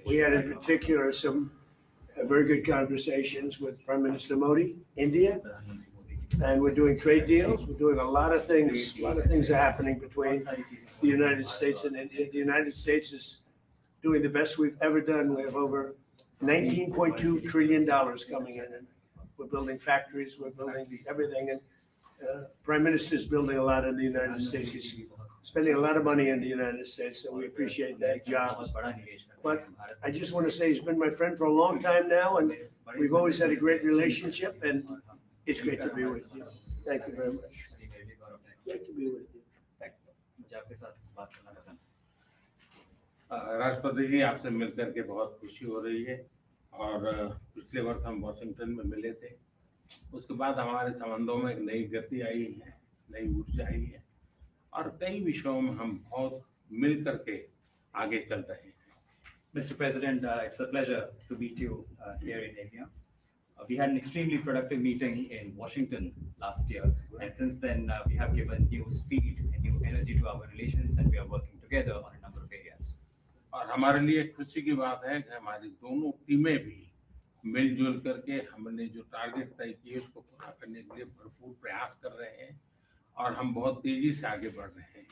We had in particular some very good conversations with Prime Minister Modi, India, and we're doing trade deals. We're doing a lot of things. A lot of things are happening between the United States and India. The United States is doing the best we've ever done. We have over $19.2 trillion coming in, and we're building factories. We're building everything, and Prime Minister is building a lot in the United States. He's spending a lot of money in the United States, so we appreciate that job. But I just want to say he's been my friend for a long time now, and we've always had a great relationship, and it's great to be with you. Thank you very much. Great to be with you. राष्ट्रपति जी, आपसे मिलकर के बहुत खुशी हो रही है और पिछले वर्ष हम वाशिंगटन में मिले थे। उसके बाद हमारे संबंधों में एक नई गति आई है, नई ऊर्जा आई है और कई विषयों में हम बहुत मिल करके आगे चल रहे हैं। Mr. President, it's a pleasure to meet you here in India. We had an extremely productive meeting in Washington last year, and since then we have given new speed and new energy to our relations, and we are working together on a number of areas. और हमारे लिए खुशी की बात है कि हमारी दोनों टीमें भी मिलजुल करके हमने जो टारगेट तय किए उसको पूरा करने के लिए भरपूर प्रयास कर रहे हैं और हम बहुत तेजी से आगे बढ़ रहे हैं।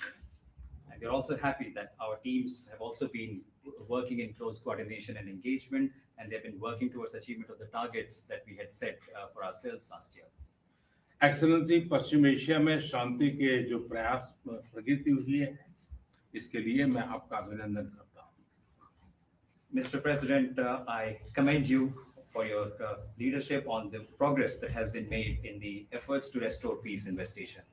And we're also happy that our teams have also been working in close coordination and engagement, and they've been working towards achievement of the targets that we had set for ourselves last year. Excellency, Paschim Asia में शांति के जो प्रयास प्रगति हुई है, इसके लिए मैं आपका अभिनंदन करता हूं। Mr. President, I commend you for your leadership on the progress that has been made in the efforts to restore peace in West Asia.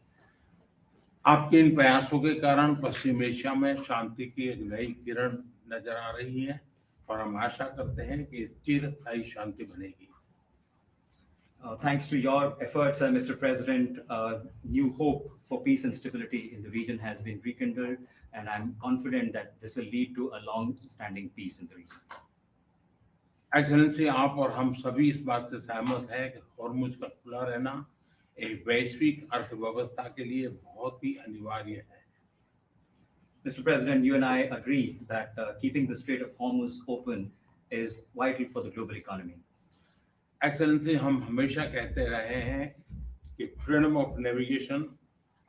आपके इन प्रयासों के कारण पश्चिम एशिया में शांति की एक नई किरण नजर आ रही है और हम आशा करते हैं कि चिरस्थायी शांति बनेगी। Thanks to your efforts, Mr. President, new hope for peace and stability in the region has been rekindled, and I'm confident that this will lead to a long-standing peace in the region. Excellency, आप और हम सभी इस बात से सहमत हैं कि हॉर्मुज का खुला रहना एक वैश्विक अर्थव्यवस्था के लिए बहुत ही अनिवार्य है। Mr. President, you and I agree that keeping the Strait of Hormuz open is vital for the global economy. Excellency, हम हमेशा कहते रहे हैं कि फ्रीडम ऑफ नेविगेशन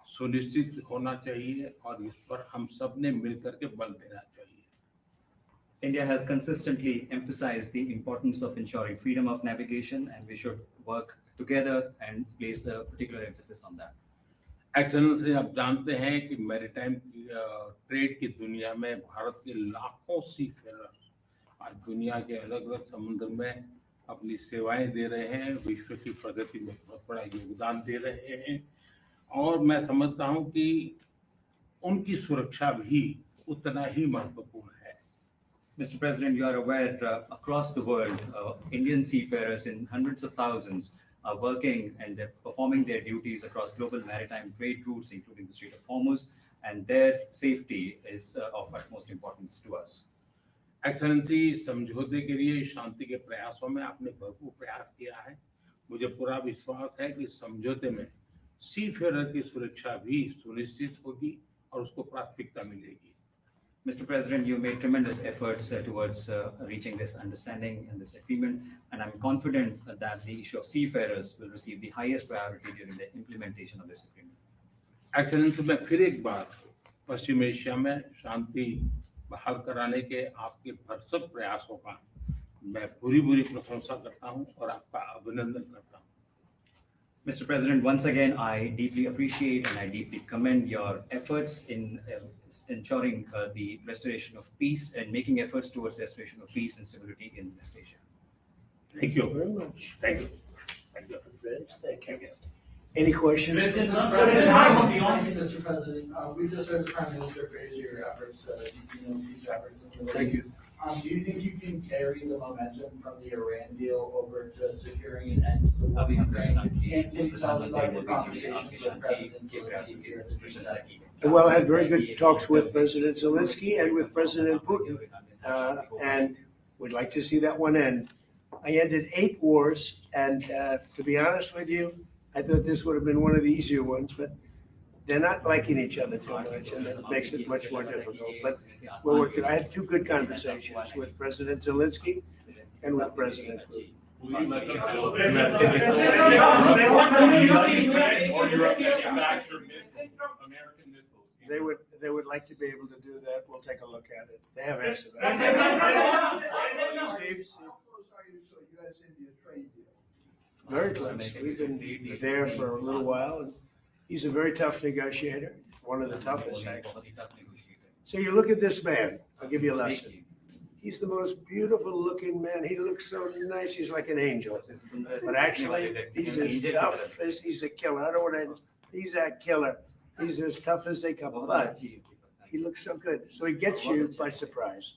सुनिश्चित होना चाहिए और इस पर हम सब ने मिलकर के बल देना चाहिए। India has consistently emphasized the importance of ensuring freedom of navigation, and we should work together and place a particular emphasis on that. Excellency, आप जानते हैं कि मैरीटाइम ट्रेड की दुनिया में भारत के लाखों सी फेरर आज दुनिया के अलग अलग समुद्र में अपनी सेवाएं दे रहे हैं, विश्व की प्रगति में बहुत बड़ा योगदान दे रहे हैं और मैं समझता हूं कि उनकी सुरक्षा भी उतना ही महत्वपूर्ण है। Mr. President, you are aware across the world, Indian seafarers in hundreds of thousands are working and they're performing their duties across global maritime trade routes, including the Strait of Hormuz, and their safety is of utmost importance to us. Excellency, समझौते के लिए शांति के प्रयासों में आपने भरपूर प्रयास किया है। मुझे पूरा विश्वास है कि समझौते में सीफेरर की सुरक्षा भी सुनिश्चित होगी और उसको प्राथमिकता मिलेगी। Mr. President, you made tremendous efforts towards reaching this understanding and this agreement, and I'm confident that the issue of seafarers will receive the highest priority during the implementation of this agreement. Excellency, मैं फिर एक बार पश्चिम Asia में शांति बहाल कराने के आपके भरसक प्रयासों का मैं पूरी प्रशंसा करता हूं और आपका अभिनंदन करता हूं। Mr. President, once again, I deeply appreciate and I deeply commend your efforts in ensuring the restoration of peace and making efforts towards restoration of peace and stability in West Asia. Thank you Very much. Thank you. Thank you. Friends, thank you. Any questions? Mr. President, we just heard the Prime Minister praise your efforts, peace efforts in the Middle Thank East. you. Do you think you can carry the momentum from the Iran deal over to securing an end to the war in Ukraine? Can you tell us about your conversations with President Zelensky here at the G7? Well, I had very good talks with President Zelensky and with President Putin, and we'd like to see that one end. I ended 8 wars, and to be honest with you, I thought this would have been one of the easier ones, but they're not liking each other too much, and that makes it much more difficult. But we're working. I had 2 good conversations with President Zelensky and with President Putin. They would like to be able to do that. We'll take a look at it. They have answered that. Steve? US-India trade deal. Very close. We've been there for a little while, and he's a very tough negotiator. He's one of the toughest, actually. So you look at this man. I'll give you a lesson. He's the most beautiful looking man. He looks so nice. He's like an angel. But actually, he's as tough as he's a killer. I don't want to, he's a killer. He's as tough as they come. But he looks so good. So he gets you by surprise.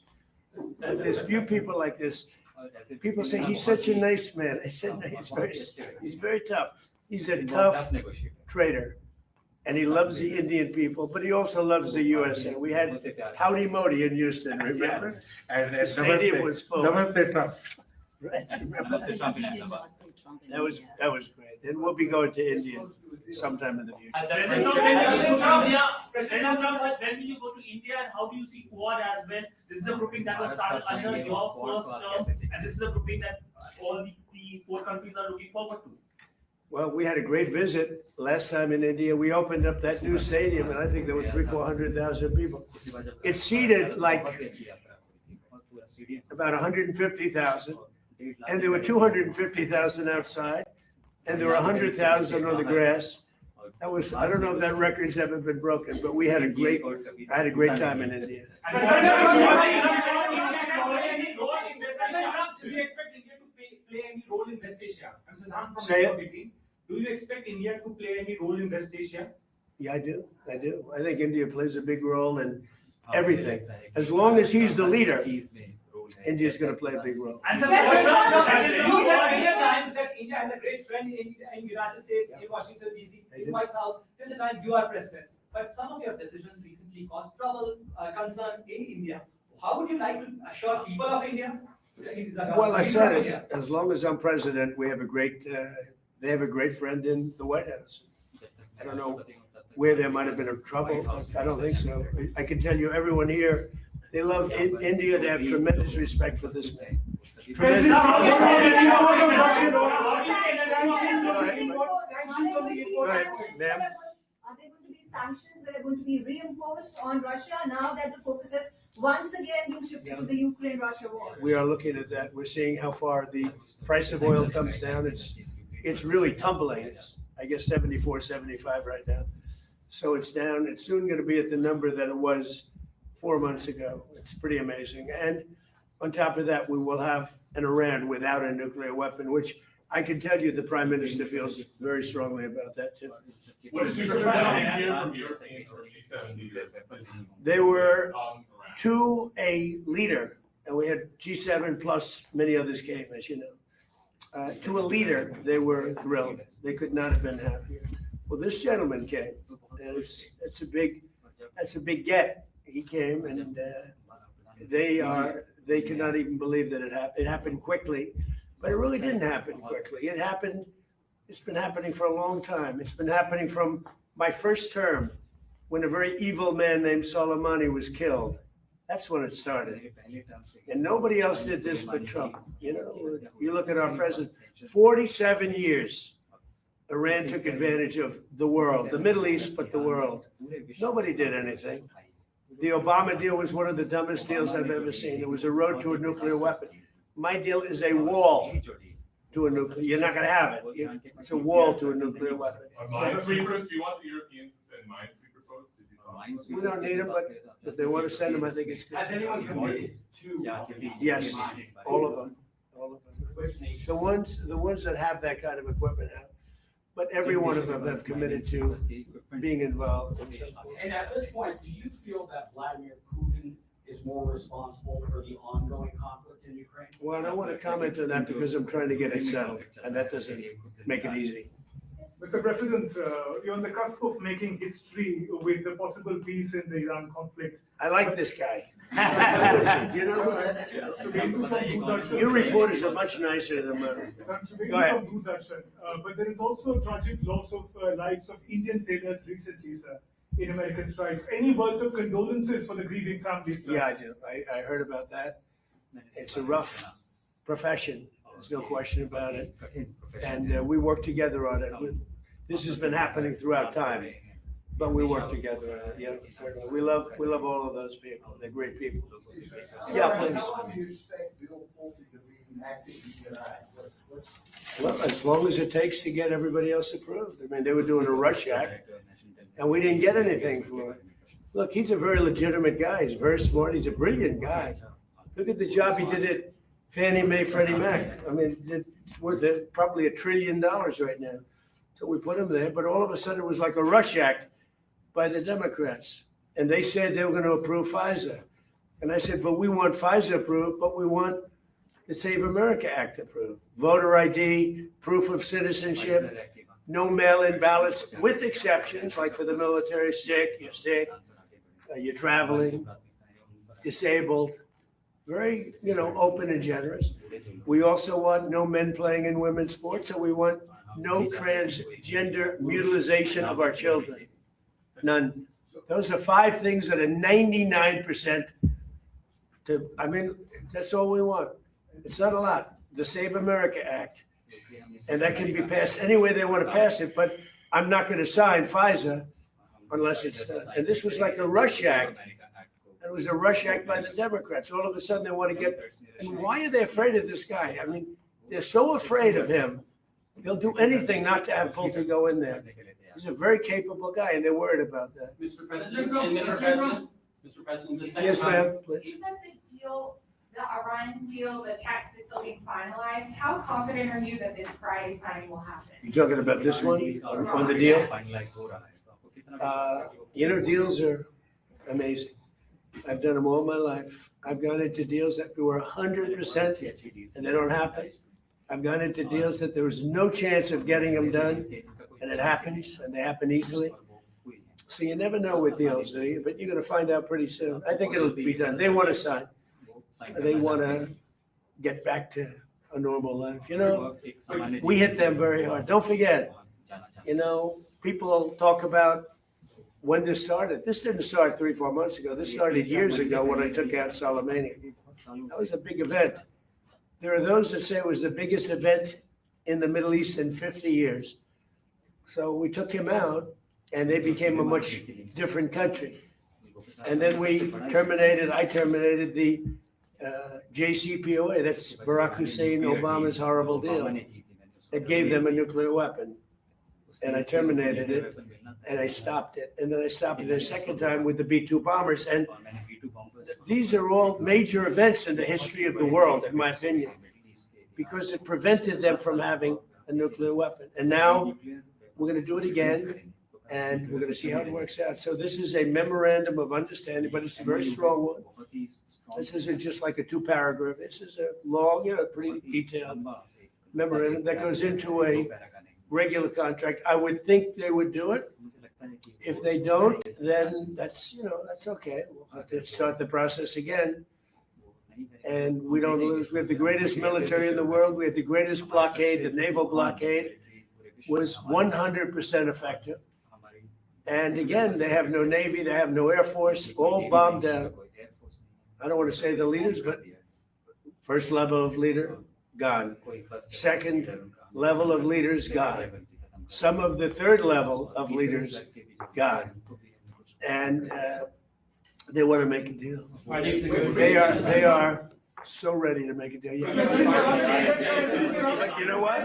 But there's few people like this. People say he's such a nice man. I said, no, he's very tough. He's a tough trader. And he loves the Indian people, but he also loves the USA. We had Howdy Modi in Houston, remember? And The stadium was full. Namaste Trump. Right, remember? That was great. And we'll be going to India sometime in the future. President Trump, when will you go to India and how do you see Quad as well? This is a grouping that was started under your first term, and this is a grouping that all the 4 countries are looking forward to. Well, we had a great visit last time in India. We opened up that new stadium, and I think there were 300,000-400,000 people. It seated like about 150,000, and there were 250,000 outside, and there were 100,000 on the grass. That was, I don't know if that record's ever been broken, but I had a great time in India. Do you expect India to play any role in West Asia? Say it. Do you expect India to play any role in West Asia? Yeah, I do. I think India plays a big role in everything. As long as he's the leader, India's going to play a big role. And you said many times that India has a great friend in United States, in Washington, D.C., in White House, till the time you are president. But some of your decisions recently caused trouble, concern in India. How would you like to assure people of India? Well, I said it. As long as I'm president, we have they have a great friend in the White House. I don't know where there might have been a trouble. I don't think so. I can tell you, everyone here, they love India. They have tremendous respect for this man. Tremendous. Ma'am. Are there going to be sanctions that are going to be reimposed on Russia now that the focus has once again been shifted to the Ukraine-Russia war? We are looking at that. We're seeing how far the price of oil comes down. It's really tumbling. It's, I guess, 74, 75 right now. So it's down. It's soon going to be at the number that it was 4 months ago. It's pretty amazing. And on top of that, we will have an Iran without a nuclear weapon, which I can tell you the Prime Minister feels very strongly about that too. What is your hear from European or G7 leaders? They were to a leader, and we had G7 plus many others came, as you know. To a leader, they were thrilled. They could not have been happier. Well, this gentleman came, and it's a big get. He came, and they could not even believe that it happened. It happened quickly, but it really didn't happen quickly. It's been happening for a long time. It's been happening from my first term, when a very evil man named Soleimani was killed. That's when it started. And nobody else did this but Trump. You know, you look at our president, 47 years, Iran took advantage of the world, the Middle East, but the world. Nobody did anything. The Obama deal was one of the dumbest deals I've ever seen. It was a road to a nuclear weapon. My deal is a wall to a nuclear. You're not going to have it. It's a wall to a nuclear weapon. Minesweepers, do you want the Europeans to send minesweeper boats? We don't need them, but if they want to send them, I think it's good. Has anyone committed to? Yes, all of them. All of them. The ones that have that kind of equipment have. But every one of them have committed to being involved. And at this point, do you feel that Vladimir Putin is more responsible for the ongoing conflict in Ukraine? Well, I don't want to comment on that because I'm trying to get it settled, and that doesn't make it easy. Mr. President, you're on the cusp of making history with the possible peace in the Iran conflict. I like this guy. You know, your reporters are much nicer than mine. Go ahead. But there is also tragic loss of lives of Indian sailors recently, sir, in American strikes. Any words of condolences for the grieving families, sir? Yeah, I do. I heard about that. It's a rough profession. There's no question about it. And we work together on it. This has been happening throughout time, but we work together on it. Yeah, certainly. We love all of those people. They're great people. Yeah, please. How long do you expect Bill Pulte to be enacted in July? Well, as long as it takes to get everybody else approved. I mean, they were doing a rush act, and we didn't get anything for it. Look, he's a very legitimate guy. He's very smart. He's a brilliant guy. Look at the job he did at Fannie Mae, Freddie Mac. I mean, it's worth probably $1 trillion right now. So we put him there, but all of a sudden it was like a rush act by the Democrats. And they said they were going to approve Pfizer. And I said, but we want Pfizer approved, but we want the Save America Act approved. Voter ID, proof of citizenship, no mail-in ballots, with exceptions, like for the military, you're sick, you're traveling, disabled. Very, open and generous. We also want no men playing in women's sports, and we want no transgender mutilization of our children. None. Those are 5 things that are 99% that's all we want. It's not a lot. The Save America Act. And that can be passed any way they want to pass it, but I'm not going to sign Pfizer unless it's done. And this was like a rush act. It was a rush act by the Democrats. All of a sudden they want to get, and why are they afraid of this guy? I mean, they're so afraid of him. They'll do anything not to have Pulte go in there. He's a very capable guy, and they're worried about that. Mr. President, Yes, ma'am, please. You said the Iran deal, the text is still being finalized. How confident are you that this Friday signing will happen? You talking about this one on the deal? Deals are amazing. I've done them all my life. I've gone into deals that were 100% and they don't happen. I've gone into deals that there was no chance of getting them done, and it happens, and they happen easily. So you never know with deals, do you? But you're going to find out pretty soon. I think it'll be done. They want to sign. They want to get back to a normal life. We hit them very hard. Don't forget, people talk about when this started. This didn't start 3-4 months ago. This started years ago when I took out Soleimani. That was a big event. There are those that say it was the biggest event in the Middle East in 50 years. So we took him out, and they became a much different country. And then I terminated the JCPOA, that's Barack Hussein Obama's horrible deal. It gave them a nuclear weapon. And I terminated it, and I stopped it. And then I stopped it a second time with the B-2 bombers. And these are all major events in the history of the world, in my opinion, because it prevented them from having a nuclear weapon. And now we're going to do it again, and we're going to see how it works out. So this is a memorandum of understanding, but it's a very strong one. This isn't just like a 2-paragraph. This is a long, pretty detailed memorandum that goes into a regular contract. I would think they would do it. If they don't, then that's okay. We'll have to start the process again. And we don't lose. We have the greatest military in the world. We have the greatest blockade. The naval blockade was 100% effective. And again, they have no Navy. They have no Air Force, all bombed down. I don't want to say the leaders, but first level of leader, gone. Second level of leaders, gone. Some of the third level of leaders, gone. And they want to make a deal. They are so ready to make a deal. You know what?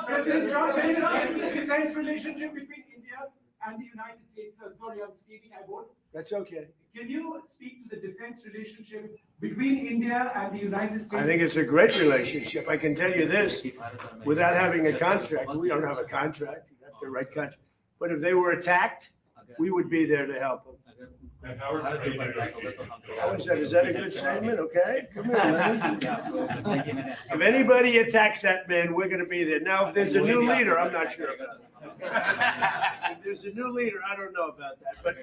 President Trump, the defense relationship between India and the United States. Sorry, I'm speaking. I won't. That's okay. Can you speak to the defense relationship between India and the United States? I think it's a great relationship. I can tell you this, without having a contract, we don't have a contract. You have to write contract. But if they were attacked, we would be there to help them. And how are trade negotiations How is going? that? Is that a good statement? Okay, come here, man. If anybody attacks that man, we're gonna be there. Now, if there's a new leader, I'm not sure about that. If there's a new leader, I don't know about that, but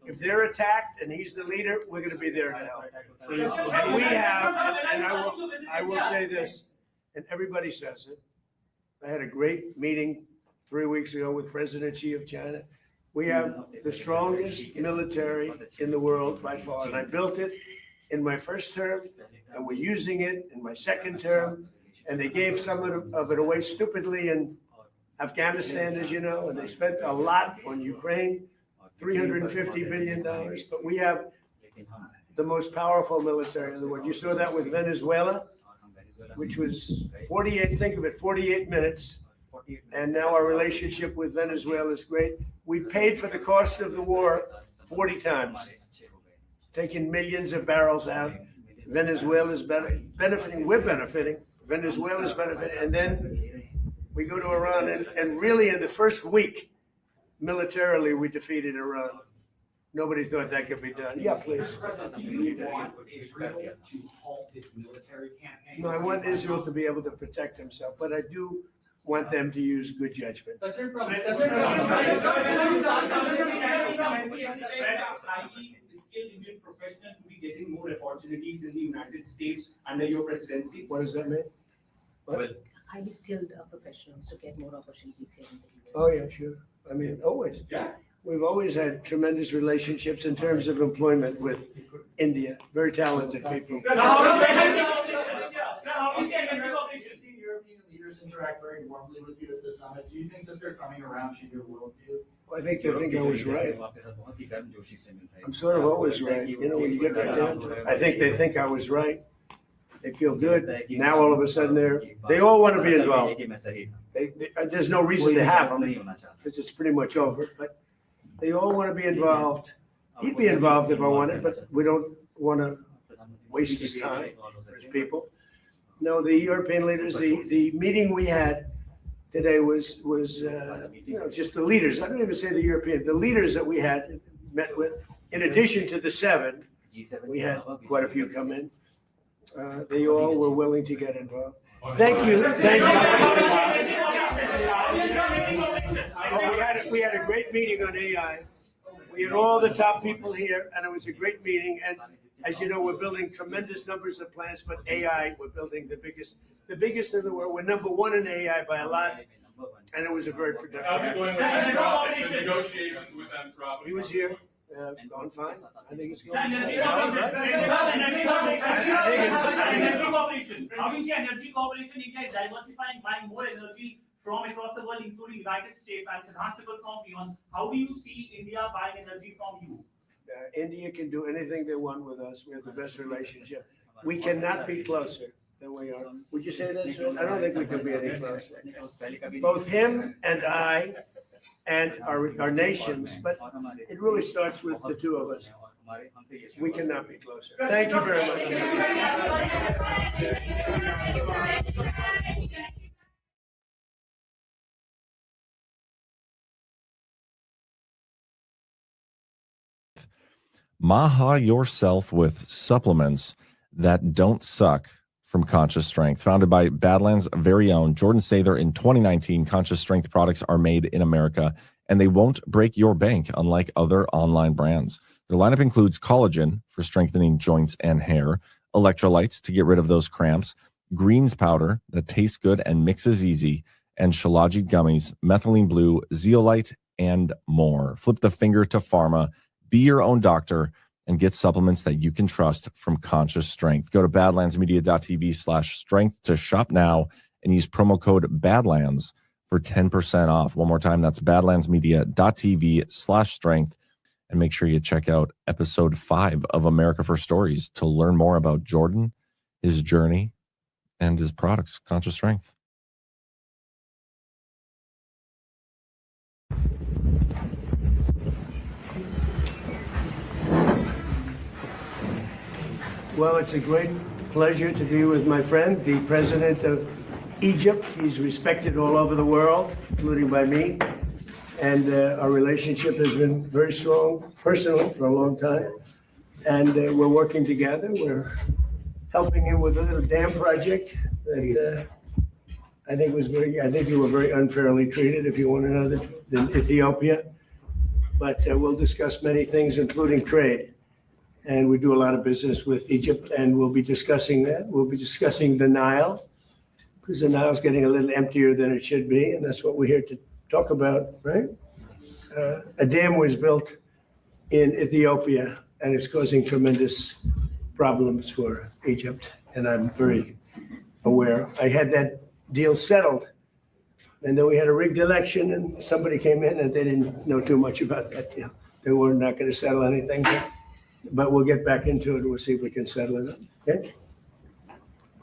if they're attacked and he's the leader, we're gonna be there to help. And we have, and I will say this, and everybody says it. I had a great meeting 3 weeks ago with President Xi of China. We have the strongest military in the world by far, and I built it in my first term, and we're using it in my second term, and they gave some of it away stupidly in Afghanistan, as you know, and they spent a lot on Ukraine, $350 billion, but we have the most powerful military in the world. You saw that with Venezuela, which was 48, think of it, 48 minutes. And now our relationship with Venezuela is great. We paid for the cost of the war 40 times, taking millions of barrels out. Venezuela's benefiting, we're benefiting, Venezuela's benefiting. And then we go to Iran, and really in the first week, militarily, we defeated Iran. Nobody thought that could be done. Yeah, please. Do you want Israel to halt its military campaign? No, I want Israel to be able to protect himself, but I do want them to use good judgment. Skilled Indian professional to be getting more opportunities in the United States under your presidency? What does that mean? What? Highly skilled professionals to get more opportunities here in the US. Oh, yeah, sure. I mean, always. Yeah. We've always had tremendous relationships in terms of employment with India, very talented people. You've seen European leaders interact very warmly with you at the summit. Do you think that they're coming around to your worldview? I think they think I was right. I'm sort of always right. You know, when you get right down to it, I think they think I was right. They feel good. Now all of a sudden they all want to be involved. There's no reason to have them because it's pretty much over, but they all want to be involved. He'd be involved if I wanted, but we don't want to waste his time as people. No, the European leaders, the meeting we had today was just the leaders. I don't even say the European, the leaders that we had met with, in addition to the 7, we had quite a few come in. They all were willing to get involved. Thank you. Thank you. We had a great meeting on AI. We had all the top people here, and it was a great meeting. And as you know, we're building tremendous numbers of plants, but AI, we're building the biggest in the world. We're number 1 in AI by a lot, and it was a very productive. How's it going with Anthropic, the negotiations with Anthropic? He was here. Going fine. I think it's going fine. Energy cooperation, India is diversifying, buying more energy from across the world, including United States, and it's enhanceable from beyond. How do you see India buying energy from you? India can do anything they want with us. We have the best relationship. We cannot be closer than we are. Would you say that, sir? I don't think we can be any closer. Both him and I and our nations, but it really starts with the two of us. We cannot be closer. Thank you very much. Maha yourself with supplements that don't suck from Conscious Strength. Founded by Badlands' very own Jordan Sather in 2019, Conscious Strength products are made in America, and they won't break your bank, unlike other online brands. Their lineup includes collagen for strengthening joints and hair, electrolytes to get rid of those cramps, greens powder that tastes good and mixes easy, and shilajit gummies, methylene blue, zeolite, and more. Flip the finger to pharma. Be your own doctor and get supplements that you can trust from Conscious Strength. Go to badlandsmedia.tv/strength to shop now and use promo code BADLANDS for 10% off. One more time, that's badlandsmedia.tv/strength. And make sure you check out episode 5 of America for Stories to learn more about Jordan, his journey, and his products, Conscious Strength. Well, it's a great pleasure to be with my friend, the president of Egypt. He's respected all over the world, including by me. And our relationship has been very strong personally for a long time. And we're working together. We're helping him with a little dam project that I think you were very unfairly treated, if you want to know, in Ethiopia. But we'll discuss many things, including trade. And we do a lot of business with Egypt, and we'll be discussing that. We'll be discussing the Nile, because the Nile's getting a little emptier than it should be, and that's what we're here to talk about, right? A dam was built in Ethiopia, and it's causing tremendous problems for Egypt, and I'm very aware. I had that deal settled, and then we had a rigged election, and somebody came in and they didn't know too much about that deal. They were not going to settle anything, but we'll get back into it. We'll see if we can settle it. Okay?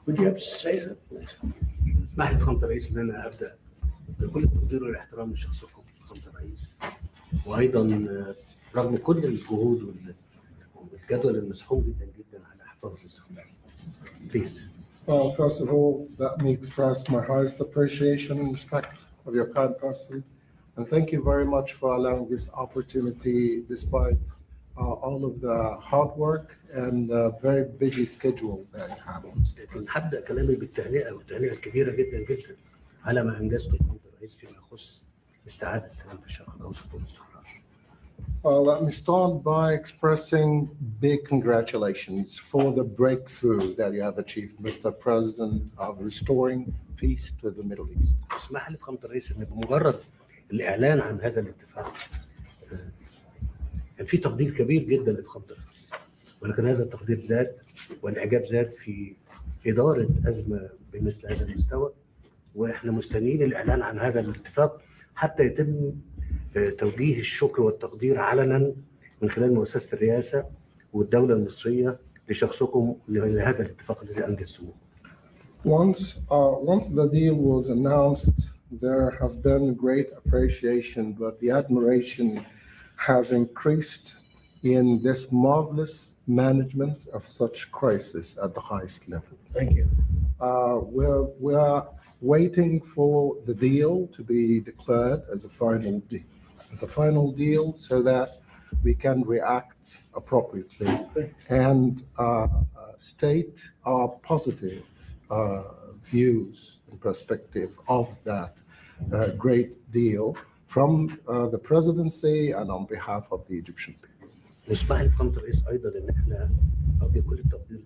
Would you have to say that? اسمح لي فخامة الرئيس ان انا ابدا بكل التقدير والاحترام لشخصكم فخامة الرئيس، وايضا رغم كل الجهود والجدول المسحوق جدا جدا على حفاظ الاستقلال. Please. Well, first of all, let me express my highest appreciation and respect of your kind person, and thank you very much for allowing this opportunity despite all of the hard work and the very busy schedule that you have. هبدأ كلامي بالتهنئة والتهنئة الكبيرة جدا جدا على ما أنجزته فخامة الرئيس فيما يخص استعادة السلام في الشرق الأوسط والاستقرار. Well, let me start by expressing big congratulations for the breakthrough that you have achieved, Mr. President, of restoring peace to the Middle East. اسمح لي فخامة الرئيس إن بمجرد الإعلان عن هذا الاتفاق كان في تقدير كبير جدا لفخامة الرئيس، ولكن هذا التقدير زاد والإعجاب زاد في إدارة أزمة بمثل هذا المستوى، وإحنا مستنيين الإعلان عن هذا الاتفاق حتى يتم توجيه الشكر والتقدير علنا من خلال مؤسسة الرئاسة والدولة المصرية لشخصكم لهذا الاتفاق الذي أنجزتموه. Once the deal was announced, there has been great appreciation, but the admiration has increased in this marvelous management of such crisis at the highest level. Thank you. We're waiting for the deal to be declared as a final deal, so that we can react appropriately and state our positive views and perspective of that great deal from the presidency and on behalf of the Egyptian people. نسمح لفخامة الرئيس أيضا إن إحنا نوجه كل التقدير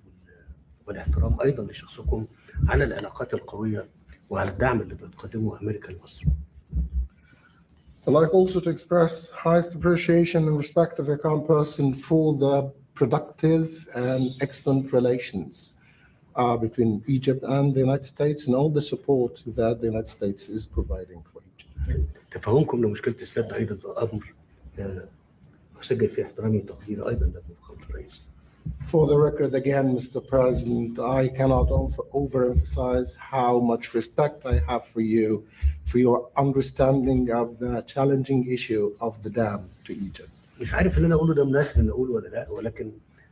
والاحترام أيضا لشخصكم على العلاقات القوية وعلى الدعم اللي بتقدمه أمريكا لمصر. I'd like also to express highest appreciation and respect of your kind person for the productive and excellent relations between Egypt and the United States and all the support that the United States is providing for Egypt. تفهمكم لمشكلة السد أيضا أمر أسجل فيه احترامي وتقديري أيضا لكم فخامة الرئيس. For the record, again, Mr. President, I cannot overemphasize how much respect I have for you, for your understanding of the challenging issue of the dam to Egypt. مش عارف اللي أنا أقوله ده مناسب إن أقوله ولا لا، ولكن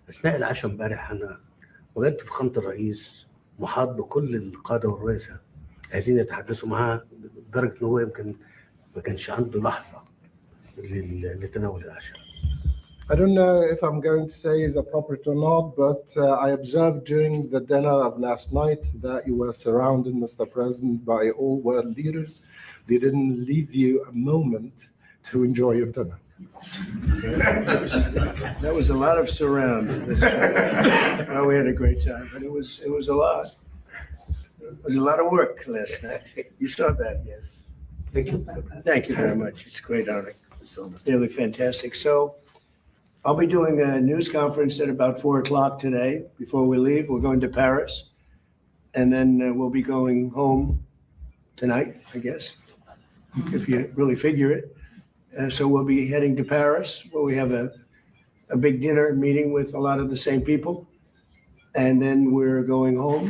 أثناء العشاء امبارح أنا وجدت فخامة الرئيس محاط بكل القادة والرؤساء عايزين يتحدثوا معاه لدرجة إن هو يمكن ما كانش عنده لحظة لتناول العشاء. I don't know if I'm going to say is appropriate or not, but I observed during the dinner of last night that you were surrounded, Mr. President, by all world leaders. They didn't leave you a moment to enjoy your dinner. That was a lot of surround. Oh, we had a great time, but it was a lot. It was a lot of work last night. You saw that, yes. Thank you. Thank you very much. It's a great honor. It's really fantastic. So I'll be doing a news conference at about 4:00 today. Before we leave, we're going to Paris. And then we'll be going home tonight, I guess, if you really figure it. So we'll be heading to Paris, where we have a big dinner meeting with a lot of the same people. And then we're going home.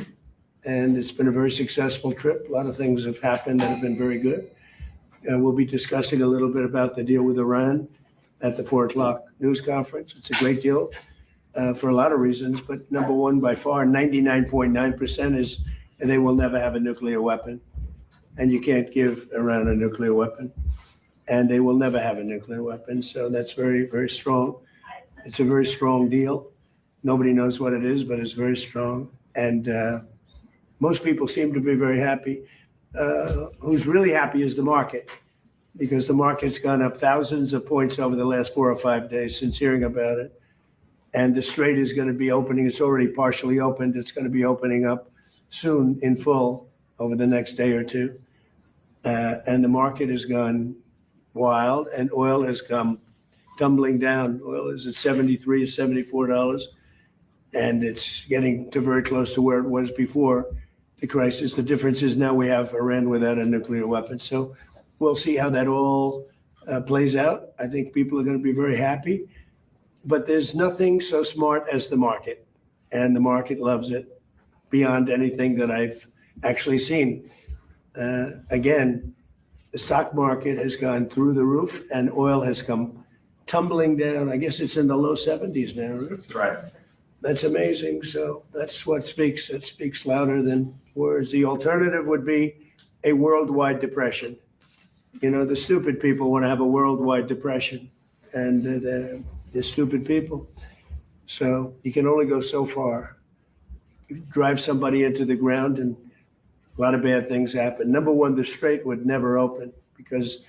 And it's been a very successful trip. A lot of things have happened that have been very good. We'll be discussing a little bit about the deal with Iran at the 4:00 news conference. It's a great deal for a lot of reasons, but number one, by far, 99.9% is they will never have a nuclear weapon, and you can't give Iran a nuclear weapon. and they will never have a nuclear weapon. So that's very, very strong. It's a very strong deal. Nobody knows what it is, but it's very strong. And most people seem to be very happy. Who's really happy is the market, because the market's gone up thousands of points over the last 4 or 5 days since hearing about it. And the Strait is going to be opening. It's already partially opened. It's going to be opening up soon in full over the next day or two. And the market has gone wild, and oil has come tumbling down. Oil is at $73 or $74, and it's getting to very close to where it was before the crisis. The difference is now we have Iran without a nuclear weapon. So we'll see how that all plays out. I think people are going to be very happy, but there's nothing so smart as the market, and the market loves it beyond anything that I've actually seen. Again, the stock market has gone through the roof, and oil has come tumbling down. I guess it's in the low 70s now. Right? That's right. That's amazing. So that's what speaks. It speaks louder than words. The alternative would be a worldwide depression. You know, the stupid people want to have a worldwide depression, and they're stupid people. So you can only go so far. You drive somebody into the ground, and a lot of bad things happen. Number one, the Strait would never open because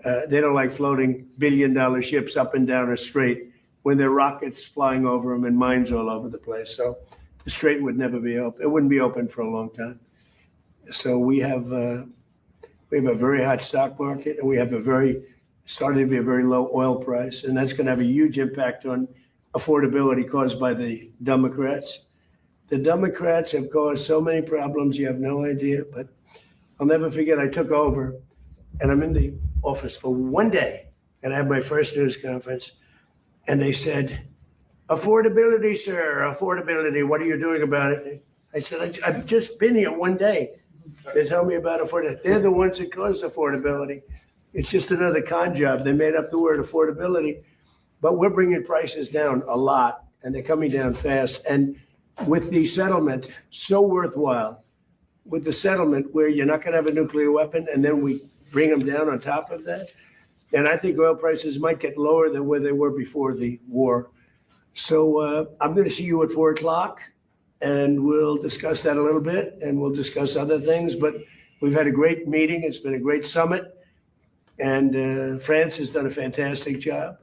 they don't like floating billion-dollar ships up and down a strait when there are rockets flying over them and mines all over the place. So the Strait would never be open. It wouldn't be open for a long time. So we have a very hot stock market, and we have starting to be a very low oil price, and that's going to have a huge impact on affordability caused by the Democrats. The Democrats have caused so many problems, you have no idea. But I'll never forget, I took over, and I'm in the office for one day, and I had my first news conference, and they said, affordability, sir, affordability, what are you doing about it? I said, I've just been here one day. They tell me about affordability. They're the ones that caused affordability. It's just another con job. They made up the word affordability, but we're bringing prices down a lot, and they're coming down fast. And with the settlement, so worthwhile, with the settlement where you're not going to have a nuclear weapon, and then we bring them down on top of that. And I think oil prices might get lower than where they were before the war. So I'm going to see you at 4 o'clock, and we'll discuss that a little bit, and we'll discuss other things. But we've had a great meeting. It's been a great summit, and France has done a fantastic job.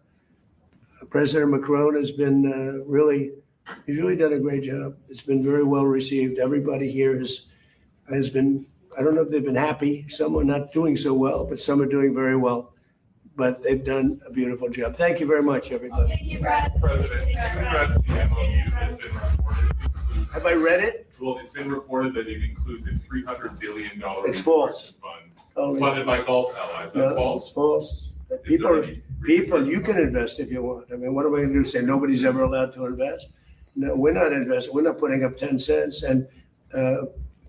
President Macron has been he's really done a great job. It's been very well received. Everybody here has been, I don't know if they've been happy. Some are not doing so well, but some are doing very well. But they've done a beautiful job. Thank you very much, everybody. Thank you, Brad. President, the MOU has been reported. Have I read it? Well, it's been reported that it includes its $300 billion It's false. fund Oh, funded by Gulf allies. That's no, false. it's false. People, you can invest if you want. I mean, what am I going to do? Say nobody's ever allowed to invest? No, we're not investing. We're not putting up 10 cents. And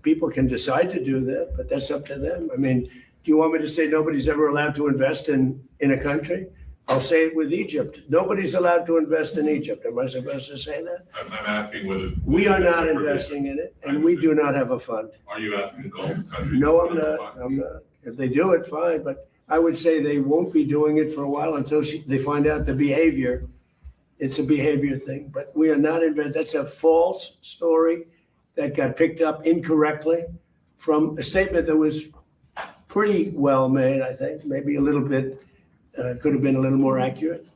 people can decide to do that, but that's up to them. I mean, do you want me to say nobody's ever allowed to invest in a country? I'll say it with Egypt. Nobody's allowed to invest in Egypt. Am I supposed to say that? I'm asking whether. We are not investing in it, and we do not have a fund. Are you asking the Gulf countries? No, to I'm fund the not. fund? I'm not. If they do it, fine. But I would say they won't be doing it for a while until they find out the behavior. It's a behavior thing, but we are not investing. That's a false story that got picked up incorrectly from a statement that was pretty well made, I think, maybe a little bit, could have been a little more accurate,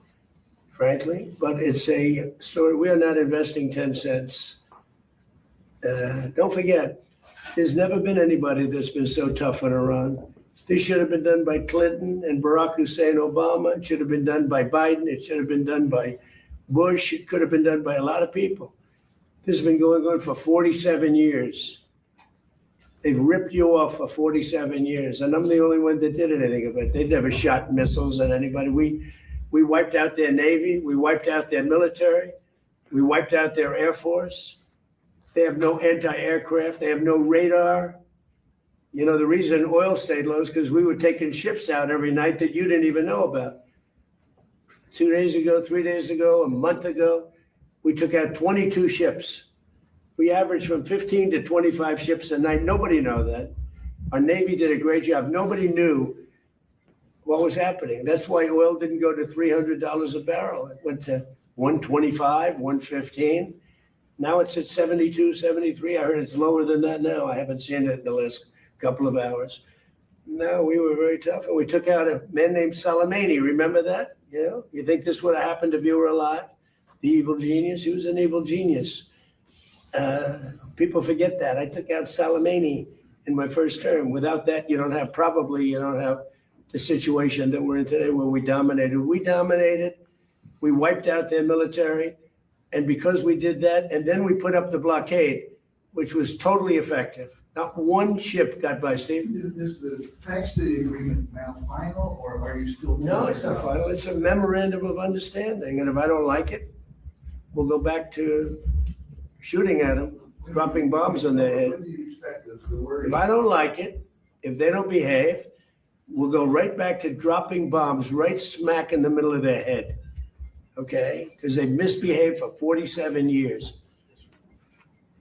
frankly, but it's a story. We are not investing 10 cents. Don't forget, there's never been anybody that's been so tough on Iran. This should have been done by Clinton and Barack Hussein Obama. It should have been done by Biden. It should have been done by Bush. It could have been done by a lot of people. This has been going on for 47 years. They've ripped you off for 47 years, and I'm the only one that did anything of it. They never shot missiles at anybody. We wiped out their Navy. We wiped out their military. We wiped out their Air Force. They have no anti-aircraft. They have no radar. You know, the reason oil stayed low is because we were taking ships out every night that you didn't even know about. 2 days ago, 3 days ago, a month ago, we took out 22 ships. We averaged from 15 to 25 ships a night. Nobody knew that. Our Navy did a great job. Nobody knew what was happening. That's why oil didn't go to $300 a barrel. It went to 125, 115. Now it's at 72, 73. I heard it's lower than that now. I haven't seen it in the last couple of hours. No, we were very tough, and we took out a man named Soleimani. Remember that? You know, you think this would have happened if you were alive? The evil genius. He was an evil genius. People forget that. I took out Soleimani in my first term. Without that, you don't have the situation that we're in today where we dominated. We wiped out their military. And because we did that, and then we put up the blockade, which was totally effective. Not one ship got by, Steve. Is the tax deal agreement now final, or are you still? No, it's not final. It's a memorandum of understanding. And if I don't like it, we'll go back to shooting at them, dropping bombs on their head. When do you expect this? The word If I don't like it, if they don't behave, we'll go right back to dropping bombs right smack in the middle of their head. Okay? Because they misbehaved for 47 years.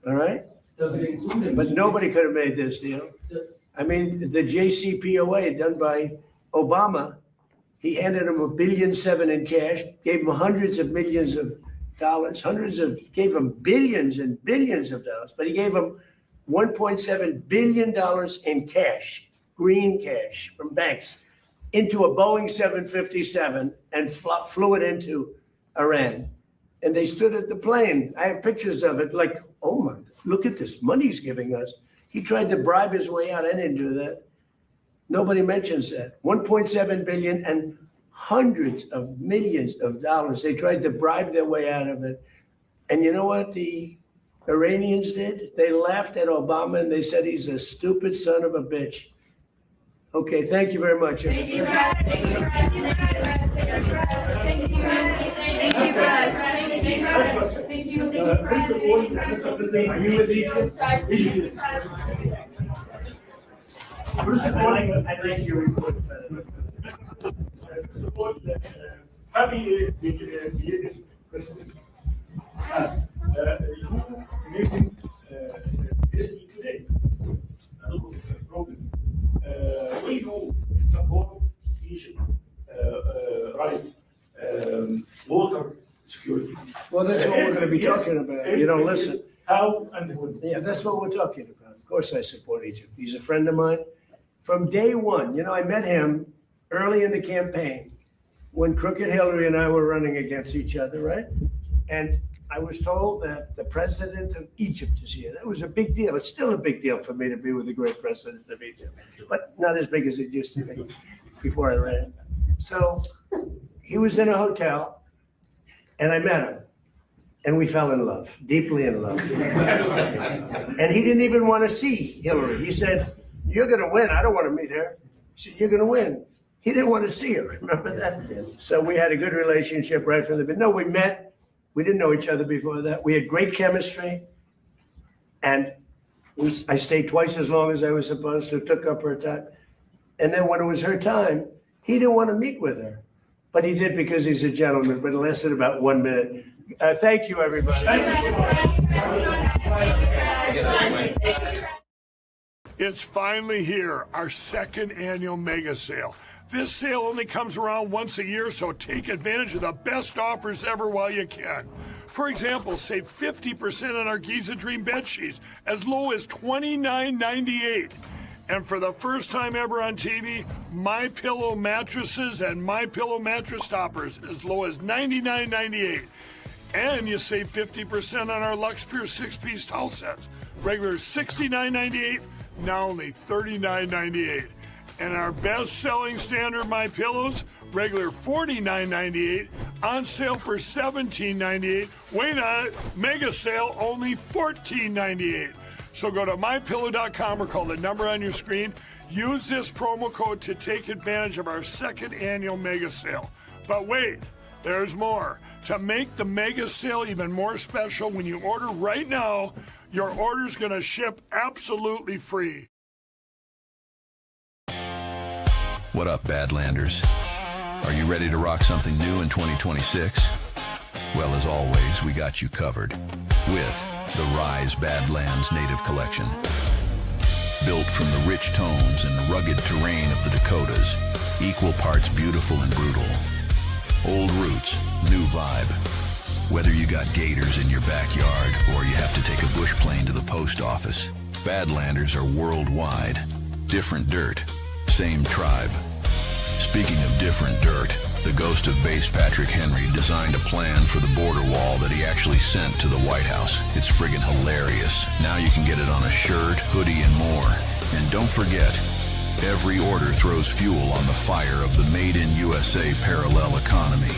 All right? Does it include? But nobody could have made this deal. I mean, the JCPOA done by Obama, he handed him $1.7 billion in cash, gave him hundreds of millions of dollars, gave him billions and billions of dollars, but he gave him $1.7 billion in cash, green cash from banks, into a Boeing 757 and flew it into Iran. And they stood at the plane. I have pictures of it, like, oh my, look at this money he's giving us. He tried to bribe his way out. I didn't do that. Nobody mentions that. 1.7 billion and hundreds of millions of dollars. They tried to bribe their way out of it. And you know what the Iranians did? They laughed at Obama and they said he's a stupid son of a bitch. Okay, thank you very much. Thank you, Brad. Thank you, Brad. Thank you, Brad. Thank you, Brad. Thank you, Brad. Thank you, Mr. President, are you with Egypt? I like your report. Support that happy creative president. You making history today. Problem. We know support Egypt rights, water security. Well, that's what we're going to be talking about. You don't listen. How and when? Yeah, that's what we're talking about. Of course, I support Egypt. He's a friend of mine from day one. You know, I met him early in the campaign when Crooked Hillary and I were running against each other, right? And I was told that the president of Egypt is here. That was a big deal. It's still a big deal for me to be with the great president of Egypt, but not as big as it used to be before I ran. So he was in a hotel and I met him and we fell in love, deeply in love. And he didn't even want to see Hillary. He said, "You're going to win. I don't want to meet her." He said, "You're going to win." He didn't want to see her. Remember that? So we had a good relationship right from the beginning. No, we met. We didn't know each other before that. We had great chemistry. And I stayed twice as long as I was supposed to, took up her time. And then when it was her time, he didn't want to meet with her. But he did because he's a gentleman, but it lasted about 1 minute. Thank you, everybody. It's finally here, our second annual mega sale. This sale only comes around once a year, so take advantage of the best offers ever while you can. For example, save 50% on our Giza Dream bed sheets, as low as $29.98. And for the first time ever on TV, MyPillow mattresses and MyPillow mattress toppers, as low as $99.98. And you save 50% on our Lux Pure 6-piece towel sets, regular $69.98, now only $39.98. And our best-selling standard MyPillows, regular $49.98, on sale for $17.98. Wait on it, mega sale, only $14.98. So go to MyPillow.com or call the number on your screen. Use this promo code to take advantage of our second annual mega sale. But wait, there's more. To make the mega sale even more special, when you order right now, your order's going to ship absolutely free. What up, Badlanders? Are you ready to rock something new in 2026? Well, as always, we got you covered with the Rise Badlands Native Collection. built from the rich tones and rugged terrain of the Dakotas, equal parts beautiful and brutal. Old roots, new vibe. Whether you got gators in your backyard or you have to take a bush plane to the post office, Badlanders are worldwide. Different dirt, same tribe. Speaking of different dirt, the ghost of base Patrick Henry designed a plan for the border wall that he actually sent to the White House. It's friggin' hilarious. Now you can get it on a shirt, hoodie, and more. And don't forget, every order throws fuel on the fire of the Made in USA parallel economy.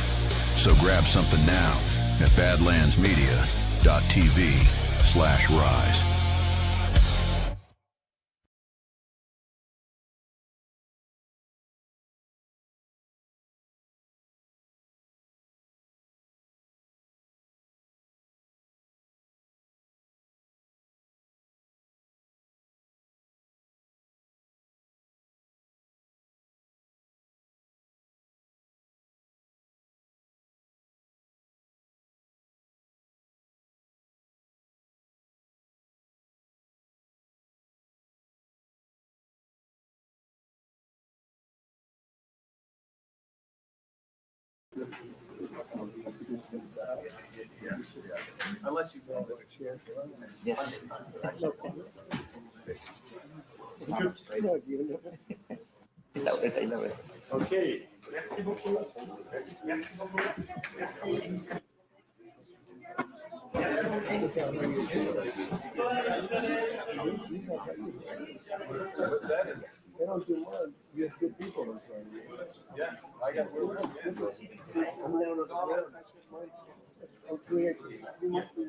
So grab something now at badlandsmedia.tv/rise. Unless you want to share. Yes. Okay. Merci beaucoup. Merci beaucoup. They don't do one. You have good people in front of you. Yeah, I got I'm down on the ground. You must be.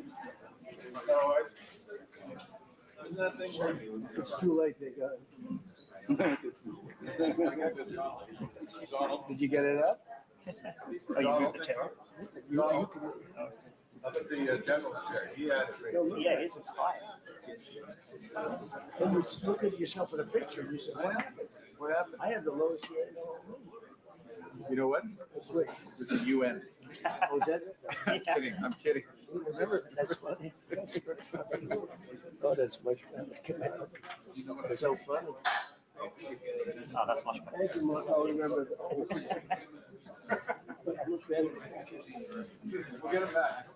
Isn't that thing working? It's too late, they got it. Did you get it up? Oh, you used the chair? Up at the general's chair, he had it. Yeah, his is fine. And you look at yourself in a picture, and you say, what happened? What happened? I had the lowest rate in the whole room. You know what? It's the UN. Oh, is that it? I'm kidding, I'm kidding. Remember, that's funny. Oh, that's much better. It's so funny. Oh, that's much better. Thank you, Mark. I'll remember. Look better. We'll get him back.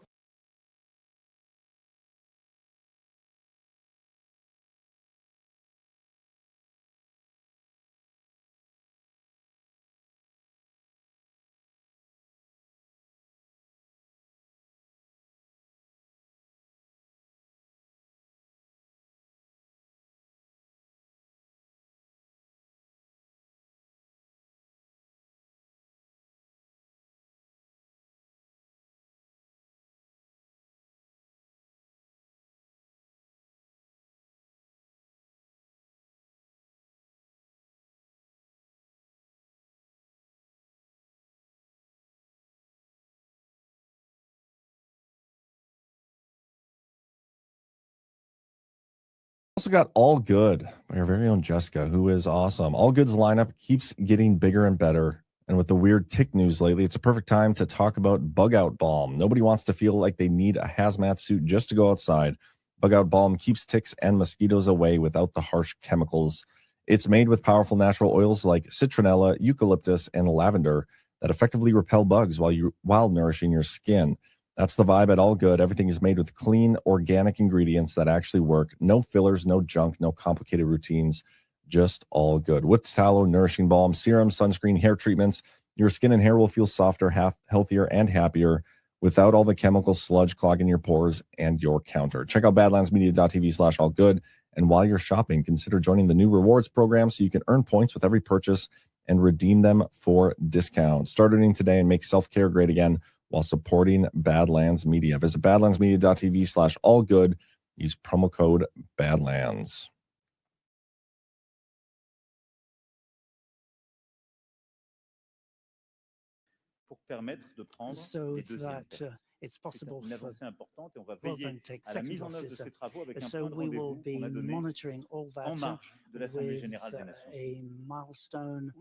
Also got All Good by our very own Jessica, who is awesome. All Good's lineup keeps getting bigger and better. And with the weird tick news lately, it's a perfect time to talk about Bug Out Balm. Nobody wants to feel like they need a hazmat suit just to go outside. Bug Out Balm keeps ticks and mosquitoes away without the harsh chemicals. It's made with powerful natural oils like citronella, eucalyptus, and lavender that effectively repel bugs while nourishing your skin. That's the vibe at All Good. Everything is made with clean, organic ingredients that actually work. No fillers, no junk, no complicated routines. Just All Good. Whipped tallow, nourishing balm, serum, sunscreen, hair treatments. Your skin and hair will feel softer, healthier, and happier without all the chemical sludge clogging your pores and your counter. Check out badlandsmedia.tv/allgood. And while you're shopping, consider joining the new rewards program so you can earn points with every purchase and redeem them for discounts. Start earning today and make self-care great again while supporting Badlands Media. Visit badlandsmedia.tv/allgood. Use promo code Badlands. So that it's possible for Boeing to take second losses. So we will be monitoring all that with a milestone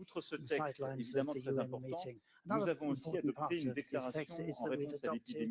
sidelines of the UN meeting. Another important part of this text is that we've adopted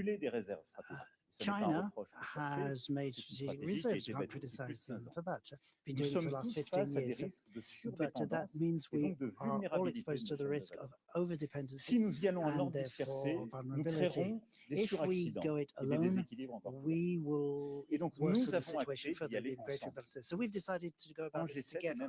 accumuler des réserves stratégiques. China has made strategic reserves. You can't criticize them for that. Been doing it for the last 15 years. But that means we are all exposed to the risk of over-dependency and therefore vulnerability. If we go it alone, we will worsen the situation further, be greater. So we've decided to go about this together.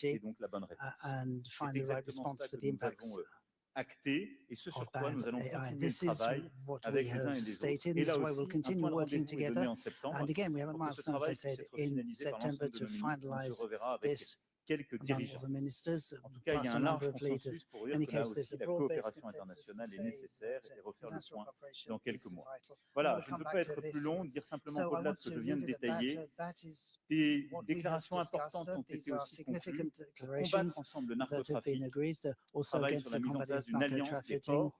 security donc la bonne réponse. and C'est find the right exactement response ça to que the nous impacts avons acté et ce sur of quoi nous bad allons AI. continuer This le is travail what avec we les uns have et les autres. stated. Et This là is why aussi, we'll un continue point de working rendez-vous est donné together. en septembre And again, we have a pour que ce milestone, as I travail said, puisse être in finalisé par September l'ensemble de to nos ministres. On finalize se reverra avec this quelques among all dirigeants. the ministers, En tout cas, il y plus a a un large number of consensus leaders. pour In dire any que là case, there's aussi a la broad-based coopération consensus to internationale est say nécessaire that et refaire le international point cooperation dans quelques is mois. vital. Voilà, We'll je ne come veux back pas to être this. plus long, dire simplement So I qu'au-delà want de ce que to je viens de leave it at détailler, that. That is des what we have déclarations discussed. importantes ont These été are aussi conclues significant pour declarations combattre ensemble le that have been narcotrafic, agreed, also travail against sur la the mise en combat place against d'une alliance des narco-trafficking, ports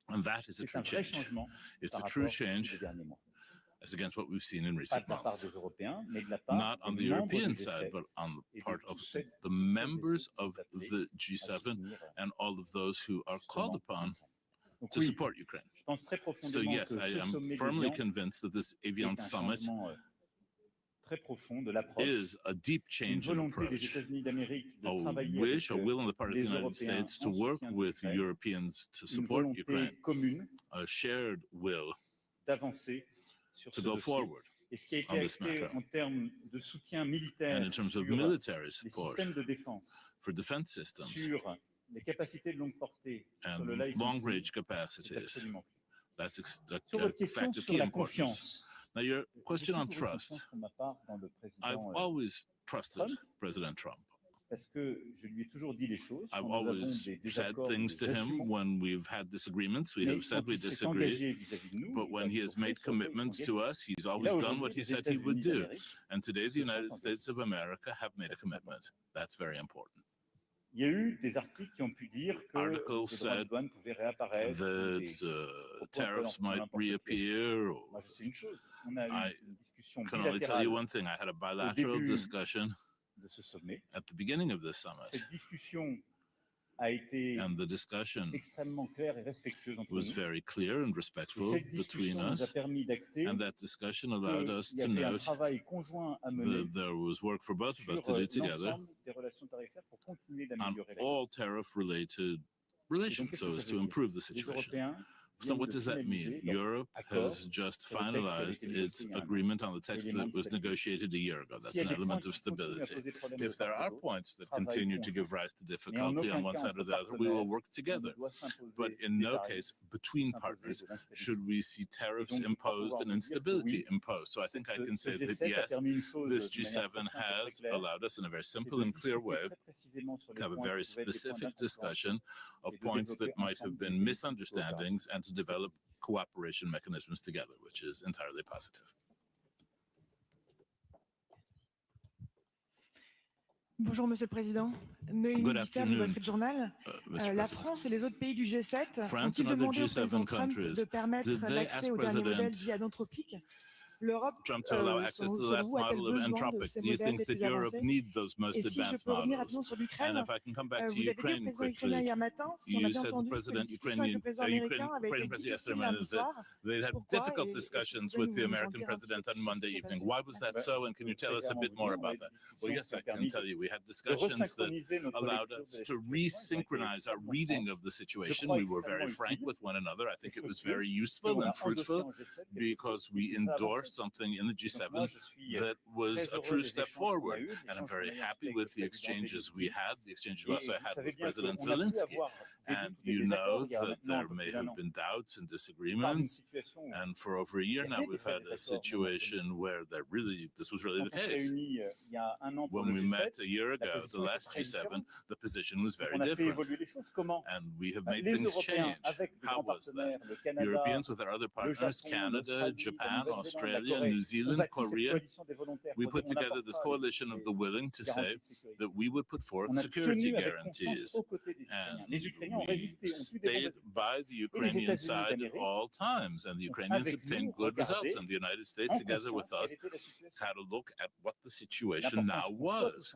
And that is a true change. It's a true change as against what we've seen in recent months. Not on the European side, but on the part of the members of the G7 and all of those who are called upon to support Ukraine. So yes, I am firmly convinced that this Evian summit très profond de l'approche, is a deep une change in volonté des approach, États-Unis d'Amérique de a travailler wish, a avec will on the part of the les United Européens States to en work soutien de with l'Ukraine, Europeans to une support volonté Ukraine, commune a shared will d'avancer sur to ce go dossier. forward Et ce qui a été on this acté matter. en termes de soutien And militaire in terms sur of military les support systèmes de défense, for defense systems sur les capacités de longue portée, sur and le licensing, long-range c'est capacities, absolument clé. that's Sur votre question fact of sur key la importance. confiance, Now, your j'ai question on toujours eu trust, confiance pour ma part dans le I've président always trusted Trump, President Trump. parce que je lui ai toujours dit les choses I've quand nous avons always des said désaccords, things to des him ajustements. when we've had disagreements. We Mais have said quand we il s'est disagree. engagé vis-à-vis de nous, But il when a he has toujours fait made ce sur quoi il commitments s'est to engagé. us, he's Et always là, done aujourd'hui, what he les said he would États-Unis do. d'Amérique And today, the se sont United engagés. States of America have made a Ça, c'est commitment. That's very important. Il y a eu des articles qui ont pu dire que les Articles droits de said douane pouvaient réapparaître, ou des that propos tariffs un peu might n'importe quels. reappear. Moi, je sais une chose, on a I eu une discussion can only tell bilatérale you one thing. I had a au bilateral début discussion de ce sommet. at the beginning of this summit. Cette discussion a été And the discussion extrêmement claire et respectueuse entre was nous. very clear and Et respectful cette between discussion nous a us. permis d'acter And that discussion allowed us qu'il y to avait un note travail conjoint à mener that there was work for both of us sur to do together l'ensemble des relations tarifaires pour continuer on d'améliorer la all tariff-related relations qu'est-ce so que ça as veut to dire? improve the Les situation. Européens So viennent what de does that mean? finaliser leur Europe accord has just sur le texte qui avait finalized été its négocié il y a un an. agreement on the text Élément that de was stabilité. negotiated a year ago. That's S'il y a an des points element qui of continuent à stability. poser problème de If there part et are d'autre, points that travail continue to conjoint. give rise to Mais en difficulty aucun on one cas side entre or the other, we will partenaires, work il ne together. doit s'imposer But in des no tarifs, case, between s'imposer partners, de l'instabilité. should we see tariffs Donc, je crois imposed pouvoir and vous dire que instability oui, imposed. So I think I can ce say that G7 a yes, permis une chose this de manière G7 très simple et très has claire, allowed us in a very c'est simple de and clear discuter way très précisément sur to les have a points very qui pouvaient être des points specific d'incompréhension discussion of et de points that développer might have ensemble des been mécanismes de misunderstandings and to develop cooperation mechanisms together, which is entirely positive. Bonjour Monsieur le Président. Noémie Good Guissard du afternoon, Wall Street Journal. Mr. La President. France et les autres pays du G7 France ont-ils and other demandé au président G7 Trump countries, de permettre did they l'accès ask au dernier modèle President dit anthropique? L'Europe, Trump to allow access to the selon last vous, a-t-elle model of besoin de Entropic? ces Do you modèles think les that plus Europe avancés? needs those most Et si je advanced peux revenir models? rapidement sur And l'Ukraine, if I can come back to vous avez dit au Ukraine président ukrainien quickly, hier matin, si on a you bien said the entendu, que les President discussions avec le président américain avaient été President difficiles yesterday lundi that soir. they'd had Pourquoi? difficult Et est-ce que discussions vous pouvez with the nous en American dire un peu President on plus sur ce Monday qui s'est evening. passé? Why was that so? And can you tell us a bit more about that? Well, yes, I can tell you. We had discussions that allowed us to resynchronize our reading of the situation. We were very frank with one another. I think it was very useful and fruitful because we endorsed something in the G7 that was a true step forward. And I'm very happy with the exchanges we had, the exchanges we also had with President Zelensky. And you know that there may have been doubts and disagreements. And for over a year now, we've had a situation where this was really the case. When we met a year ago, the last G7, the position was very different. And we have made things change. How was that? Europeans with our other partners, Canada, Japan, Australia, New Zealand, Korea, we put together this coalition of the willing to say that we would put forth security guarantees. And we stayed by the Ukrainian side at all times, and the Ukrainians obtained good results. And the United States, together with us, had a look at what the situation now was.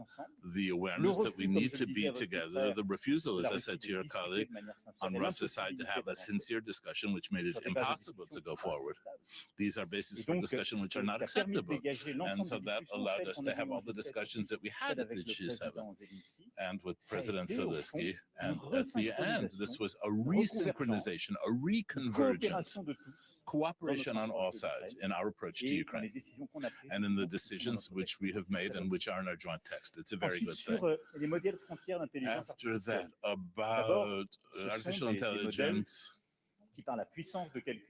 The awareness that we need to be together, the refusal, as I said to your colleague, on Russia's side to have a sincere discussion, which made it impossible to go forward. These are bases for discussion which are not acceptable. And so that allowed us to have all the discussions that we had at the G7 and with President Zelensky. And at the end, this was a resynchronization, a reconvergence, cooperation on all sides in our approach to Ukraine and in the decisions which we have made and which are in our joint text. It's a very good thing. After that, about artificial intelligence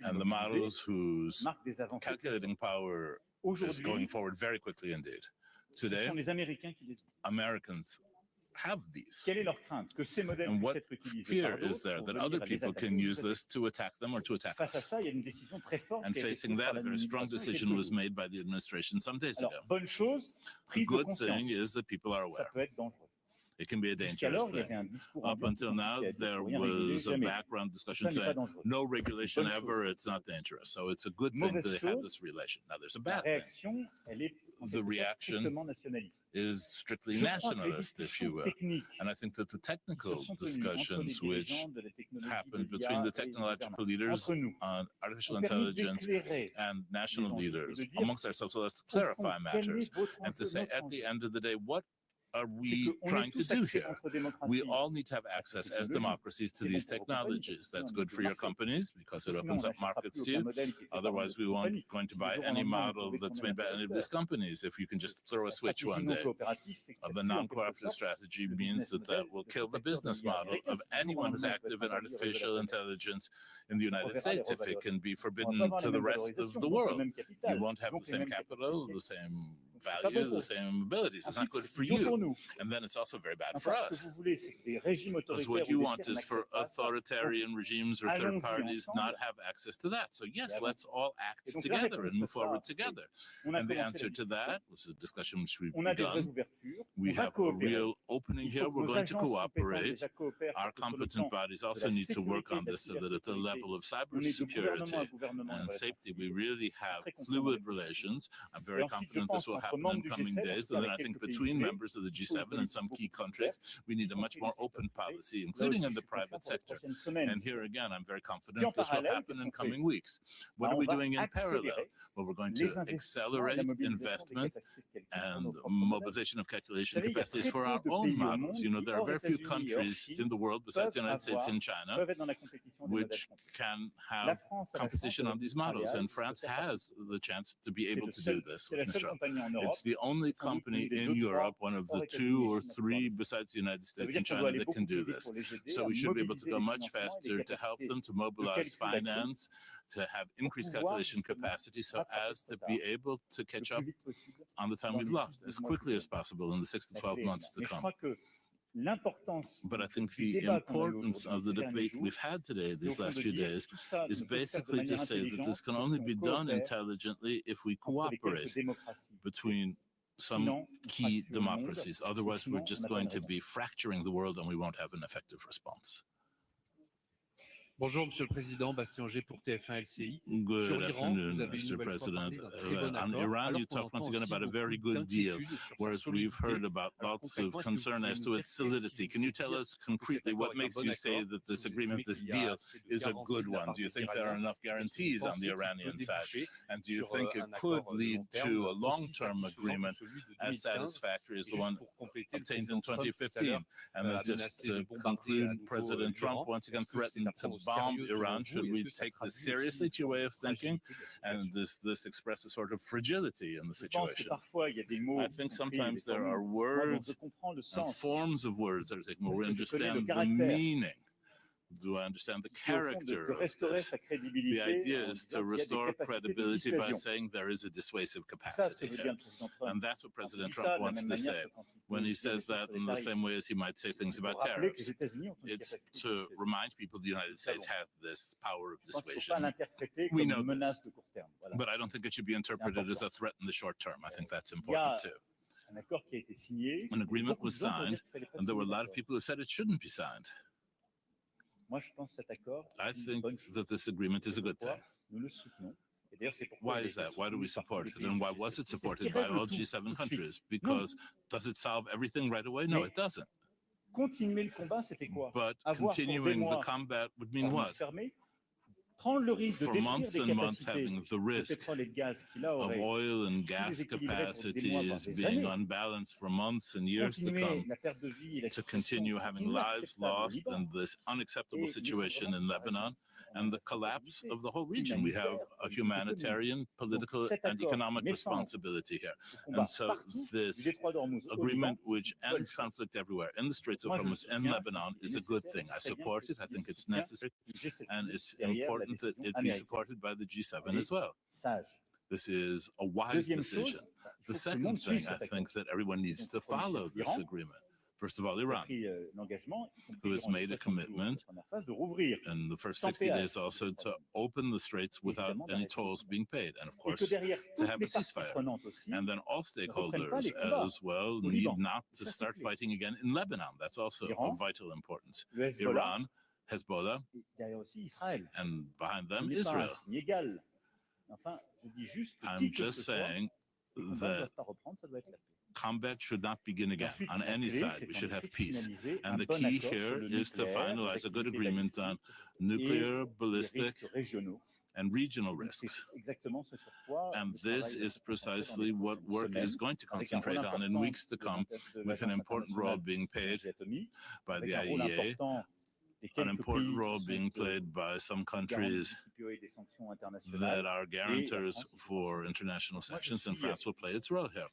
and the models whose calculating power is going forward very quickly indeed. Today, Americans have these. And what fear is there that other people can use this to attack them or to attack us? And facing that, a very strong decision was made by the administration some days ago. The good thing is that people are aware. it can be a dangerous thing. Up until now, there was a background discussion saying no regulation ever, it's not dangerous. So it's a good thing that they have this relation. Now, there's a bad thing. The reaction is strictly nationalist, if you will. And I think that the technical discussions which happened between the technological leaders on artificial intelligence and national leaders amongst ourselves, so as to clarify matters and to say at the end of the day, what are we trying to do here? We all need to have access as democracies to these technologies. That's good for your companies because it opens up markets to you. Otherwise, we won't going to buy any model that's made by any of these companies if you can just throw a switch one day. The non-cooperative strategy means that that will kill the business model of anyone who's active in artificial intelligence in the United States if it can be forbidden to the rest of the world. You won't have the same capital, the same value, the same abilities. It's not good for you. And then it's also very bad for us. Because what you want is for authoritarian regimes or third parties not have access to that. So yes, let's all act together and move forward together. And the answer to that, which is a discussion which we've begun, we have a real opening here. We're going to cooperate. Our competent bodies also need to work on this so that at the level of cybersecurity and safety, we really have fluid relations. I'm very confident this will happen in coming days. And then I think between members of the G7 and some key countries, we need a much more open policy, including in the private sector. And here again, I'm very confident this will happen in coming weeks. What are we doing in parallel? Well, we're going to accelerate investment and mobilization of calculation capacities for our own models. You know, there are very few countries in the world besides the United States and China which can have competition on these models. And France has the chance to be able to do this with Mistral. It's the only company in Europe, one of the 2 or 3 besides the United States and China that can do this. So we should be able to go much faster to help them to mobilize finance, to have increased calculation capacity so as to be able to catch up on the time we've lost as quickly as possible in the 6 to 12 months to come. But I think the importance of the debate we've had today, these last few days, is basically to say that this can only be done intelligently if we cooperate between some key democracies. Otherwise, we're just going to be fracturing the world and we won't have an effective response. Bonjour, Monsieur le Président, Bastien Auger pour TF1 LCI. Good afternoon, Mr. President. On Iran, you talked once again about a very good deal, whereas we've heard about lots of concern as to its solidity. Can you tell us concretely what makes you say that this agreement, this deal, is a good one? Do you think there are enough guarantees on the Iranian side? And do you think it could lead to a long-term agreement as satisfactory as the one obtained in 2015? And then just to conclude, President Trump once again threatened to bomb Iran. Should we take this seriously, to your way of thinking? And this expresses sort of fragility in the situation. I think sometimes there are words and forms of words that are taken where we understand the meaning. Do I understand the character of this? The idea is to restore credibility by saying there is a dissuasive capacity here. And that's what President Trump wants to say. When he says that in the same way as he might say things about tariffs, it's to remind people the United States have this power of dissuasion. We know this. But I don't think it should be interpreted as a threat in the short term. I think that's important too. An agreement was signed, and there were a lot of people who said it shouldn't be signed. I think that this agreement is a good thing. Why is that? Why do we support it? And why was it supported by all G7 countries? Because does it solve everything right away? No, it doesn't. But continuing the combat would mean what? For months and months having the risk of oil and gas capacities being unbalanced for months and years to come, to continue having lives lost and this unacceptable situation in Lebanon and the collapse of the whole region. We have a humanitarian, political, and economic responsibility here. And so this agreement, which ends conflict everywhere in the Straits of Hormuz and Lebanon, is a good thing. I support it. I think it's necessary. And it's important that it be supported by the G7 as well. This is a wise decision. The second thing, I think that everyone needs to follow this agreement. First of all, Iran, who has made a commitment in the first 60 days also to open the straits without any tolls being paid, and of course to have a ceasefire. And then all stakeholders as well need not to start fighting again in Lebanon. That's also of vital importance. Iran, Hezbollah, and behind them Israel. I'm just saying that combat should not begin again on any side. We should have peace. And the key here is to finalize a good agreement on nuclear, ballistic, and regional risks. And this is precisely what work is going to concentrate on in weeks to come, with an important role being played by the IEA, an important role being played by some countries that are guarantors for international sanctions, and France will play its role here.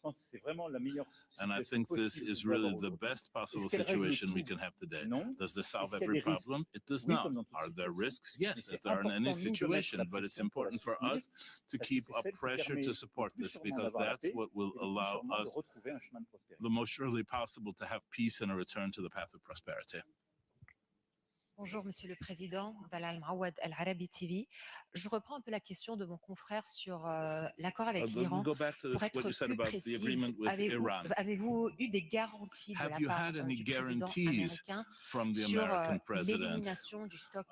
And I think this is really the best possible situation we can have today. Does this solve every problem? It does not. Are there risks? Yes, as there are in any situation, but it's important for us to keep up pressure to support this, because that's what will allow us the most surely possible to have peace and a return to the path of prosperity. Bonjour, Monsieur le Président, Dalal Maouad Al Arabi TV. Je reprends un peu la question de mon confrère sur l'accord avec l'Iran. Pour être plus précise, avez-vous eu des garanties de la part du président américain sur l'élimination du stock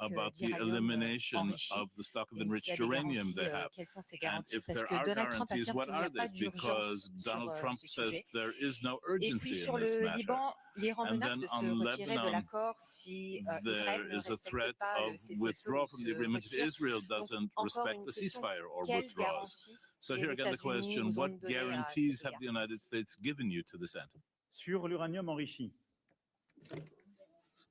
d'uranium enrichhed? Quelles sont ces garanties? Parce que Donald Trump affirme qu'il n'y a pas d'urgence sur ce sujet. Et puis sur le Liban, l'Iran menace de se retirer de l'accord si Israël ne respecte pas le cessez-le-feu ou se retire. So here again the question, what guarantees have the United States given you to this end? Sur l'uranium enrichi.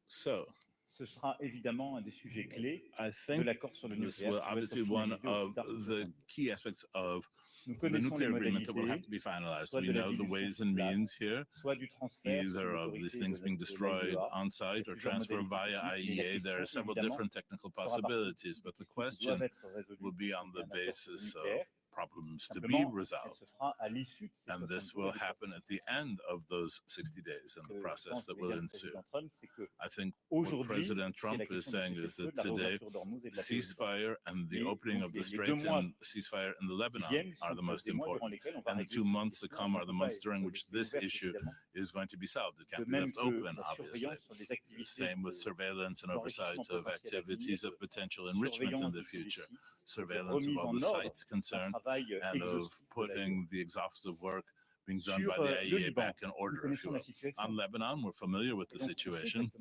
So, ce sera évidemment un des sujets clés de l'accord sur le nucléaire. This will obviously be one of the key aspects of the nuclear agreement that will have to be finalized. We know the ways and means here, either of these things being destroyed on site or transferred via IEA. There are several different technical possibilities, but the question will be on the basis of problems to be resolved. And this will happen at the end of those 60 days and the process that will ensue. I think what President Trump is saying is that today, ceasefire and the opening of the straits and ceasefire in the Lebanon are the most important. And the 2 months to come are the months during which this issue is going to be solved. It can't be left open, obviously. Same with surveillance and oversight of activities of potential enrichment in the future. Surveillance of all the sites concerned, and of putting the exhaustive work being done by the IEA back in order, if you will. On Lebanon, we're familiar with the situation,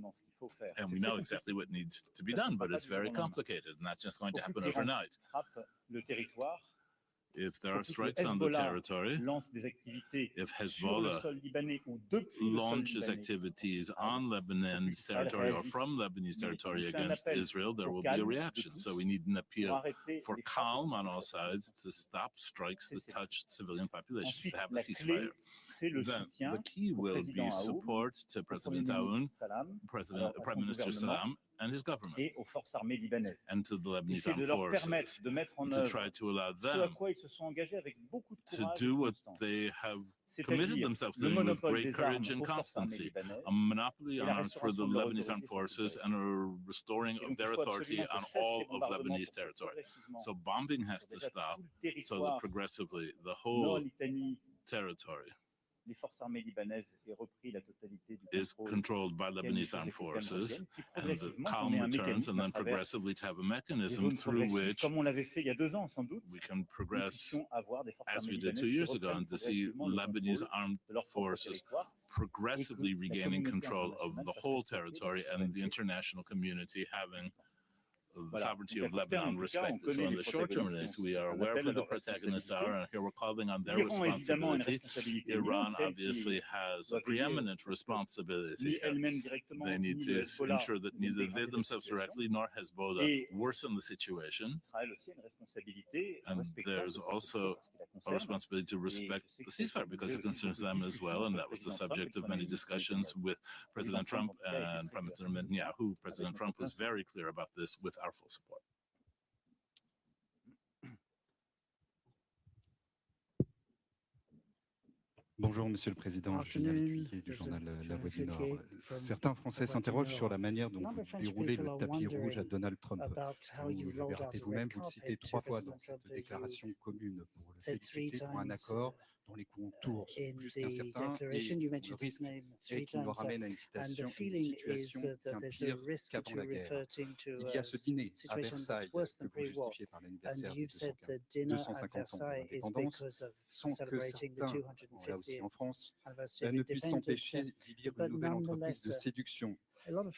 and we know exactly what needs to be done, but it's very complicated, and that's just going to happen overnight. If there are strikes on the territory, if Hezbollah launches activities on Lebanon's territory or from Lebanese territory against Israel, there will be a reaction. So we need an appeal for calm on all sides to stop strikes that touch civilian populations, to have a ceasefire. Then the key will be support to President Aoun, Prime Minister Salam, and his government, and to the Lebanese armed forces, to try to allow them to do what they have committed themselves to with great courage and constancy, a monopoly on arms for the Lebanese armed forces and a restoring of their authority on all of Lebanese territory. So bombing has to stop so that progressively the whole territory is controlled by Lebanese armed forces, and the calm returns, and then progressively to have a mechanism through which we can progress as we did 2 years ago, and to see Lebanese armed forces progressively regaining control of the whole territory and the international community having the sovereignty of Lebanon respected. So in the short term, we are aware of who the protagonists are, and here we're calling on their responsibility. Iran obviously has a preeminent responsibility. They need to ensure that neither they themselves directly nor Hezbollah worsen the situation. And there's also a responsibility to respect the ceasefire because it concerns them as well, and that was the subject of many discussions with President Trump and Prime Minister Netanyahu. President Trump was very clear about this with our full support. Bonjour, Monsieur le Président. Julien Lécuyer du journal La Voix du Nord. Certains Français s'interrogent sur la manière dont vous déroulez le tapis rouge à Donald Trump. Vous l'avez rappelé vous-même, vous le citez 3 fois dans cette déclaration commune pour le féliciter pour un accord dont les contours sont plus qu'incertains et le risque est qu'il nous ramène à une situation bien pire qu'avant la guerre. Il y a ce dîner à Versailles que vous justifiez par l'anniversaire des 250 ans de l'indépendance, sans que certains, là aussi en France, ne puissent s'empêcher d'y lire une nouvelle entreprise de séduction.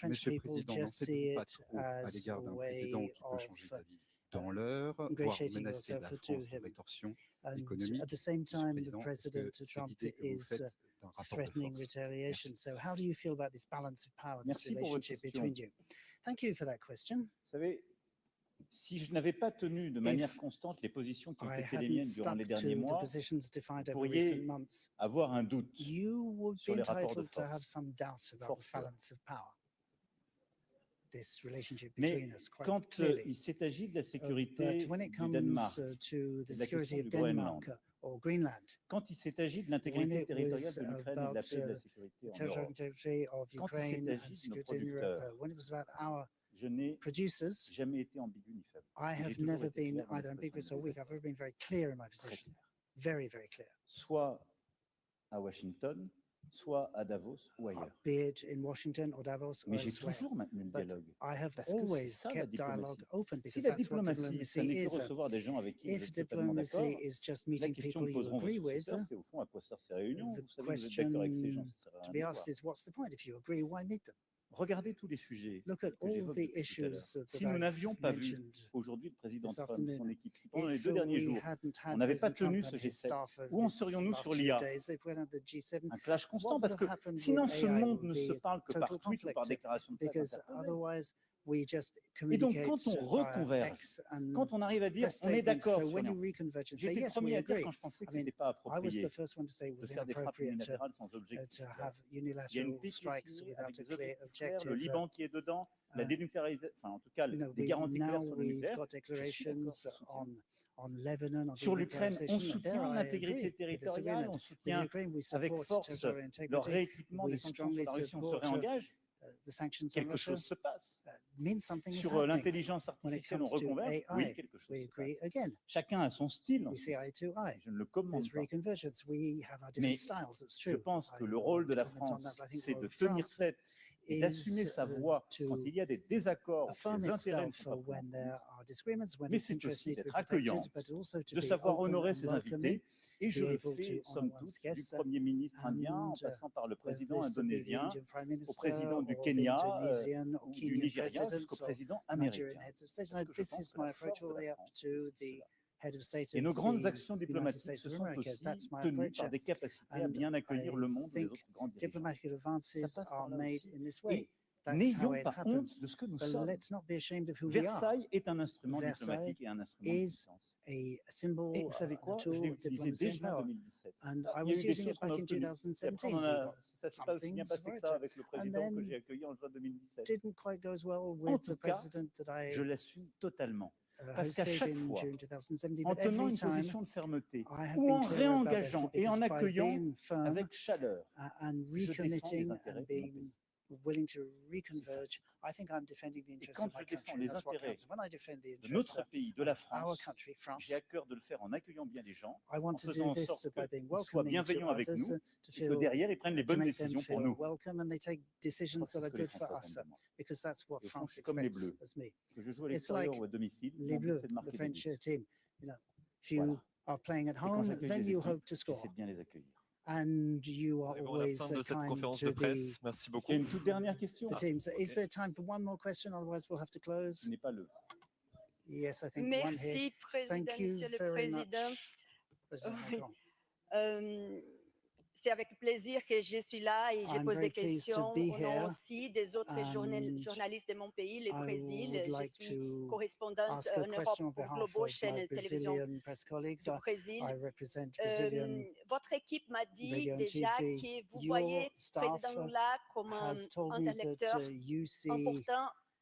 Monsieur le Président, n'en faites-vous pas trop à l'égard d'un président qui peut changer d'avis dans l'heure, voire menacer la France de rétorsion économique? Monsieur le Président, est-ce que c'est l'idée que vous faites d'un rapport de force? Merci pour votre question. Vous savez, si je n'avais pas tenu de manière constante les positions qui ont été les miennes durant les derniers mois, vous pourriez avoir un doute sur les rapports de force. Mais quand il s'est agi de la sécurité du Danemark, de la question du Groenland, quand il s'est agi de l'intégrité territoriale de l'Ukraine et de la paix et de la sécurité en Europe, quand il s'est agi de nos producteurs, je n'ai jamais été ambigu ni faible. J'ai toujours été clair dans mes expressions. Très clair. Soit à Washington, soit à Davos ou ailleurs. Mais j'ai toujours maintenu le dialogue. Parce que c'est ça la diplomatie. Si la diplomatie, ça n'est que recevoir des gens avec qui vous êtes totalement d'accord, la question que poseront vos successeurs, c'est au fond à quoi servent ces réunions. Vous savez, vous êtes d'accord avec ces gens, ça ne sert à rien de voir. Regardez tous les sujets que j'évoque depuis tout à l'heure. Si nous n'avions pas vu aujourd'hui le président Trump, son équipe, si pendant les 2 derniers jours, on n'avait pas tenu ce G7, où en serions-nous sur l'IA? Un clash constant, parce que sinon ce monde ne se parle que par tweet ou par déclaration de presse interposée. Et donc, quand on reconverge, quand on arrive à dire on est d'accord sur rien, j'étais le premier à dire quand je pensais que ce n'était pas approprié de faire des frappes unilatérales sans objectif. Il y a une paix qui est signée avec des objectifs clairs, le Liban qui est dedans, la dénucléarisation, enfin en tout cas des garanties claires sur le nucléaire. Sur l'Ukraine, on soutient l'intégrité territoriale, on soutient avec force leur rééquipement des sanctions sur la Russie, on se réengage. Quelque chose se passe. Sur l'intelligence artificielle, on reconverge. Oui, quelque chose se passe. Chacun a son style. Je ne le commande pas. Mais je pense que le rôle de la France, c'est de tenir tête et d'assumer sa voix quand il y a des désaccords, des intérêts ne sont pas pris. Mais c'est aussi d'être accueillant, de savoir honorer ses invités. Et je le fais, somme toute, du Premier ministre indien, en passant par le président indonésien, au président du Kenya, ou du Nigeria, jusqu'au président américain. Parce que je pense que la force de la France, c'est cela. Et nos grandes actions diplomatiques se sont aussi tenues par des capacités à bien accueillir le monde et les autres grands dirigeants. Ça passe par là aussi. Et n'ayons pas honte de ce que nous sommes. Versailles est un instrument diplomatique et un instrument de puissance. Et vous savez quoi? Je l'ai utilisé déjà en 2017. Il y a eu des choses qu'on a obtenues. Ça ne s'est pas aussi bien passé que ça avec le président que j'ai accueilli en juin 2017. En tout cas, je l'assume totalement. Parce qu'à chaque fois, en tenant une position de fermeté, ou en réengageant et en accueillant avec chaleur, je défends les intérêts de mon pays. willing to reconverge, I think I'm defending the interests of my country. That's what counts. When I defend the interests of our country, France, j'ai à cœur de le faire en accueillant bien les gens, en faisant en sorte qu'ils soient bienveillants avec nous, et que derrière ils prennent les bonnes décisions pour nous. Welcome and they take decisions that are good for us, because that's what France expects as me. It's like les Bleus, the French team. You know, if you are playing at home, then you hope to score. And you are always kind to the, Merci beaucoup. Une toute dernière question. The teams. Is there time for one more question? Otherwise, we'll have to close. Ce n'est pas le. Yes, I think Merci, one here. Président, Thank you Monsieur le very Président. Much, c'est avec plaisir que je suis là et je I'm pose des very pleased to questions be au nom here, aussi des autres journalistes de mon pays, le I Brésil. would Je like suis to correspondante ask a en Europe question on pour behalf Globo, of chaîne my de télévision Brazilian press colleagues. du Brésil. I represent Brazilian Votre équipe m'a dit radio and déjà TV. que vous Your voyez staff Président Lula comme un has told me that interlocuteur you see important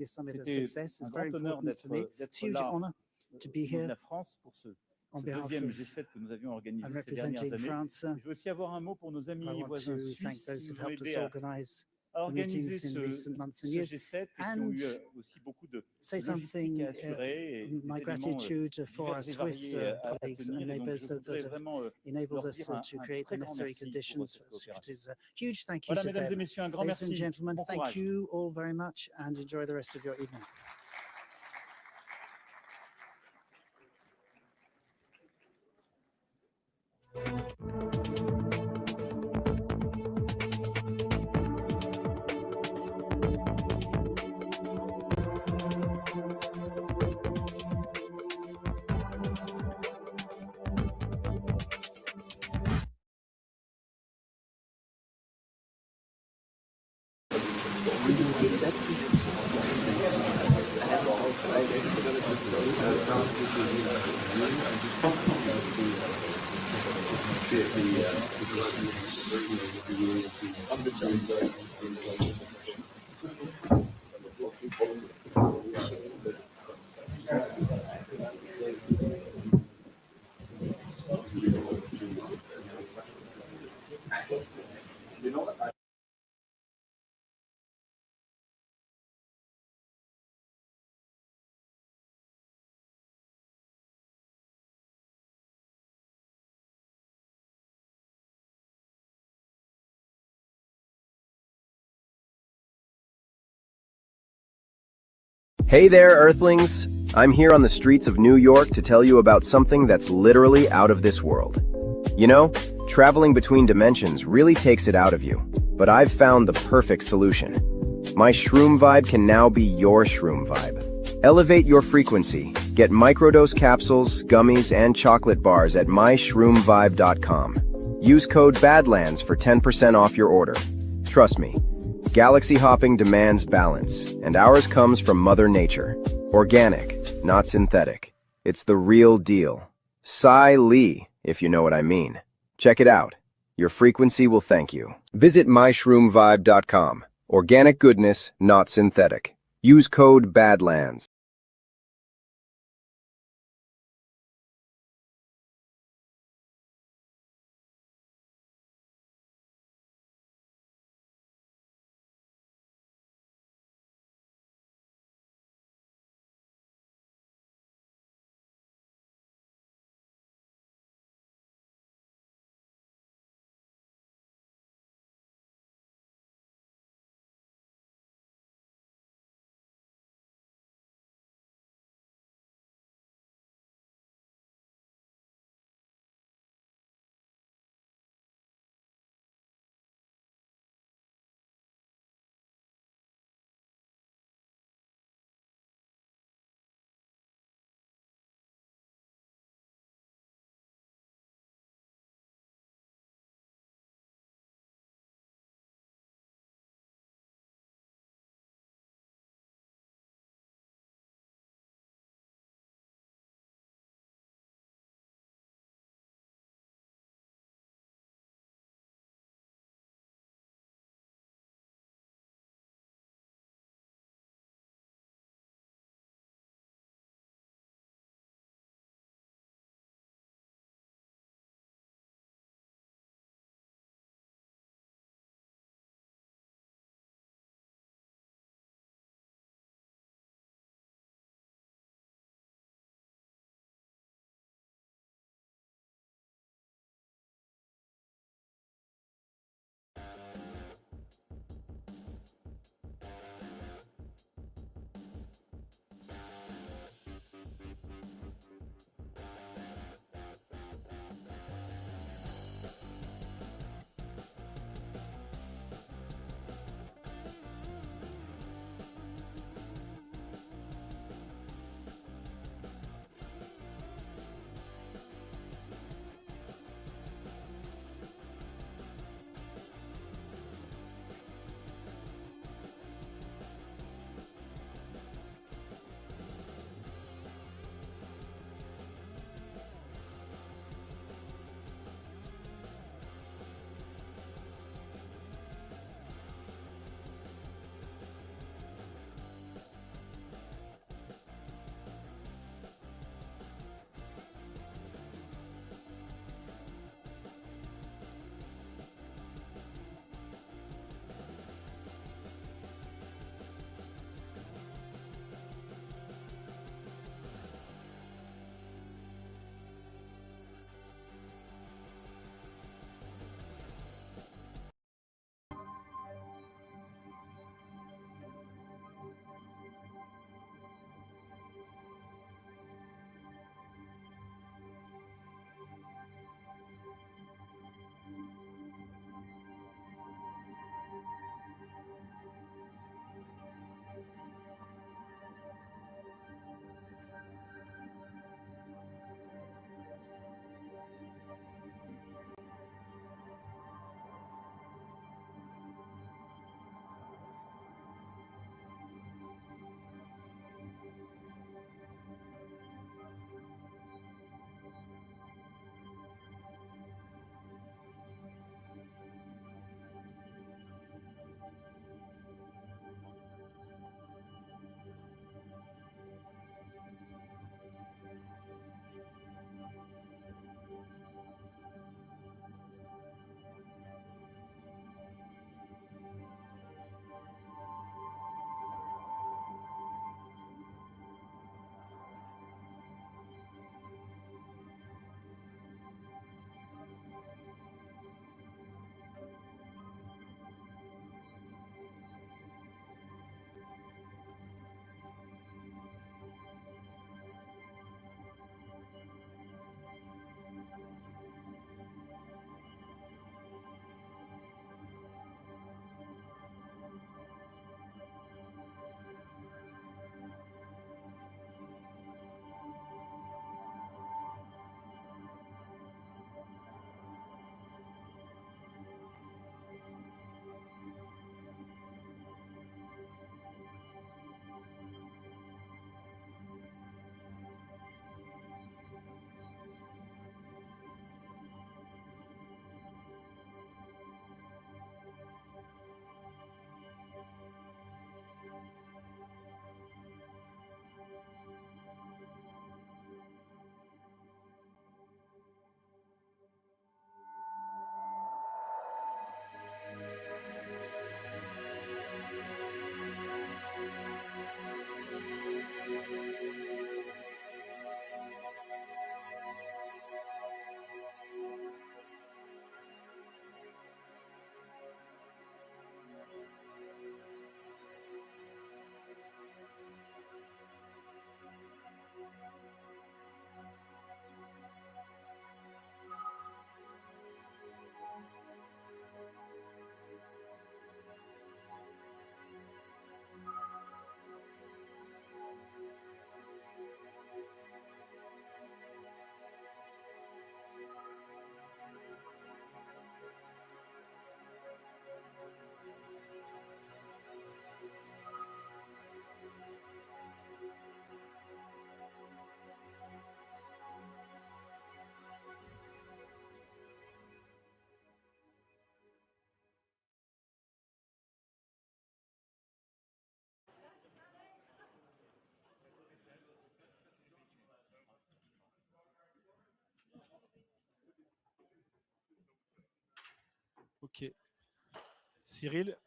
this summit a C'était success. It's un very grand honneur important for me. d'être It's a huge là honor to be au nom de here la France pour ce on ce behalf deuxième of G7 que nous avions organisé and ces dernières representing années. France. Je veux aussi avoir un mot pour nos amis I et want voisins to thank suisses those qui who've nous ont helped us aidés organize à the organiser meetings in recent months and ce years. G7 et qui ont And eu aussi beaucoup de say logistique something, à assurer et des my éléments gratitude for our divers et Swiss variés à colleagues and tenir. Et donc, neighbors je that voudrais have vraiment enabled leur us dire to create the très grand necessary merci pour conditions cette for us, which coopération. is a huge thank you Voilà, to mesdames et them. messieurs, un grand Ladies and merci. gentlemen, Bon thank courage. you all very much and enjoy the rest of your evening. Thank you. Hey there, Earthlings! I'm here on the streets of New York to tell you about something that's literally out of this world. You know, traveling between dimensions really takes it out of you, but I've found the perfect solution. My Shroom Vibe can now be your Shroom Vibe. Elevate your frequency. Get microdose capsules, gummies, and chocolate bars at myshroomvibe.com. Use code Badlands for 10% off your order. Trust me, galaxy hopping demands balance, and ours comes from Mother Nature. Organic, not synthetic. It's the real deal. Sai Li, if you know what I mean. Check it out. Your frequency will thank you. Visit myshroomvibe.com. Organic goodness, not synthetic. Use code Badlands. Ok. Cyril,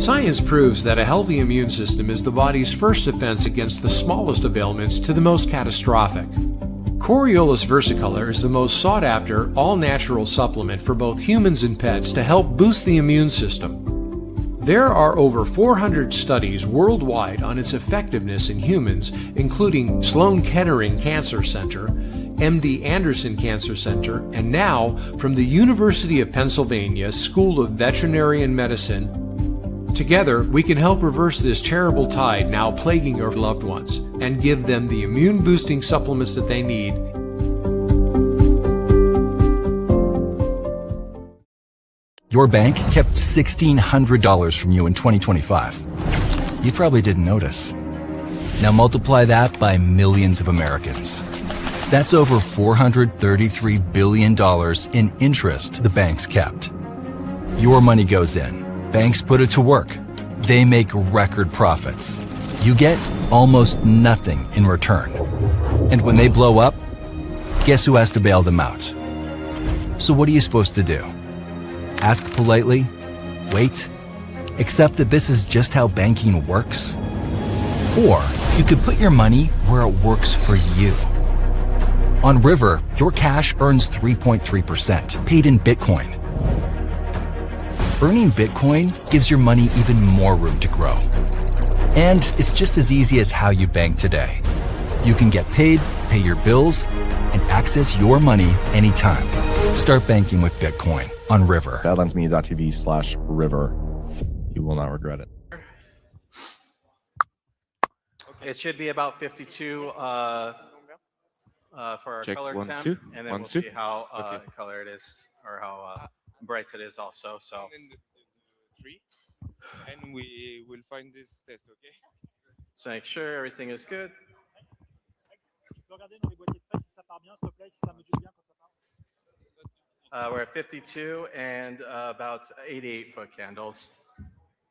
Science proves that a healthy immune system is the body's first defense against the smallest of ailments to the most catastrophic. Coriolus versicolor is the most sought-after, all-natural supplement for both humans and pets to help boost the immune system. There are over 400 studies worldwide on its effectiveness in humans, including Sloan Kettering Cancer Center, MD Anderson Cancer Center, and now from the University of Pennsylvania School of Veterinary Medicine. Together, we can help reverse this terrible tide now plaguing your loved ones and give them the immune-boosting supplements that they need. Your bank kept $1,600 from you in 2025. You probably didn't notice. Now multiply that by millions of Americans. That's over $433 billion in interest the banks kept. Your money goes in. Banks put it to work. They make record profits. You get almost nothing in return. And when they blow up, guess who has to bail them out? So what are you supposed to do? Ask politely? Wait? Accept that this is just how banking works? Or you could put your money where it works for you. On River, your cash earns 3.3%, paid in Bitcoin. Earning Bitcoin gives your money even more room to grow. And it's just as easy as how you bank today. You can get paid, pay your bills, and access your money anytime. Start banking with Bitcoin on River. Badlandsmedia.tv/river. You will not regret it. It should be about 52 for our Check color 1, temp, 2. and then 1, we'll 2. see how Okay. color it is, or how bright it is also. So And then the 3, and we will find this test, okay? so make sure everything is good. We're at 52 and about 88-foot candles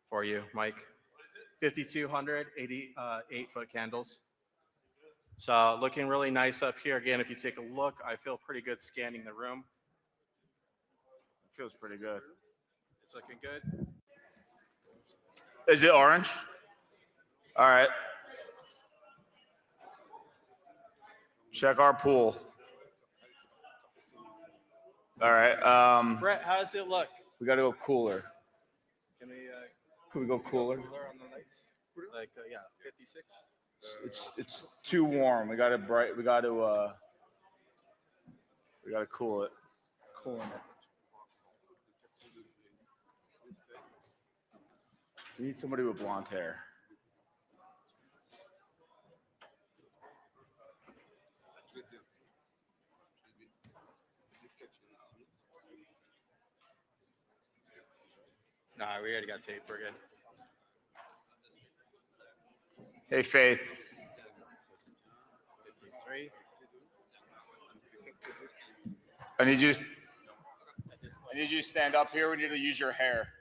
for you, Mike. 5,200, 88-foot candles. So looking really nice up here. Again, if you take a look, I feel pretty good scanning the room. It feels pretty good. It's looking good. Is it orange? All right. Check our pool. All right. Brett, how does it look? We got to go cooler. Can we go cooler? Cooler on the lights? Like, yeah, 56. It's too warm. We got to cool it. Cooling it. We need somebody with blonde hair. Nah, we already got tape. We're good. Hey, Faith. 53. I need you to stand up here. We need to use your hair.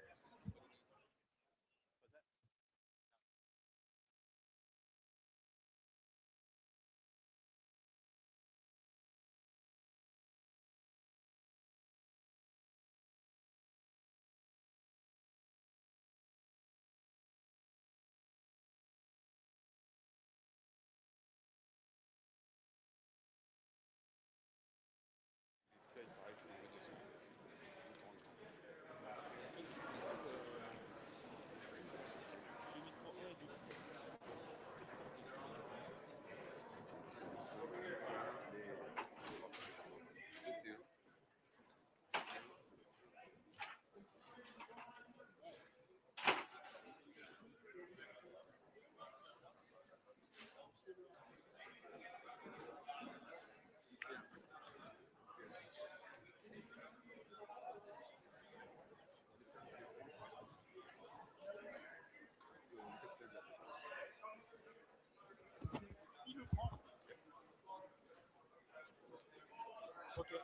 Okay.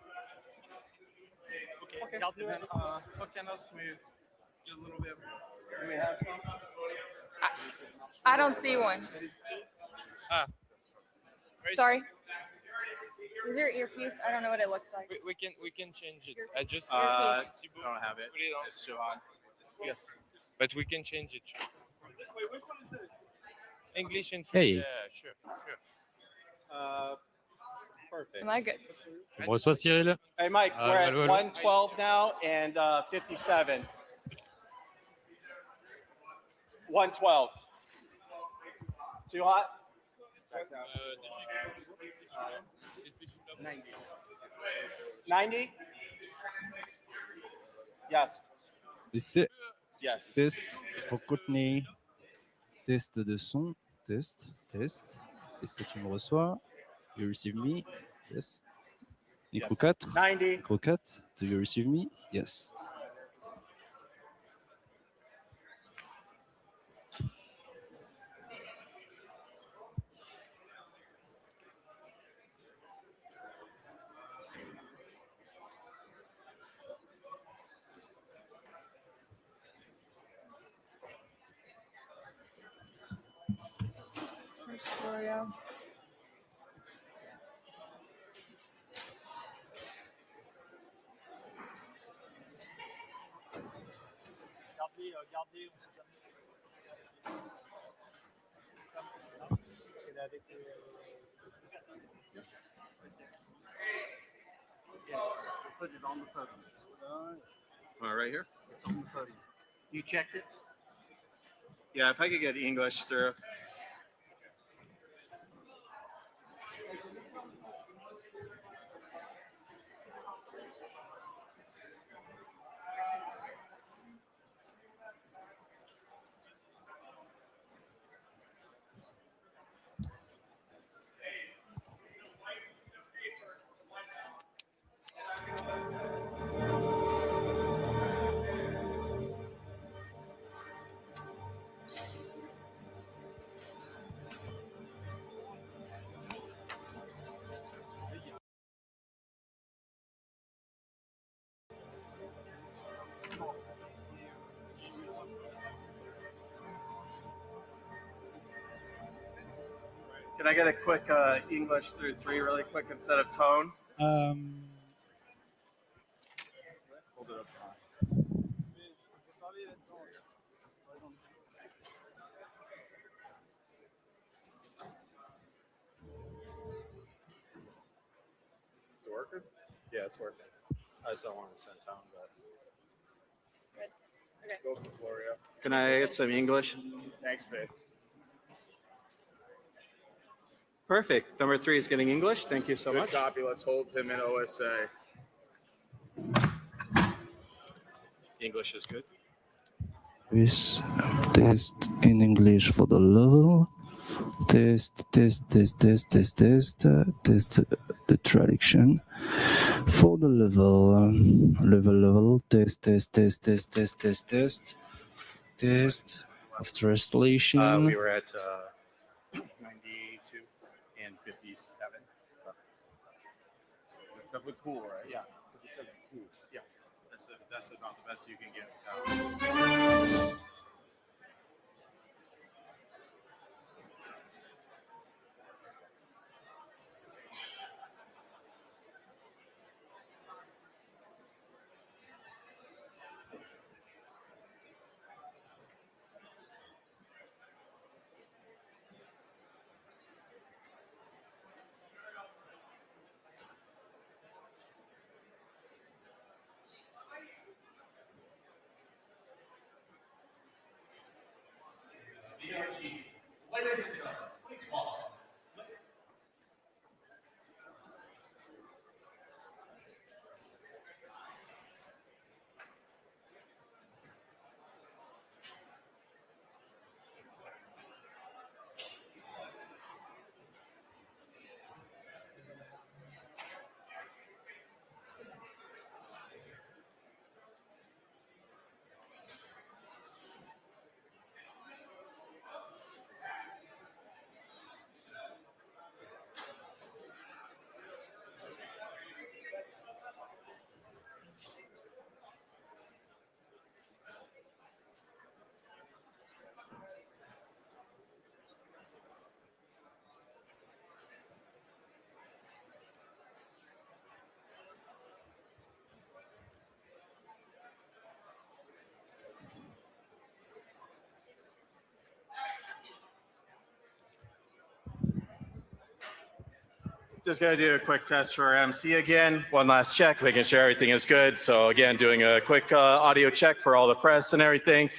And then, foot candles, can we get a little bit? Do we have some? I don't see one. Sorry. Is your earpiece? I don't know what it looks like. We can change it. I just I don't have it. It's still on. Yes. but we can change it. Wait, which one is it? English and Hey. Yeah, sure. Perfect. Am I good? Tu me reçois, Cyril? Hey, Mike, we're at Allô, allô. 112 now and 57. 112. Too hot? 90? Yes. Ici, Yes. test, Courtney, test de son, test. Est-ce que tu me reçois? You receive me? Yes. Micro Yes. 4. 90. Micro 4. Do you receive me? Yes. Where's Gloria? Put it on the podium. All right, right here? It's on the podium. You checked it? Yeah, if I could get English through. Can I get a quick English through 3 really quick instead of tone? Hold it up. Is it working? Yeah, it's working. I just don't want to send tone, but. Good. Okay. Go for Gloria. Can I get some English? Thanks, Faith. Perfect. Number 3 is getting English. Thank you so Good much. copy. Let's hold him in OSA. English is good. Yes. Test in English for the level. Test the traduction for the level. Level. Test of translation. We were at 92 and 57. That's definitely cool, right? Yeah. Cool. Yeah. That's about the best you can get. Ladies and gentlemen, please welcome. Just gonna do a quick test for MC again. One last check, making sure everything is good. So again, doing a quick audio check for all the press and everything.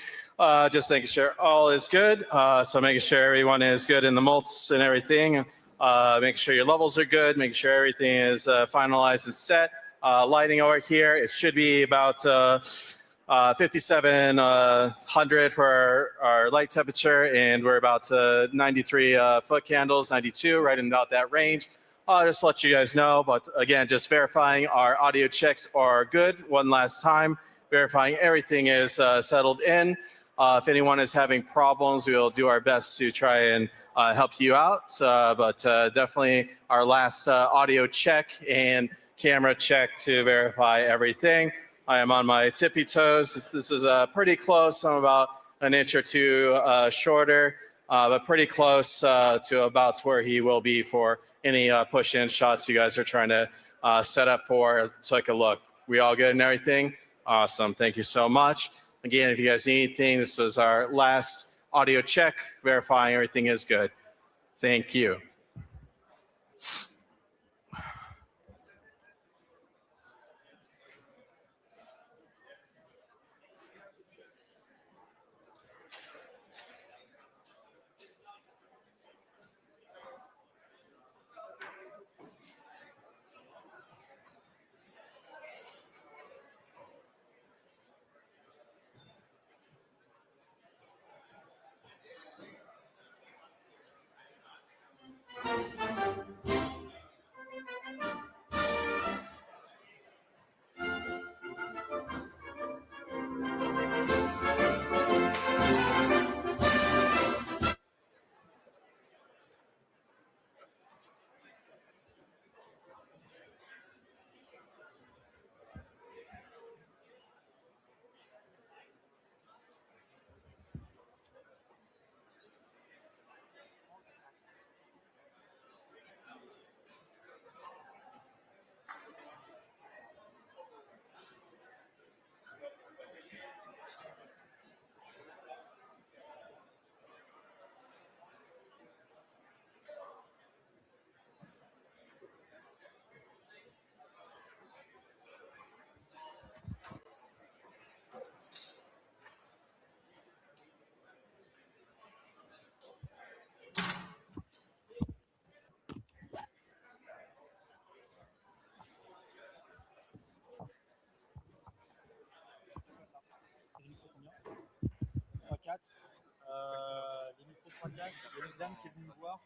Just making sure all is good. So making sure everyone is good in the mults and everything. Making sure your levels are good. Making sure everything is finalized and set. Lighting over here, it should be about 5,700 for our light temperature, and we're about 93 foot candles, 92, right in about that range. Just to let you guys know, but again, just verifying our audio checks are good one last time, verifying everything is settled in. If anyone is having problems, we'll do our best to try and help you out, but definitely our last audio check and camera check to verify everything. I am on my tippy toes. This is pretty close. I'm about an inch or two shorter, but pretty close to about where he will be for any push-in shots you guys are trying to set up for. Take a look. We all good and everything? Awesome. Thank you so much. Again, if you guys need anything, this was our last audio check, verifying everything is good. Thank you. Les micros 3-4, il y a une dame qui est venue me voir.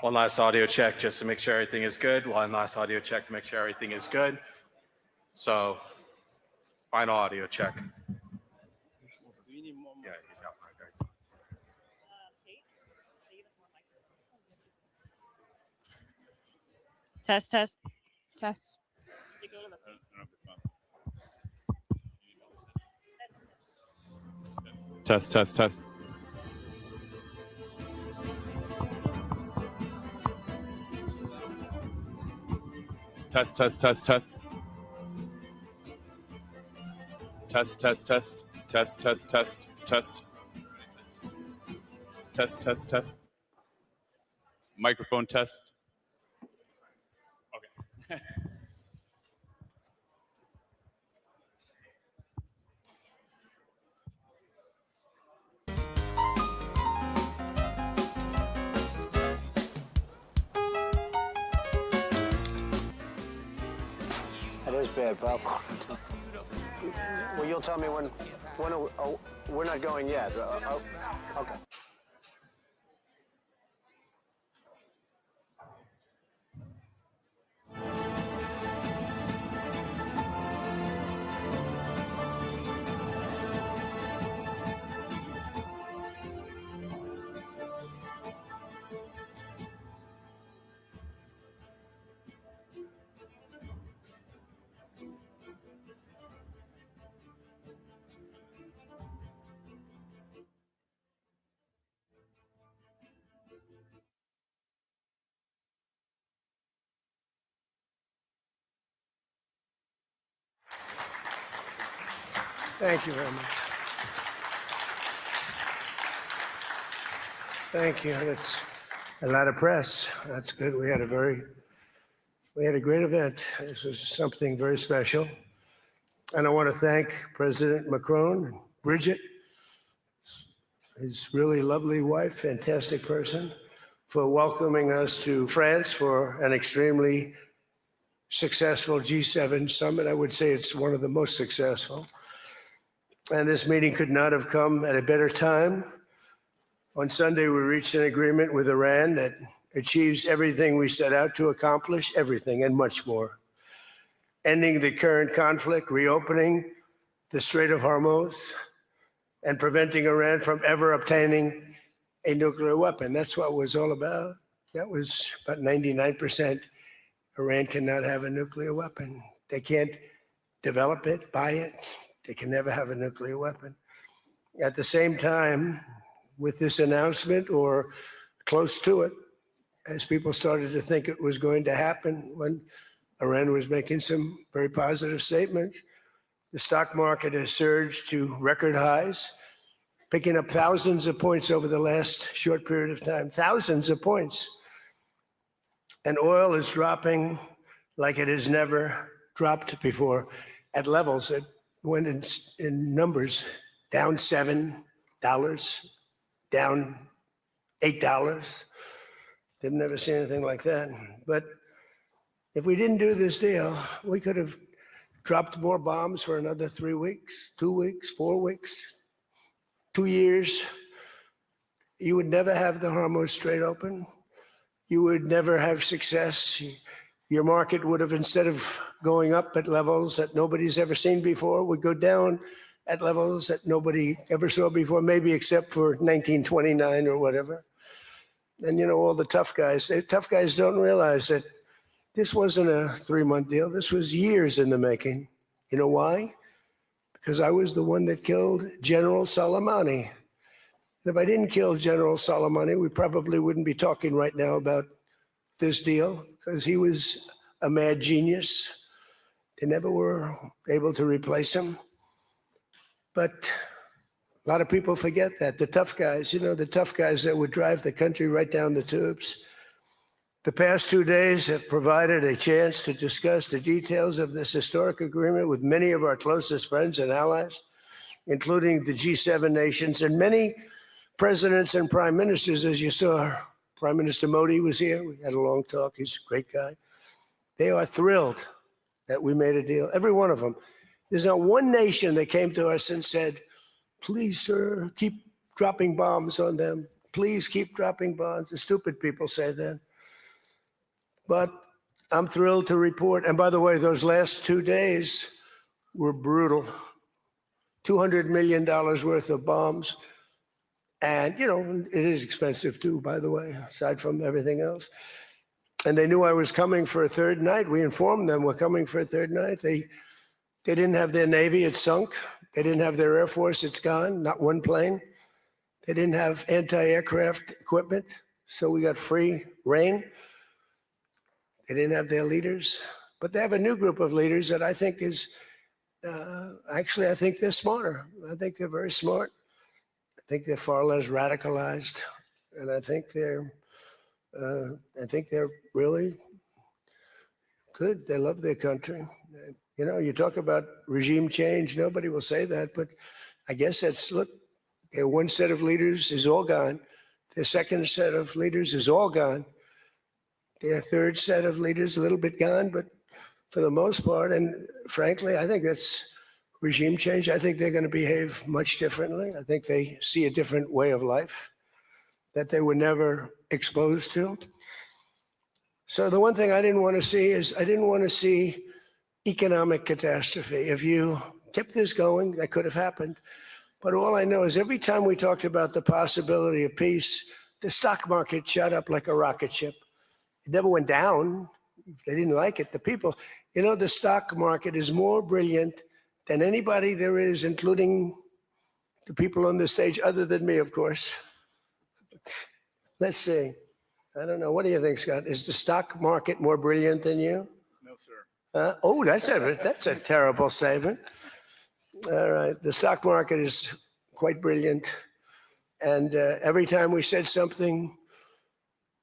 One last audio check just to make sure everything is good. One last audio check to make sure everything is good. So, final audio check. Yeah, he's got my guys. Test, test. Test. Test, test, test. Test, test, test, test. Test, test, test, test, test, test, test. Test, test, test. Microphone test. Okay. That is bad, pal. Well, you'll tell me when we're not going yet. Okay. Thank you very much. Thank you. That's a lot of press. That's good. We had a great event. This was something very special. And I want to thank President Macron and Bridget, his really lovely wife, fantastic person, for welcoming us to France for an extremely successful G7 summit. I would say it's one of the most successful. And this meeting could not have come at a better time. On Sunday, we reached an agreement with Iran that achieves everything we set out to accomplish, everything and much more. Ending the current conflict, reopening the Strait of Hormuz, and preventing Iran from ever obtaining a nuclear weapon. That's what it was all about. That was about 99%. Iran cannot have a nuclear weapon. They can't develop it, buy it. They can never have a nuclear weapon. At the same time, with this announcement, or close to it, as people started to think it was going to happen when Iran was making some very positive statements, the stock market has surged to record highs, picking up thousands of points over the last short period of time, thousands of points. And oil is dropping like it has never dropped before, at levels that went in numbers, down $7, down $8. They've never seen anything like that. But if we didn't do this deal, we could have dropped more bombs for another 3 weeks, 2 weeks, 4 weeks, 2 years. You would never have the Hormuz Strait open. You would never have success. Your market would have, instead of going up at levels that nobody's ever seen before, would go down at levels that nobody ever saw before, maybe except for 1929 or whatever. And you know, all the tough guys don't realize that this wasn't a 3-month deal. This was years in the making. You know why? Because I was the one that killed General Soleimani. And if I didn't kill General Soleimani, we probably wouldn't be talking right now about this deal, because he was a mad genius. They never were able to replace him. But a lot of people forget that. The tough guys, you know, the tough guys that would drive the country right down the tubes. The past 2 days have provided a chance to discuss the details of this historic agreement with many of our closest friends and allies, including the G7 nations and many presidents and prime ministers. As you saw, Prime Minister Modi was here. We had a long talk. He's a great guy. They are thrilled that we made a deal, every one of them. There's not one nation that came to us and said, please, sir, keep dropping bombs on them. Please keep dropping bombs. The stupid people say that. But I'm thrilled to report, and by the way, those last 2 days were brutal. $200 million worth of bombs. And, you know, it is expensive too, by the way, aside from everything else. And they knew I was coming for a third night. We informed them we're coming for a third night. They didn't have their Navy, it's sunk. They didn't have their Air Force, it's gone, not one plane. They didn't have anti-aircraft equipment, so we got free reign. They didn't have their leaders, but they have a new group of leaders that I think is Actually, I think they're smarter. I think they're very smart. I think they're far less radicalized, and I think they're really good. They love their country. You know, you talk about regime change. Nobody will say that, but I guess that's, look, their one set of leaders is all gone. Their second set of leaders is all gone. Their third set of leaders a little bit gone, but for the most part, and frankly, I think that's regime change. I think they're going to behave much differently. I think they see a different way of life that they were never exposed to. So the one thing I didn't want to see is I didn't want to see economic catastrophe. If you kept this going, that could have happened. But all I know is every time we talked about the possibility of peace, the stock market shot up like a rocket ship. It never went down. They didn't like it. The people, you know, the stock market is more brilliant than anybody there is, including the people on the stage, other than me, of course. Let's see. I don't know. What do you think, Scott? Is the stock market more brilliant than you? No, sir. Oh, that's a terrible statement. All right. The stock market is quite brilliant. And every time we said something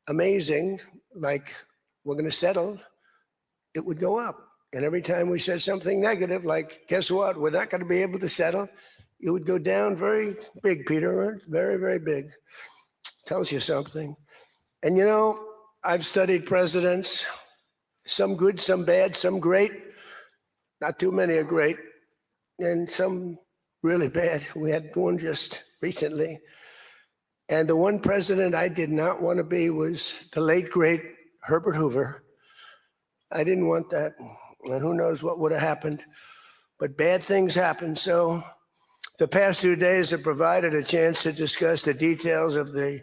amazing, like we're going to settle, it would go up. And every time we said something negative, like, guess what? We're not going to be able to settle, it would go down very big, Peter. Very, very big. Tells you something. And you know, I've studied presidents, some good, some bad, some great. Not too many are great. And some really bad. We had one just recently. And the one president I did not want to be was the late, great Herbert Hoover. I didn't want that. And who knows what would have happened. But bad things happen. So the past 2 days have provided a chance to discuss the details of the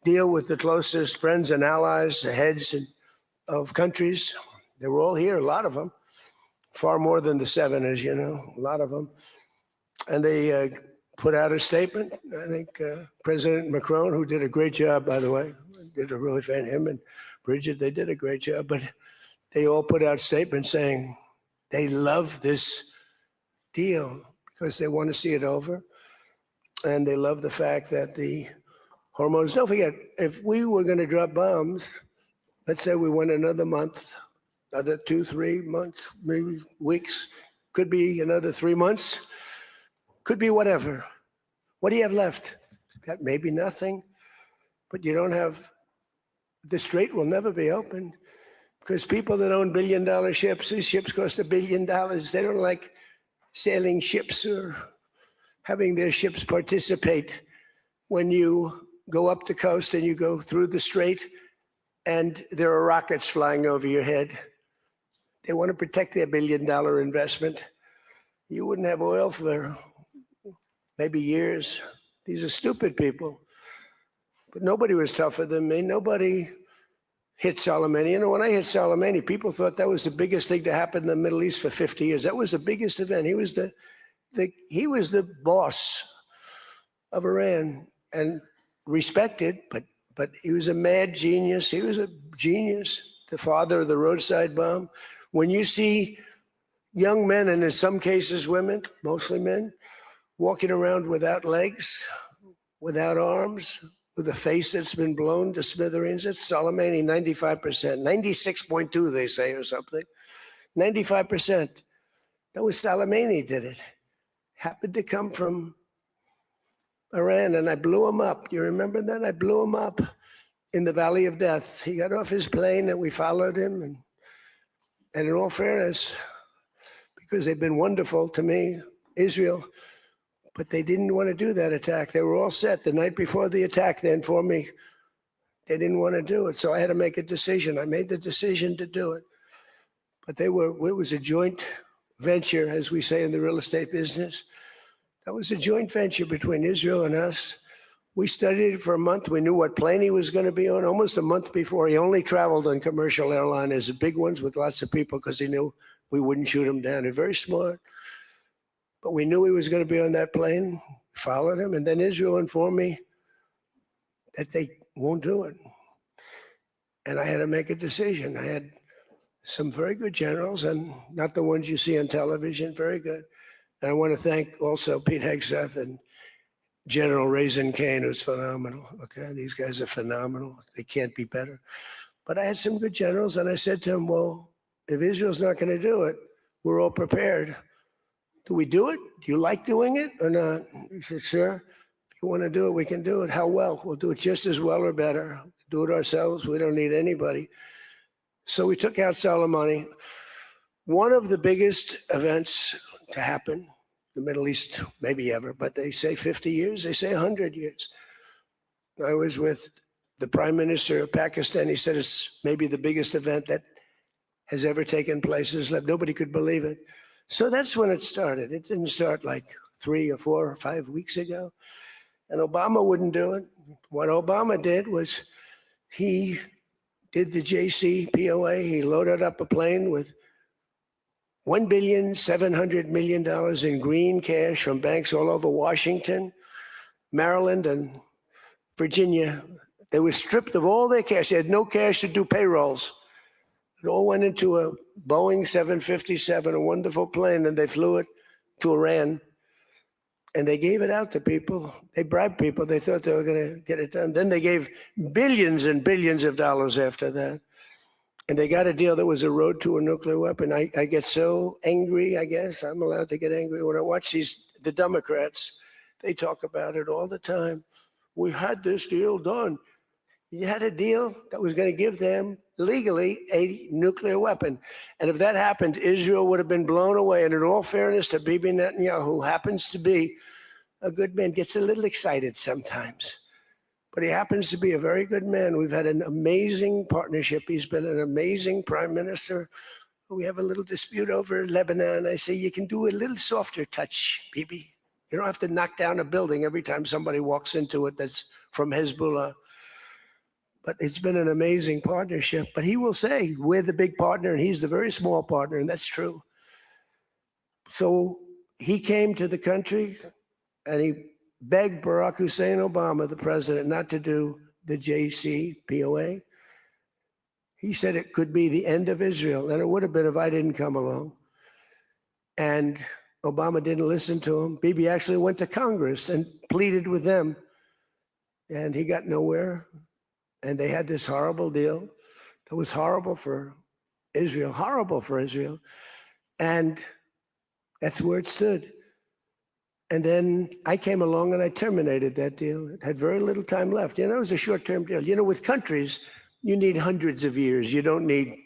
deal with the closest friends and allies, the heads of countries. They were all here, a lot of them. Far more than the 7, as you know, a lot of them. And they put out a statement. I think President Macron, who did a great job, by the way, did a really fan, him and Bridget, they did a great job. But they all put out statements saying they love this deal because they want to see it over. And they love the fact that the hormones, don't forget, if we were going to drop bombs, let's say we went another month, another 2-3 months, maybe weeks, could be another 3 months, could be whatever. What do you have left? Got maybe nothing, but you don't have, the strait will never be open because people that own billion-dollar ships, these ships cost $1 billion. They don't like sailing ships or having their ships participate when you go up the coast and you go through the strait and there are rockets flying over your head. They want to protect their $1 billion investment. You wouldn't have oil for maybe years. These are stupid people. But nobody was tougher than me. Nobody hit Soleimani. You know, when I hit Soleimani, people thought that was the biggest thing to happen in the Middle East for 50 years. That was the biggest event. He was the boss of Iran and respected, but he was a mad genius. He was a genius, the father of the roadside bomb. When you see young men, and in some cases women, mostly men, walking around without legs, without arms, with a face that's been blown to smithereens, it's Soleimani, 95%, 96.2 they say or something, 95%. That was Soleimani did it. Happened to come from Iran, and I blew him up. You remember that? I blew him up in the Valley of Death. He got off his plane and we followed him. And in all fairness, because they've been wonderful to me, Israel, but they didn't want to do that attack. They were all set the night before the attack. They informed me they didn't want to do it. So I had to make a decision. I made the decision to do it. But it was a joint venture, as we say in the real estate business. That was a joint venture between Israel and us. We studied it for a month. We knew what plane he was going to be on almost a month before. He only traveled on commercial airliners, the big ones with lots of people, because he knew we wouldn't shoot him down. He's very smart. But we knew he was going to be on that plane, followed him, and then Israel informed me that they won't do it. And I had to make a decision. I had some very good generals, and not the ones you see on television, very good. And I want to thank also Pete Hegseth and General Raisin Kane, who's phenomenal. Okay, these guys are phenomenal. They can't be better. But I had some good generals, and I said to him, well, if Israel's not going to do it, we're all prepared. Do we do it? Do you like doing it or not? He said, sir, if you want to do it, we can do it. How well? We'll do it just as well or better. Do it ourselves. We don't need anybody. So we took out Soleimani. One of the biggest events to happen, the Middle East, maybe ever, but they say 50 years, they say 100 years. I was with the Prime Minister of Pakistan. He said it's maybe the biggest event that has ever taken place in Islam. Nobody could believe it. So that's when it started. It didn't start like 3 or 4 or 5 weeks ago. And Obama wouldn't do it. What Obama did was he did the JCPOA. He loaded up a plane with $1,700,000,000 in green cash from banks all over Washington, Maryland, and Virginia. They were stripped of all their cash. They had no cash to do payrolls. It all went into a Boeing 757, a wonderful plane, and they flew it to Iran. And they gave it out to people. They bribed people. They thought they were going to get it done. Then they gave billions and billions of dollars after that. And they got a deal that was a road to a nuclear weapon. I get so angry, I guess. I'm allowed to get angry when I watch the Democrats. They talk about it all the time. We had this deal done. You had a deal that was going to give them legally a nuclear weapon. And if that happened, Israel would have been blown away. And in all fairness to Bibi Netanyahu, who happens to be a good man, gets a little excited sometimes. But he happens to be a very good man. We've had an amazing partnership. He's been an amazing prime minister. We have a little dispute over Lebanon. I say, you can do a little softer touch, Bibi. You don't have to knock down a building every time somebody walks into it that's from Hezbollah. But it's been an amazing partnership. But he will say, we're the big partner, and he's the very small partner, and that's true. So he came to the country, and he begged Barack Hussein Obama, the president, not to do the JCPOA. He said it could be the end of Israel, and it would have been if I didn't come along. And Obama didn't listen to him. Bibi actually went to Congress and pleaded with them, and he got nowhere. And they had this horrible deal that was horrible for Israel, And that's where it stood. And then I came along and I terminated that deal. It had very little time left. You know, it was a short-term deal. You know, with countries, you need hundreds of years. You don't need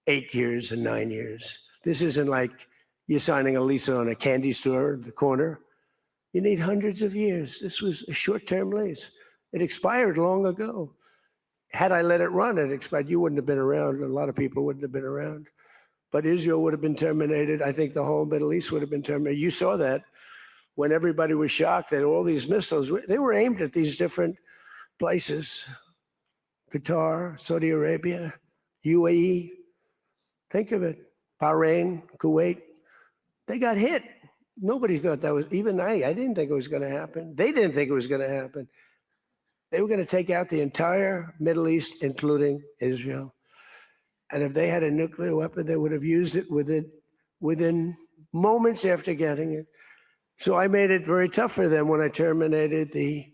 8 years and 9 years. This isn't like you're signing a lease on a candy store in the corner. You need hundreds of years. This was a short-term lease. It expired long ago. Had I let it run, it expired. You wouldn't have been around. A lot of people wouldn't have been around. But Israel would have been terminated. I think the whole Middle East would have been terminated. You saw that when everybody was shocked that all these missiles, they were aimed at these different places. Qatar, Saudi Arabia, UAE. Think of it. Bahrain, Kuwait. They got hit. Nobody thought that was, even I didn't think it was going to happen. They didn't think it was going to happen. They were going to take out the entire Middle East, including Israel. And if they had a nuclear weapon, they would have used it within moments after getting it. So I made it very tough for them when I terminated the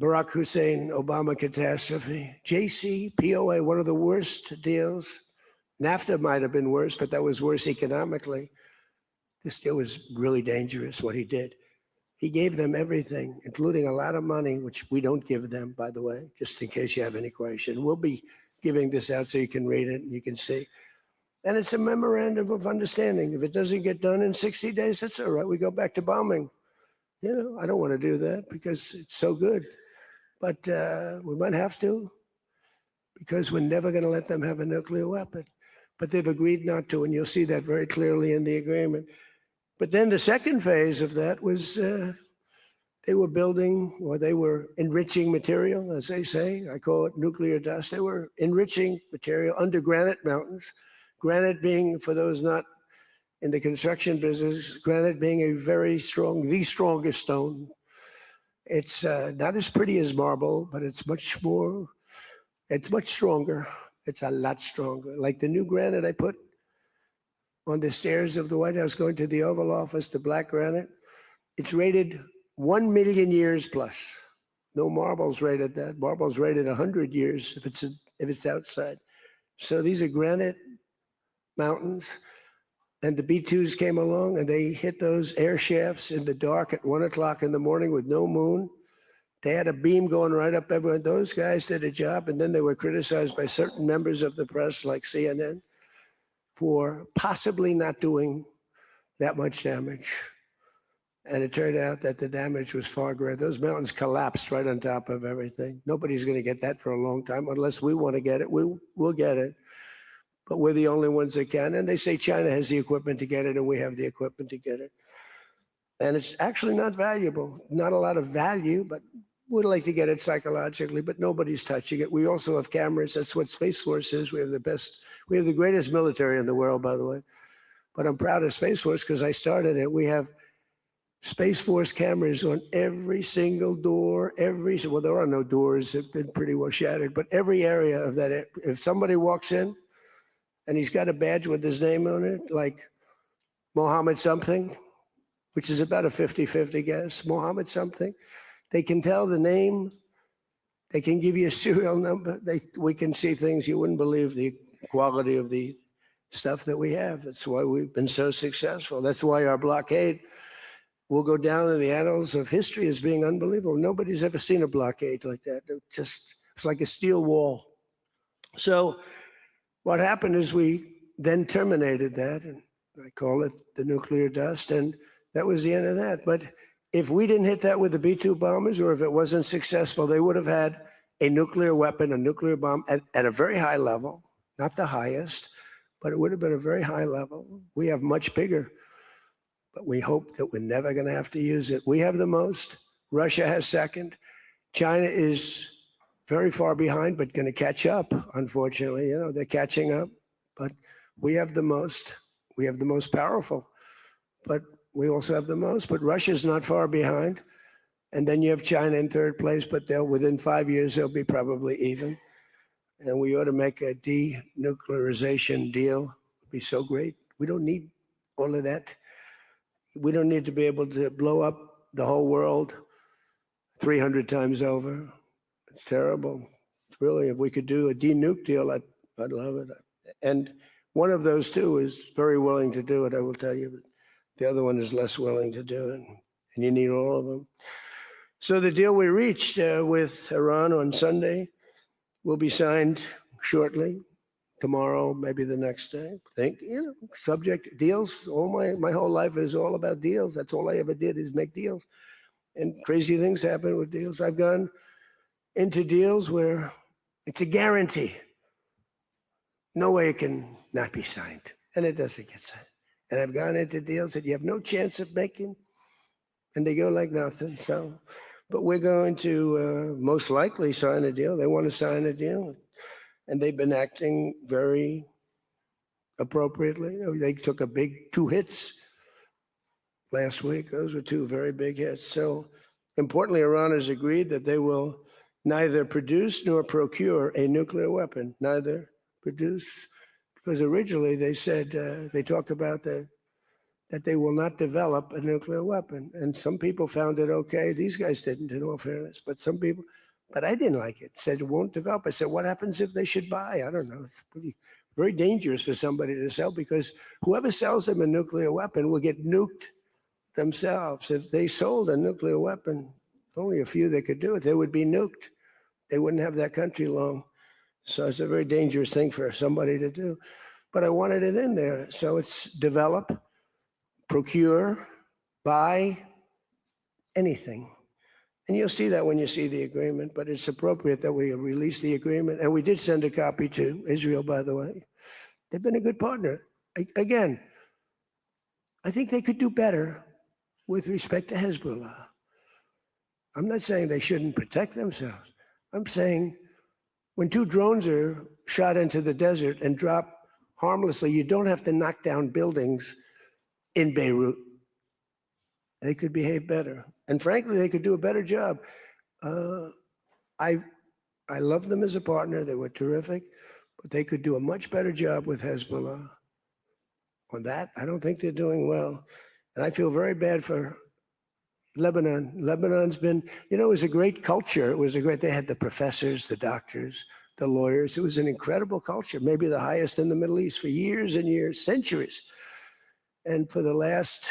Barack Hussein Obama catastrophe. JCPOA, one of the worst deals. NAFTA might have been worse, but that was worse economically. This deal was really dangerous, what he did. He gave them everything, including a lot of money, which we don't give them, by the way, just in case you have any question. We'll be giving this out so you can read it and you can see. And it's a memorandum of understanding. If it doesn't get done in 60 days, that's all right. We go back to bombing. You know, I don't want to do that because it's so good. But we might have to, because we're never going to let them have a nuclear weapon. But they've agreed not to, and you'll see that very clearly in the agreement. But then the second phase of that was they were building, or they were enriching material, as they say. I call it nuclear dust. They were enriching material under granite mountains. Granite being, for those not in the construction business, granite being a very strong, the strongest stone. It's not as pretty as marble, but it's much stronger. It's a lot stronger. Like the new granite I put on the stairs of the White House going to the Oval Office, the black granite, it's rated 1 million years plus. No marble's rated that. Marble's rated 100 years if it's outside. So these are granite mountains. And the B-2s came along and they hit those air shafts in the dark at 1 o'clock in the morning with no moon. They had a beam going right up everywhere. Those guys did a job, and then they were criticized by certain members of the press, like CNN, for possibly not doing that much damage. And it turned out that the damage was far greater. Those mountains collapsed right on top of everything. Nobody's going to get that for a long time. Unless we want to get it, we'll get it. But we're the only ones that can. And they say China has the equipment to get it, and we have the equipment to get it. And it's actually not valuable. Not a lot of value, but we'd like to get it psychologically, but nobody's touching it. We also have cameras. That's what Space Force is. We have the greatest military in the world, by the way. But I'm proud of Space Force because I started it. We have Space Force cameras on every single door, well, there are no doors. They've been pretty well shattered, but every area of that, if somebody walks in and he's got a badge with his name on it, like Mohammed something, which is about a 50-50 guess, Mohammed something, they can tell the name. They can give you a serial number. We can see things you wouldn't believe the quality of the stuff that we have. That's why we've been so successful. That's why our blockade will go down in the annals of history as being unbelievable. Nobody's ever seen a blockade like that. It's like a steel wall. So what happened is we then terminated that, and I call it the nuclear dust, and that was the end of that. But if we didn't hit that with the B-2 bombers, or if it wasn't successful, they would have had a nuclear weapon, a nuclear bomb at a very high level, not the highest, but it would have been a very high level. We have much bigger, but we hope that we're never going to have to use it. We have the most. Russia has second. China is very far behind, but going to catch up, unfortunately. You know, they're catching up, but we have the most. We have the most powerful, but we also have the most, but Russia's not far behind. And then you have China in third place, but within 5 years, they'll be probably even. And we ought to make a denuclearization deal. It'd be so great. We don't need all of that. We don't need to be able to blow up the whole world 300 times over. It's terrible. Really, if we could do a denuke deal, I'd love it. And one of those two is very willing to do it, I will tell you. But the other one is less willing to do it, and you need all of them. So the deal we reached with Iran on Sunday will be signed shortly, tomorrow, maybe the next day. Subject deals. All my whole life is all about deals. That's all I ever did is make deals, and crazy things happen with deals. I've gone into deals where it's a guarantee. No way it can not be signed, and it doesn't get signed. And I've gone into deals that you have no chance of making, and they go like nothing. So, but we're going to most likely sign a deal. They want to sign a deal, and they've been acting very appropriately. They took a big 2 hits last week. Those were 2 very big hits. So, importantly, Iran has agreed that they will neither produce nor procure a nuclear weapon. Neither produce. Because originally they said, they talked about that they will not develop a nuclear weapon. And some people found it okay. These guys didn't, in all fairness. But some people, but I didn't like it. Said it won't develop. I said, what happens if they should buy? I don't know. It's very dangerous for somebody to sell, because whoever sells them a nuclear weapon will get nuked themselves. If they sold a nuclear weapon, only a few that could do it, they would be nuked. They wouldn't have that country long. So it's a very dangerous thing for somebody to do. But I wanted it in there. So it's develop, procure, buy, anything. And you'll see that when you see the agreement, but it's appropriate that we release the agreement. And we did send a copy to Israel, by the way. They've been a good partner. Again, I think they could do better with respect to Hezbollah. I'm not saying they shouldn't protect themselves. I'm saying when 2 drones are shot into the desert and drop harmlessly, you don't have to knock down buildings in Beirut. They could behave better. And frankly, they could do a better job. I love them as a partner. They were terrific. But they could do a much better job with Hezbollah. On that, I don't think they're doing well. And I feel very bad for Lebanon. Lebanon's been, it was a great culture. They had the professors, the doctors, the lawyers. It was an incredible culture, maybe the highest in the Middle East for years and years, centuries. And for the last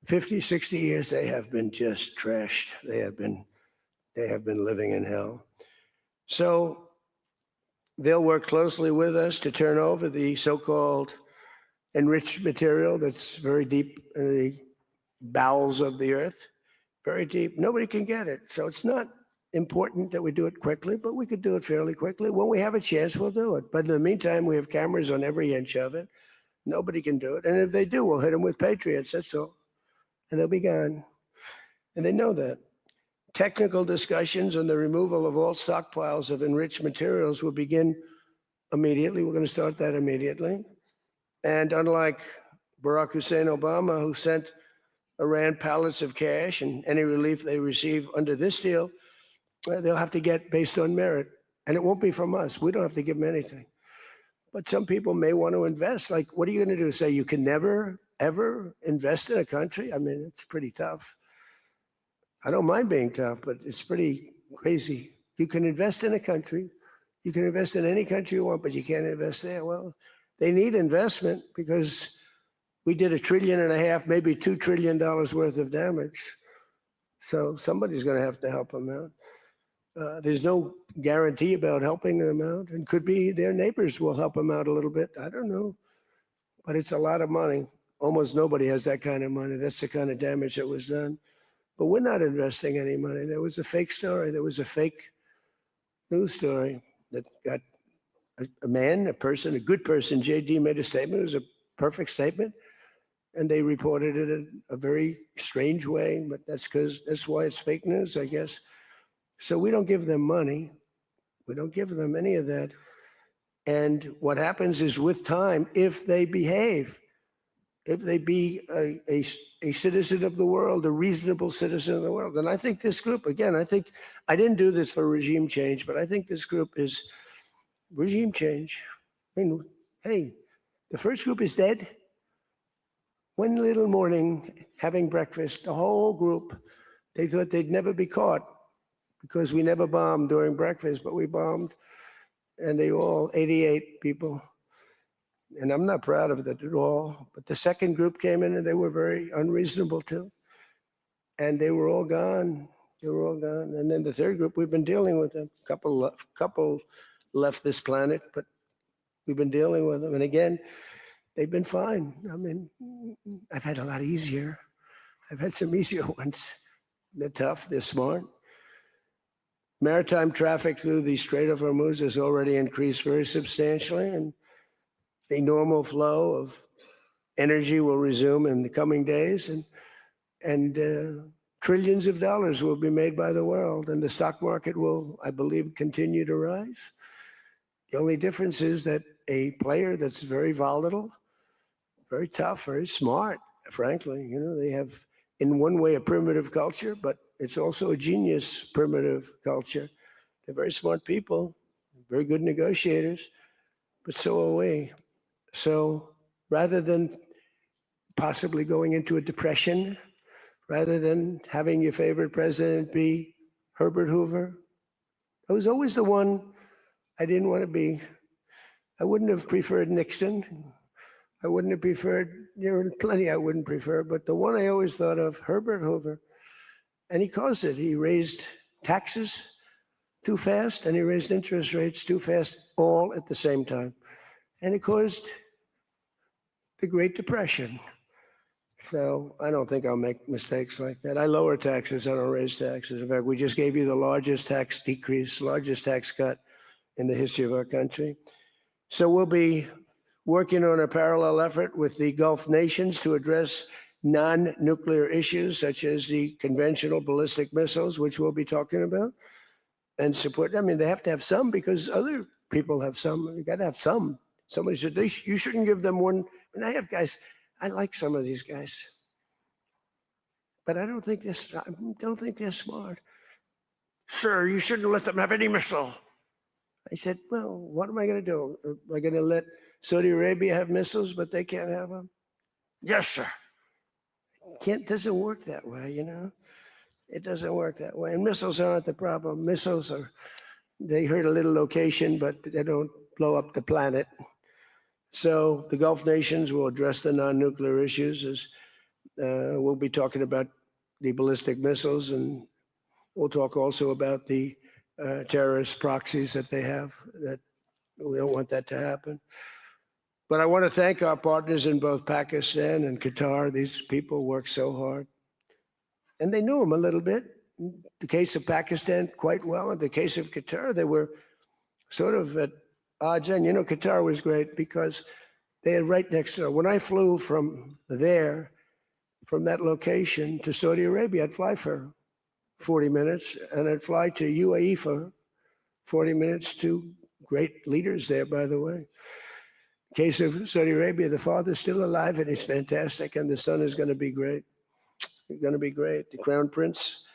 50, 60 years, they have been just trashed. They have been living in hell. So they'll work closely with us to turn over the so-called enriched material that's very deep in the bowels of the earth, very deep. Nobody can get it. So it's not important that we do it quickly, but we could do it fairly quickly. When we have a chance, we'll do it. But in the meantime, we have cameras on every inch of it. Nobody can do it. And if they do, we'll hit them with Patriots, that's all. And they'll be gone. And they know that. Technical discussions on the removal of all stockpiles of enriched materials will begin immediately. We're going to start that immediately. And unlike Barack Hussein Obama, who sent Iran pallets of cash and any relief they receive under this deal, they'll have to get based on merit. And it won't be from us. We don't have to give them anything. But some people may want to invest. Like, what are you going to do? Say you can never, ever invest in a country? I mean, it's pretty tough. I don't mind being tough, but it's pretty crazy. You can invest in a country. You can invest in any country you want, but you can't invest there. Well, they need investment because we did $1.5 trillion, maybe $2 trillion worth of damage. So somebody's going to have to help them out. There's no guarantee about helping them out. And could be their neighbors will help them out a little bit. I don't know. But it's a lot of money. Almost nobody has that kind of money. That's the kind of damage that was done. But we're not investing any money. There was a fake story. There was a fake news story that got a person, a good person. JD made a statement. It was a perfect statement. And they reported it in a very strange way. But that's why it's fake news, I guess. So we don't give them money. We don't give them any of that. And what happens is with time, if they behave, if they be a citizen of the world, a reasonable citizen of the world. And I think this group, again, I didn't do this for regime change, but I think this group is regime change. I mean, hey, the first group is dead. One little morning, having breakfast, the whole group, they thought they'd never be caught because we never bombed during breakfast, but we bombed. And they all, 88 people. And I'm not proud of it at all. But the second group came in and they were very unreasonable too. And they were all gone. They were all gone. And then the third group, we've been dealing with them. Couple left this planet, but we've been dealing with them. And again, they've been fine. I mean, I've had a lot easier. I've had some easier ones. They're tough, they're smart. Maritime traffic through the Strait of Hormuz has already increased very substantially, and the normal flow of energy will resume in the coming days, and trillions of dollars will be made by the world, and the stock market will, I believe, continue to rise. The only difference is that a player that's very volatile, very tough, very smart, frankly, they have, in one way, a primitive culture, but it's also a genius primitive culture. They're very smart people, very good negotiators, but so are we. So rather than possibly going into a depression, rather than having your favorite president be Herbert Hoover, I was always the one I didn't want to be. I wouldn't have preferred Nixon. I wouldn't have preferred, there are plenty I wouldn't prefer, but the one I always thought of, Herbert Hoover, and he caused it. He raised taxes too fast and he raised interest rates too fast, all at the same time. And it caused the Great Depression. So I don't think I'll make mistakes like that. I lower taxes, I don't raise taxes. In fact, we just gave you the largest tax decrease, largest tax cut in the history of our country. So we'll be working on a parallel effort with the Gulf nations to address non-nuclear issues, such as the conventional ballistic missiles, which we'll be talking about, and support. I mean, they have to have some because other people have some. You got to have some. Somebody said, you shouldn't give them one. And I have guys, I like some of these guys, but I don't think they're smart. Sir, you shouldn't let them have any missile. I said, well, what am I going to do? Am I going to let Saudi Arabia have missiles, but they can't have them? Yes, sir. Doesn't work that way, you know? It doesn't work that way. And missiles aren't the problem. Missiles are, they hurt a little location, but they don't blow up the planet. So the Gulf nations will address the non-nuclear issues. As we'll be talking about the ballistic missiles, and we'll talk also about the terrorist proxies that they have. That we don't want that to happen. But I want to thank our partners in both Pakistan and Qatar. These people work so hard. And they knew him a little bit. In the case of Pakistan, quite well. In the case of Qatar, they were sort of at odds. And, you know, Qatar was great because they had right next door. When I flew from there, from that location to Saudi Arabia, I'd fly for 40 minutes, and I'd fly to UAE for 40 minutes, to great leaders there, by the way. In case of Saudi Arabia, the father's still alive, and he's fantastic, and the son is going to be great. He's going to be great. The Crown Prince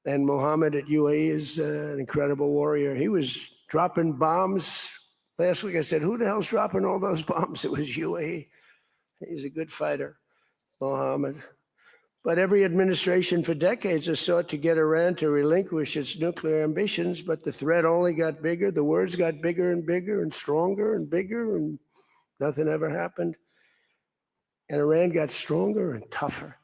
and Mohammed at UAE is an incredible warrior. He was dropping bombs. Last week I said, who the hell's dropping all those bombs? It was UAE. He's a good fighter, Mohammed. But every administration for decades has sought to get Iran to relinquish its nuclear ambitions, but the threat only got bigger. The words got bigger and bigger and stronger and bigger, and nothing ever happened. And Iran got stronger and tougher.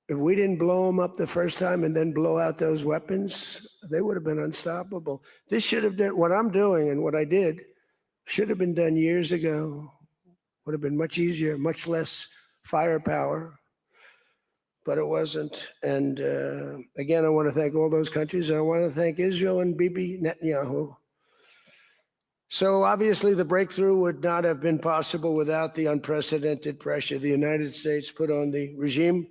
If we didn't blow them up the first time and then blow out those weapons, they would have been unstoppable. This should have done, what I'm doing and what I did should have been done years ago. Would have been much easier, much less firepower, but it wasn't. And again, I want to thank all those countries, and I want to thank Israel and Bibi Netanyahu. So obviously the breakthrough would not have been possible without the unprecedented pressure the United States put on the regime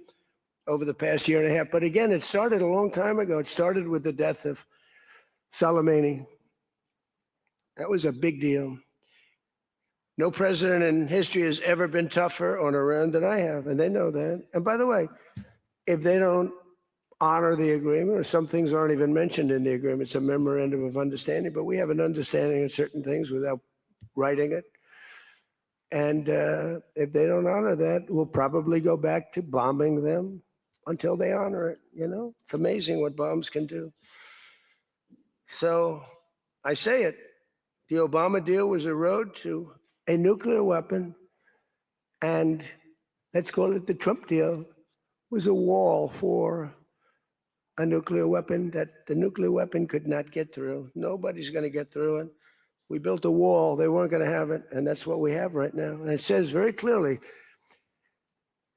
over the past year and a half. But again, it started a long time ago. It started with the death of Soleimani. That was a big deal. No president in history has ever been tougher on Iran than I have, and they know that. And by the way, if they don't honor the agreement, or some things aren't even mentioned in the agreement, it's a memorandum of understanding, but we have an understanding of certain things without writing it. And if they don't honor that, we'll probably go back to bombing them until they honor it. You know, it's amazing what bombs can do. So I say it, the Obama deal was a road to a nuclear weapon, and let's call it the Trump deal was a wall for a nuclear weapon that the nuclear weapon could not get through. Nobody's going to get through it. We built a wall. They weren't going to have it, and that's what we have right now. And it says very clearly,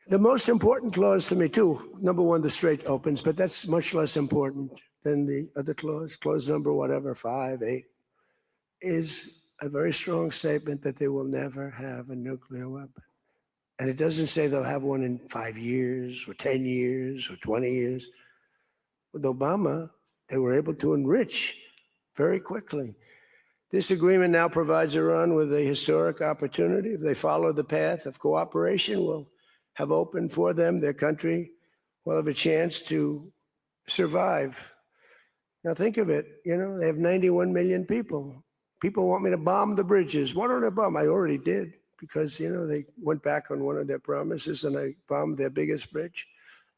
the most important clause to me, too, number one, the Strait opens, but that's much less important than the other clause. Clause number whatever, 5, 8, is a very strong statement that they will never have a nuclear weapon. And it doesn't say they'll have one in 5 years or 10 years or 20 years. With Obama, they were able to enrich very quickly. This agreement now provides Iran with a historic opportunity. If they follow the path of cooperation, will have opened for them, their country will have a chance to survive. Now think of it, you know, they have 91 million people. People want me to bomb the bridges. Why don't I bomb? I already did, because, you know, they went back on one of their promises, and I bombed their biggest bridge,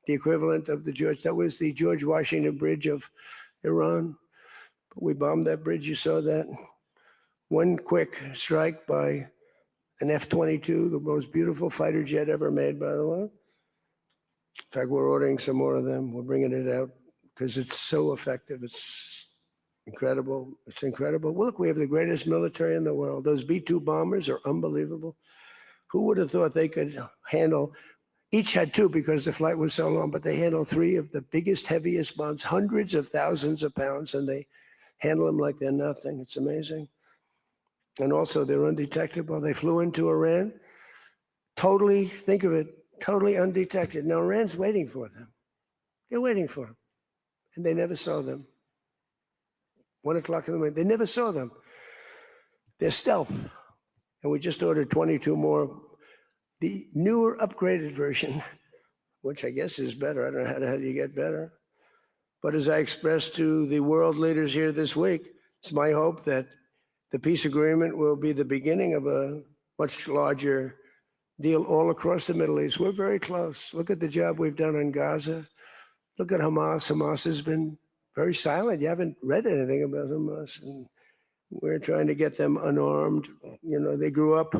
the equivalent of that was the George Washington Bridge of Iran. But we bombed that bridge, you saw that. One quick strike by an F-22, the most beautiful fighter jet ever made, by the way. In fact, we're ordering some more of them. We're bringing it out because it's so effective. It's incredible. It's incredible. Well, look, we have the greatest military in the world. Those B-2 bombers are unbelievable. Who would have thought they could handle, each had 2 because the flight was so long, but they handled 3 of the biggest, heaviest bombs, hundreds of thousands of pounds, and they handle them like they're nothing. It's amazing. And also, they're undetectable. They flew into Iran, totally, think of it, totally undetected. Now, Iran's waiting for them. They're waiting for them. And they never saw them. 1 o'clock in the morning, they never saw them. They're stealth. And we just ordered 22 more. The newer, upgraded version, which I guess is better. I don't know how the hell you get better. But as I expressed to the world leaders here this week, It's my hope that the peace agreement will be the beginning of a much larger deal all across the Middle East. We're very close. Look at the job we've done in Gaza. Look at Hamas. Hamas has been very silent. You haven't read anything about Hamas. And we're trying to get them unarmed. You know, they grew up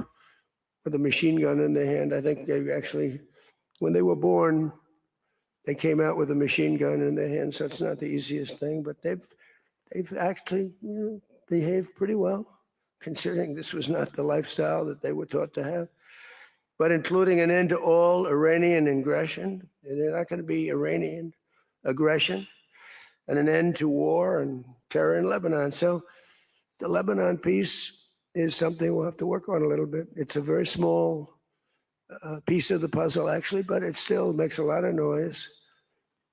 with a machine gun in their hand. I think they actually, when they were born, they came out with a machine gun in their hand. So it's not the easiest thing, but they've actually behaved pretty well, considering this was not the lifestyle that they were taught to have. But including an end to all Iranian aggression, and they're not going to be Iranian aggression, and an end to war and terror in Lebanon. So the Lebanon piece is something we'll have to work on a little bit. It's a very small piece of the puzzle, actually, but it still makes a lot of noise.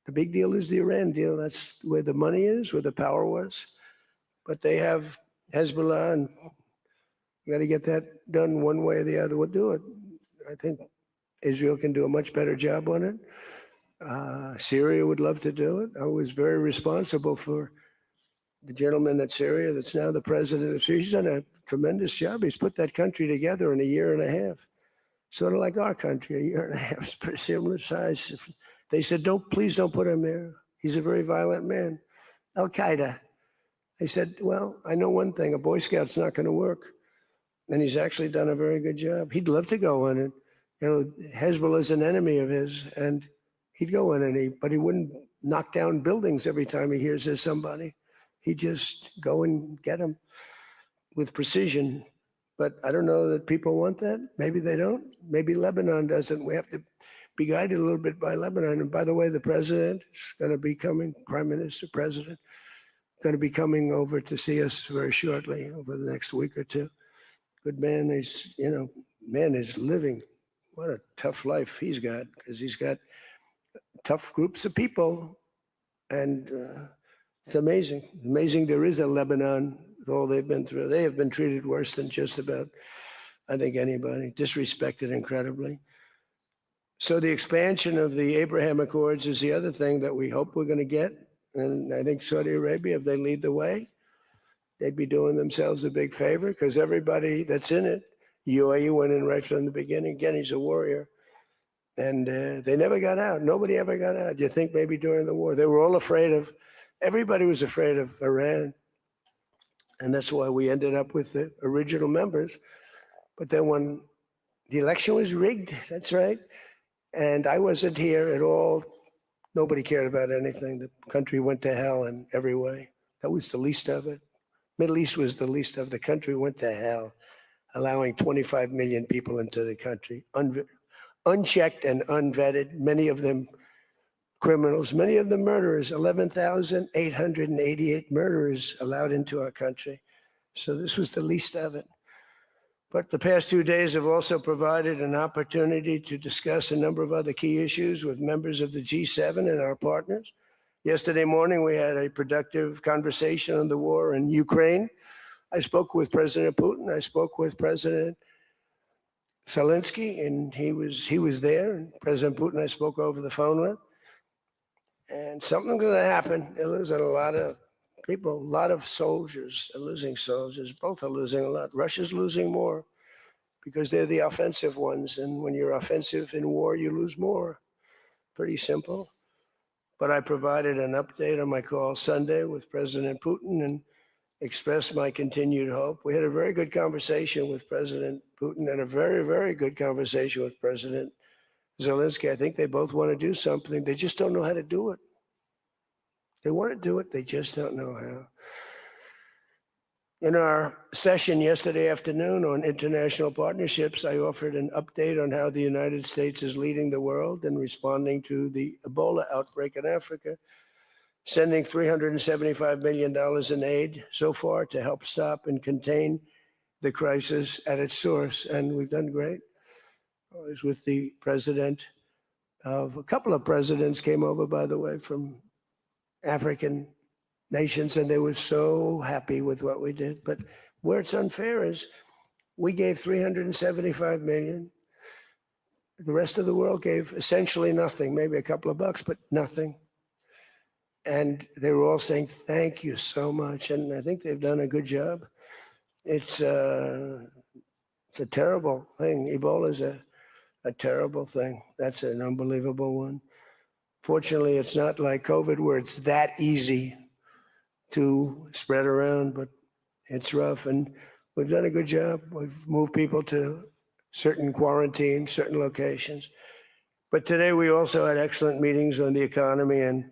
The big deal is the Iran deal. That's where the money is, where the power was. But they have Hezbollah, and you got to get that done one way or the other. We'll do it. I think Israel can do a much better job on it. Syria would love to do it. I was very responsible for the gentleman at Syria that's now the president of Syria. He's done a tremendous job. He's put that country together in a year and a half. Sort of like our country, a year and a half. It's pretty similar size. They said, please don't put him there. He's a very violent man. Al-Qaeda. They said, well, I know one thing, a Boy Scout's not going to work. And he's actually done a very good job. He'd love to go in it. You know, Hezbollah is an enemy of his, and he'd go in and but he wouldn't knock down buildings every time he hears there's somebody. He'd just go and get them with precision. But I don't know that people want that. Maybe they don't. Maybe Lebanon doesn't. We have to be guided a little bit by Lebanon. And by the way, the president is going to be coming, Prime Minister, President, going to be coming over to see us very shortly, over the next week or two. Good man. He's, man is living. What a tough life he's got, because he's got tough groups of people. And it's amazing. Amazing there is a Lebanon with all they've been through. They have been treated worse than just about, I think, anybody. Disrespected incredibly. So the expansion of the Abraham Accords is the other thing that we hope we're going to get. And I think Saudi Arabia, if they lead the way, they'd be doing themselves a big favor, because everybody that's in it, UAE went in right from the beginning. Again, he's a warrior. And they never got out. Nobody ever got out. You think maybe during the war, they were all everybody was afraid of Iran. And that's why we ended up with the original members. But then when the election was rigged, that's right. And I wasn't here at all. Nobody cared about anything. The country went to hell in every way. That was the least of it. Middle East was the least of the country went to hell, allowing 25 million people into the country, unchecked and unvetted, many of them criminals, many of them murderers, 11,888 murderers allowed into our country. So this was the least of it. But the past 2 days have also provided an opportunity to discuss a number of other key issues with members of the G7 and our partners. Yesterday morning, we had a productive conversation on the war in Ukraine. I spoke with President Putin. I spoke with President Zelensky, and he was there. And President Putin, I spoke over the phone with. And something's going to happen. They're losing a lot of people, a lot of soldiers are losing soldiers. Both are losing a lot. Russia's losing more because they're the offensive ones. And when you're offensive in war, you lose more. Pretty simple. But I provided an update on my call Sunday with President Putin and expressed my continued hope. We had a very good conversation with President Putin and a very, very good conversation with President Zelensky. I think they both want to do something. They just don't know how to do it. They want to do it. They just don't know how. In our session yesterday afternoon on international partnerships, I offered an update on how the United States is leading the world in responding to the Ebola outbreak in Africa, sending $375 million in aid so far to help stop and contain the crisis at its source. And we've done great. I was with the president of a couple of presidents came over, by the way, from African nations, and they were so happy with what we did. But where it's unfair is we gave $375 million. The rest of the world gave essentially nothing, maybe a couple of bucks, but nothing. And they were all saying, thank you so much. And I think they've done a good job. It's a terrible thing. Ebola is a terrible thing. That's an unbelievable one. Fortunately, it's not like COVID where it's that easy to spread around, but it's rough. And we've done a good job. We've moved people to certain quarantine, certain locations. But today we also had excellent meetings on the economy and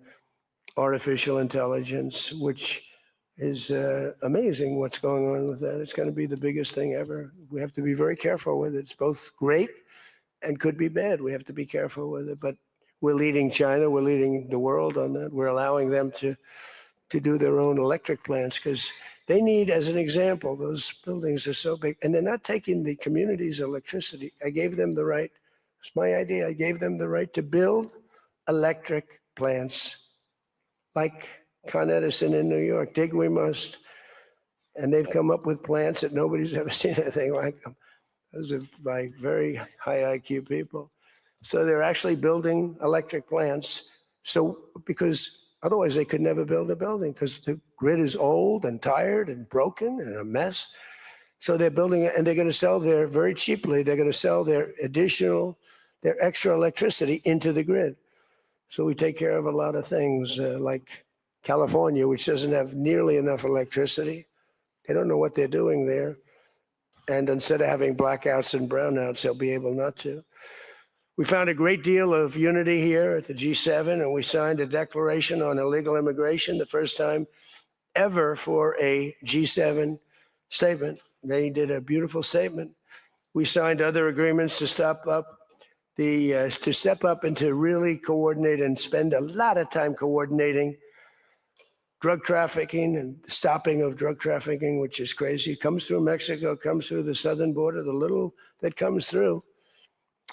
artificial intelligence, which is amazing what's going on with that. It's going to be the biggest thing ever. We have to be very careful with it. It's both great and could be bad. We have to be careful with it. But we're leading China. We're leading the world on that. We're allowing them to do their own electric plants because they need, as an example, those buildings are so big. And they're not taking the community's electricity. I gave them the right. It's my idea. I gave them the right to build electric plants like Con Edison in New York. Dig we must. And they've come up with plants that nobody's ever seen anything like them. Those are by very high IQ people. So they're actually building electric plants. So because otherwise they could never build a building because the grid is old and tired and broken and a mess. So they're building it and they're going to sell their, very cheaply, they're going to sell their extra electricity into the grid. So we take care of a lot of things like California, which doesn't have nearly enough electricity. They don't know what they're doing there. And instead of having blackouts and brownouts, they'll be able not to. We found a great deal of unity here at the G7, and we signed a declaration on illegal immigration, the first time ever for a G7 statement. They did a beautiful statement. We signed other agreements to step up and to really coordinate and spend a lot of time coordinating drug trafficking and stopping of drug trafficking, which is crazy. It comes through Mexico, comes through the southern border, the little that comes through.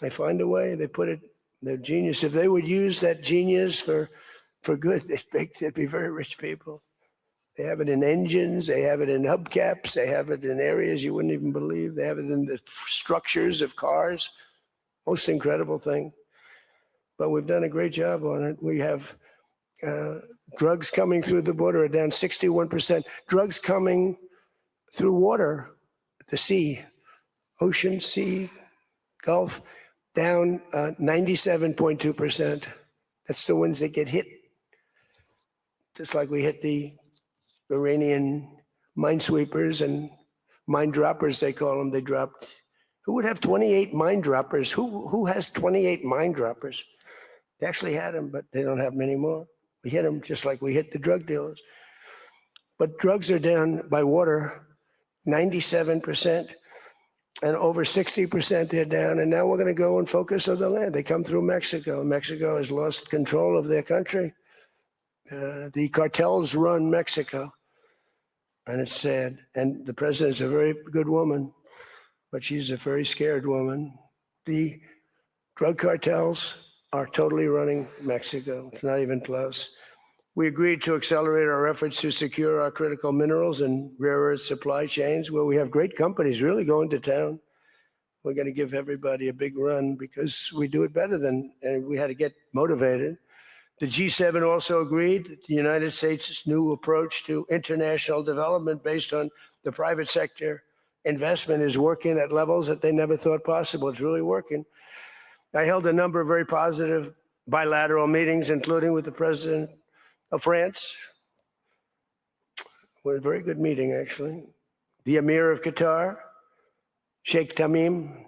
They find a way, they put it, they're genius. If they would use that genius for good, they'd be very rich people. They have it in engines, they have it in hubcaps, they have it in areas you wouldn't even believe. They have it in the structures of cars. Most incredible thing. But we've done a great job on it. We have drugs coming through the border are down 61%. Drugs coming through water, the sea, ocean, sea, Gulf, down 97.2%. That's the ones that get hit. Just like we hit the Iranian minesweepers and mine droppers, they call them. They dropped. Who would have 28 mine droppers? Who has 28 mine droppers? They actually had them, but they don't have them anymore. We hit them just like we hit the drug dealers. But drugs are down by water 97%, and over 60% they're down. And now we're going to go and focus on the land. They come through Mexico. Mexico has lost control of their country. The cartels run Mexico, and it's sad. And the president's a very good woman, but she's a very scared woman. The drug cartels are totally running Mexico. It's not even close. We agreed to accelerate our efforts to secure our critical minerals and rare earth supply chains, where we have great companies really going to town. We're going to give everybody a big run because we do it better than, and we had to get motivated. The G7 also agreed that the United States' new approach to international development based on the private sector investment is working at levels that they never thought possible. It's really working. I held a number of very positive bilateral meetings, including with the president of France. It was a very good meeting, actually. The Emir of Qatar, Sheikh Tamim.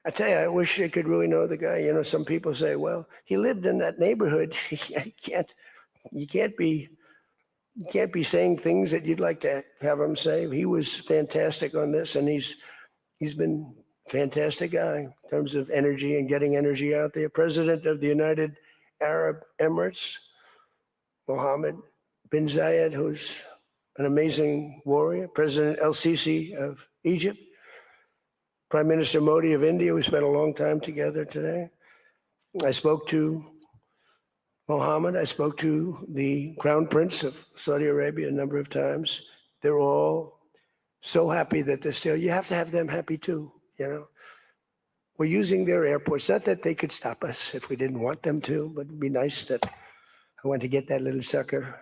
I tell you, I wish I could really know the guy. You know, some people say, well, he lived in that neighborhood. You can't be saying things that you'd like to have him say. He was fantastic on this, and he's been a fantastic guy in terms of energy and getting energy out there. President of the United Arab Emirates, Mohammed bin Zayed, who's an amazing warrior. President El-Sisi of Egypt. Prime Minister Modi of India. We spent a long time together today. I spoke to Mohammed. I spoke to the Crown Prince of Saudi Arabia a number of times. They're all so happy that they're still, you have to have them happy too, you know. We're using their airports. Not that they could stop us if we didn't want them to, but it'd be nice that I went to get that little sucker,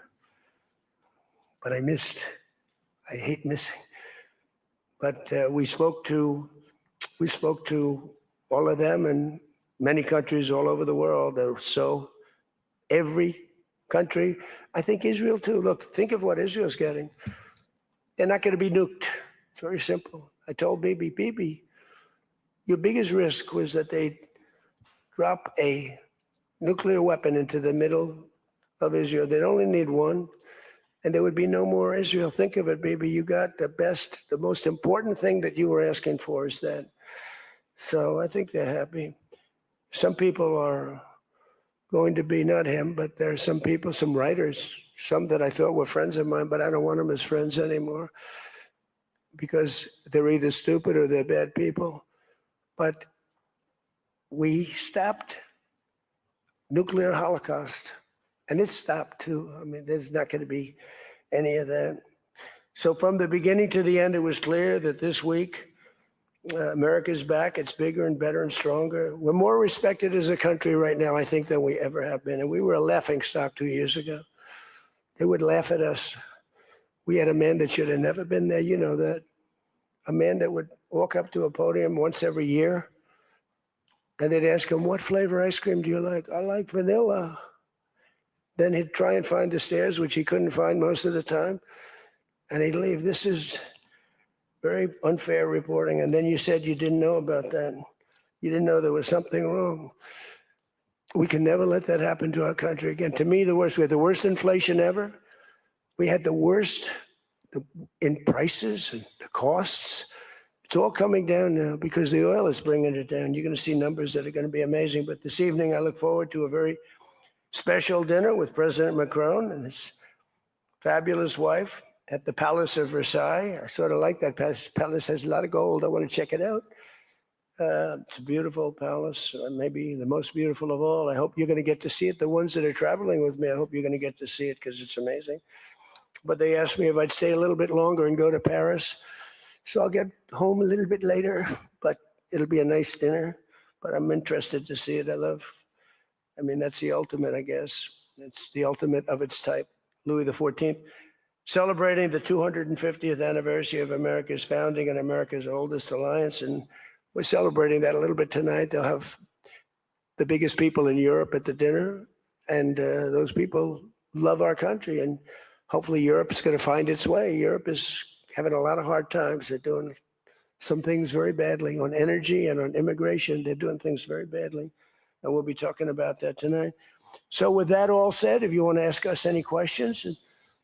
but I missed. I hate missing. But we spoke to all of them and many countries all over the world. So every country, I think Israel too. Look, think of what Israel's getting. They're not going to be nuked. It's very simple. I told Bibi, your biggest risk was that they'd drop a nuclear weapon into the middle of Israel. They'd only need one, and there would be no more Israel. Think of it, Bibi. You got the best, the most important thing that you were asking for is that. So I think they're happy. Some people are going to be, not him, but there are some people, some writers, some that I thought were friends of mine, but I don't want them as friends anymore because they're either stupid or they're bad people. But we stopped nuclear holocaust, and it stopped too. I mean, there's not going to be any of that. So from the beginning to the end, it was clear that this week, America's back. It's bigger and better and stronger. We're more respected as a country right now, I think, than we ever have been. And we were a laughingstock 2 years ago. They would laugh at us. We had a man that should have never been there. You know that. A man that would walk up to a podium once every year, and they'd ask him, what flavor ice cream do you like? I like vanilla. Then he'd try and find the stairs, which he couldn't find most of the time, and he'd leave. This is very unfair reporting. And then you said you didn't know about that. You didn't know there was something wrong. We can never let that happen to our country again. To me, the worst. We had the worst inflation ever. We had the worst in prices and the costs. It's all coming down now because the oil is bringing it down. You're going to see numbers that are going to be amazing. But this evening, I look forward to a very special dinner with President Macron and his fabulous wife at the Palace of Versailles. I sort of like that palace. Palace has a lot of gold. I want to check it out. It's a beautiful palace, maybe the most beautiful of all. I hope you're going to get to see it. The ones that are traveling with me, I hope you're going to get to see it because it's amazing. But they asked me if I'd stay a little bit longer and go to Paris. So I'll get home a little bit later, but it'll be a nice dinner. But I'm interested to see it. I mean, that's the ultimate, I guess. It's the ultimate of its type. Louis XIV, celebrating the 250th anniversary of America's founding and America's oldest alliance. And we're celebrating that a little bit tonight. They'll have the biggest people in Europe at the dinner. And those people love our country. And hopefully Europe is going to find its way. Europe is having a lot of hard times. They're doing some things very badly on energy and on immigration. They're doing things very badly. And we'll be talking about that tonight. So with that all said, if you want to ask us any questions,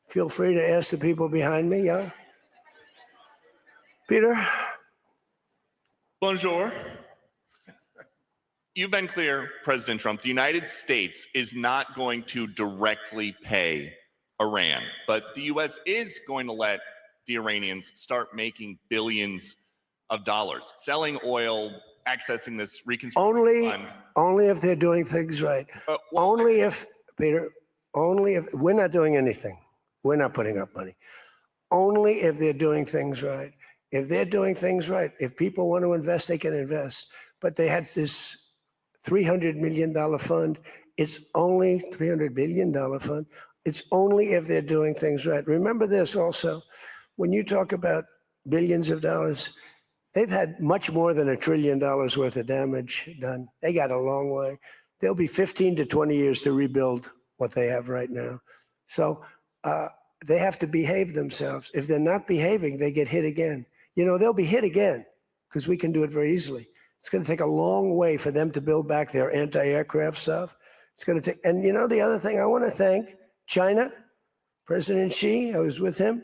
feel free to ask the people behind me. Yeah? Peter? Bonjour. You've been clear, President Trump, the United States is not going to directly pay Iran, but the U.S. is going to let the Iranians start making billions of dollars, selling oil, accessing this reconstruction fund. Only if they're doing things right. Only if, Peter, only if, we're not doing anything. We're not putting up money. Only if they're doing things right. If they're doing things right, if people want to invest, they can invest. But they had this $300 million fund. It's only $300 billion fund. It's only if they're doing things right. Remember this also, when you talk about billions of dollars, they've had much more than $1 trillion worth of damage done. They got a long way. There'll be 15 to 20 years to rebuild what they have right now. So they have to behave themselves. If they're not behaving, they get hit again. You know, they'll be hit again because we can do it very easily. It's going to take a long way for them to build back their anti-aircraft stuff. It's going to take, and you know, the other thing I want to thank China, President Xi, I was with him,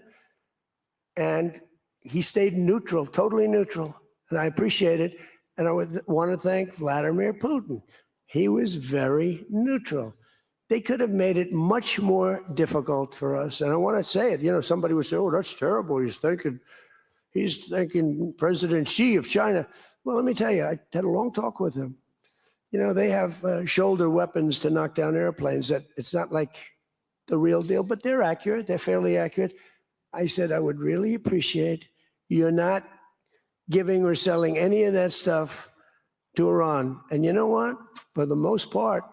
and he stayed neutral, totally neutral, and I appreciate it. And I would want to thank Vladimir Putin. He was very neutral. They could have made it much more difficult for us. And I want to say it, you know, somebody would say, oh, that's terrible. He's thanking President Xi of China. Well, let me tell you, I had a long talk with him. You know, they have shoulder weapons to knock down airplanes. That it's not like the real deal, but they're accurate. They're fairly accurate. I said, I would really appreciate you're not giving or selling any of that stuff to Iran. And you know what? For the most part,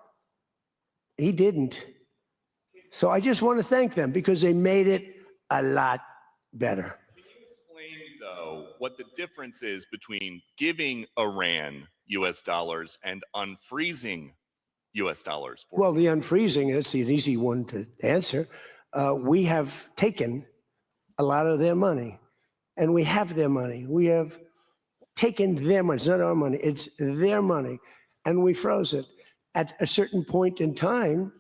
he didn't. So I just want to thank them because they made it a lot better. Explain, though, what the difference is between giving Iran US dollars and unfreezing US dollars. Well, the unfreezing is an easy one to answer. We have taken a lot of their money, and we have their money. We have taken their money. It's not our money. It's their money, and we froze it. At a certain point in time,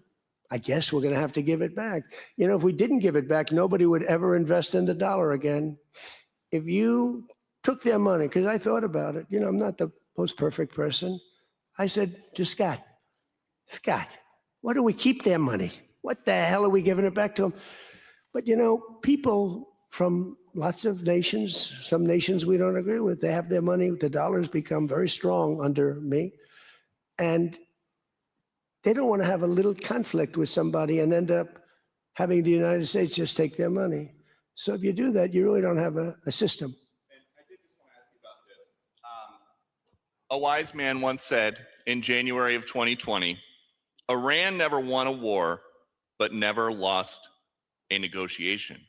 I guess we're going to have to give it back. You know, if we didn't give it back, nobody would ever invest in the dollar again. If you took their money, because I thought about it, you know, I'm not the most perfect person. I said to Scott, why do we keep their money? What the hell are we giving it back to them? But, you know, people from lots of nations, some nations we don't agree with, they have their money. The dollar's become very strong under me. And they don't want to have a little conflict with somebody and end up having the United States just take their money. So if you do that, you really don't have a system. A wise man once said in January of 2020, Iran never won a war, but never lost a negotiation.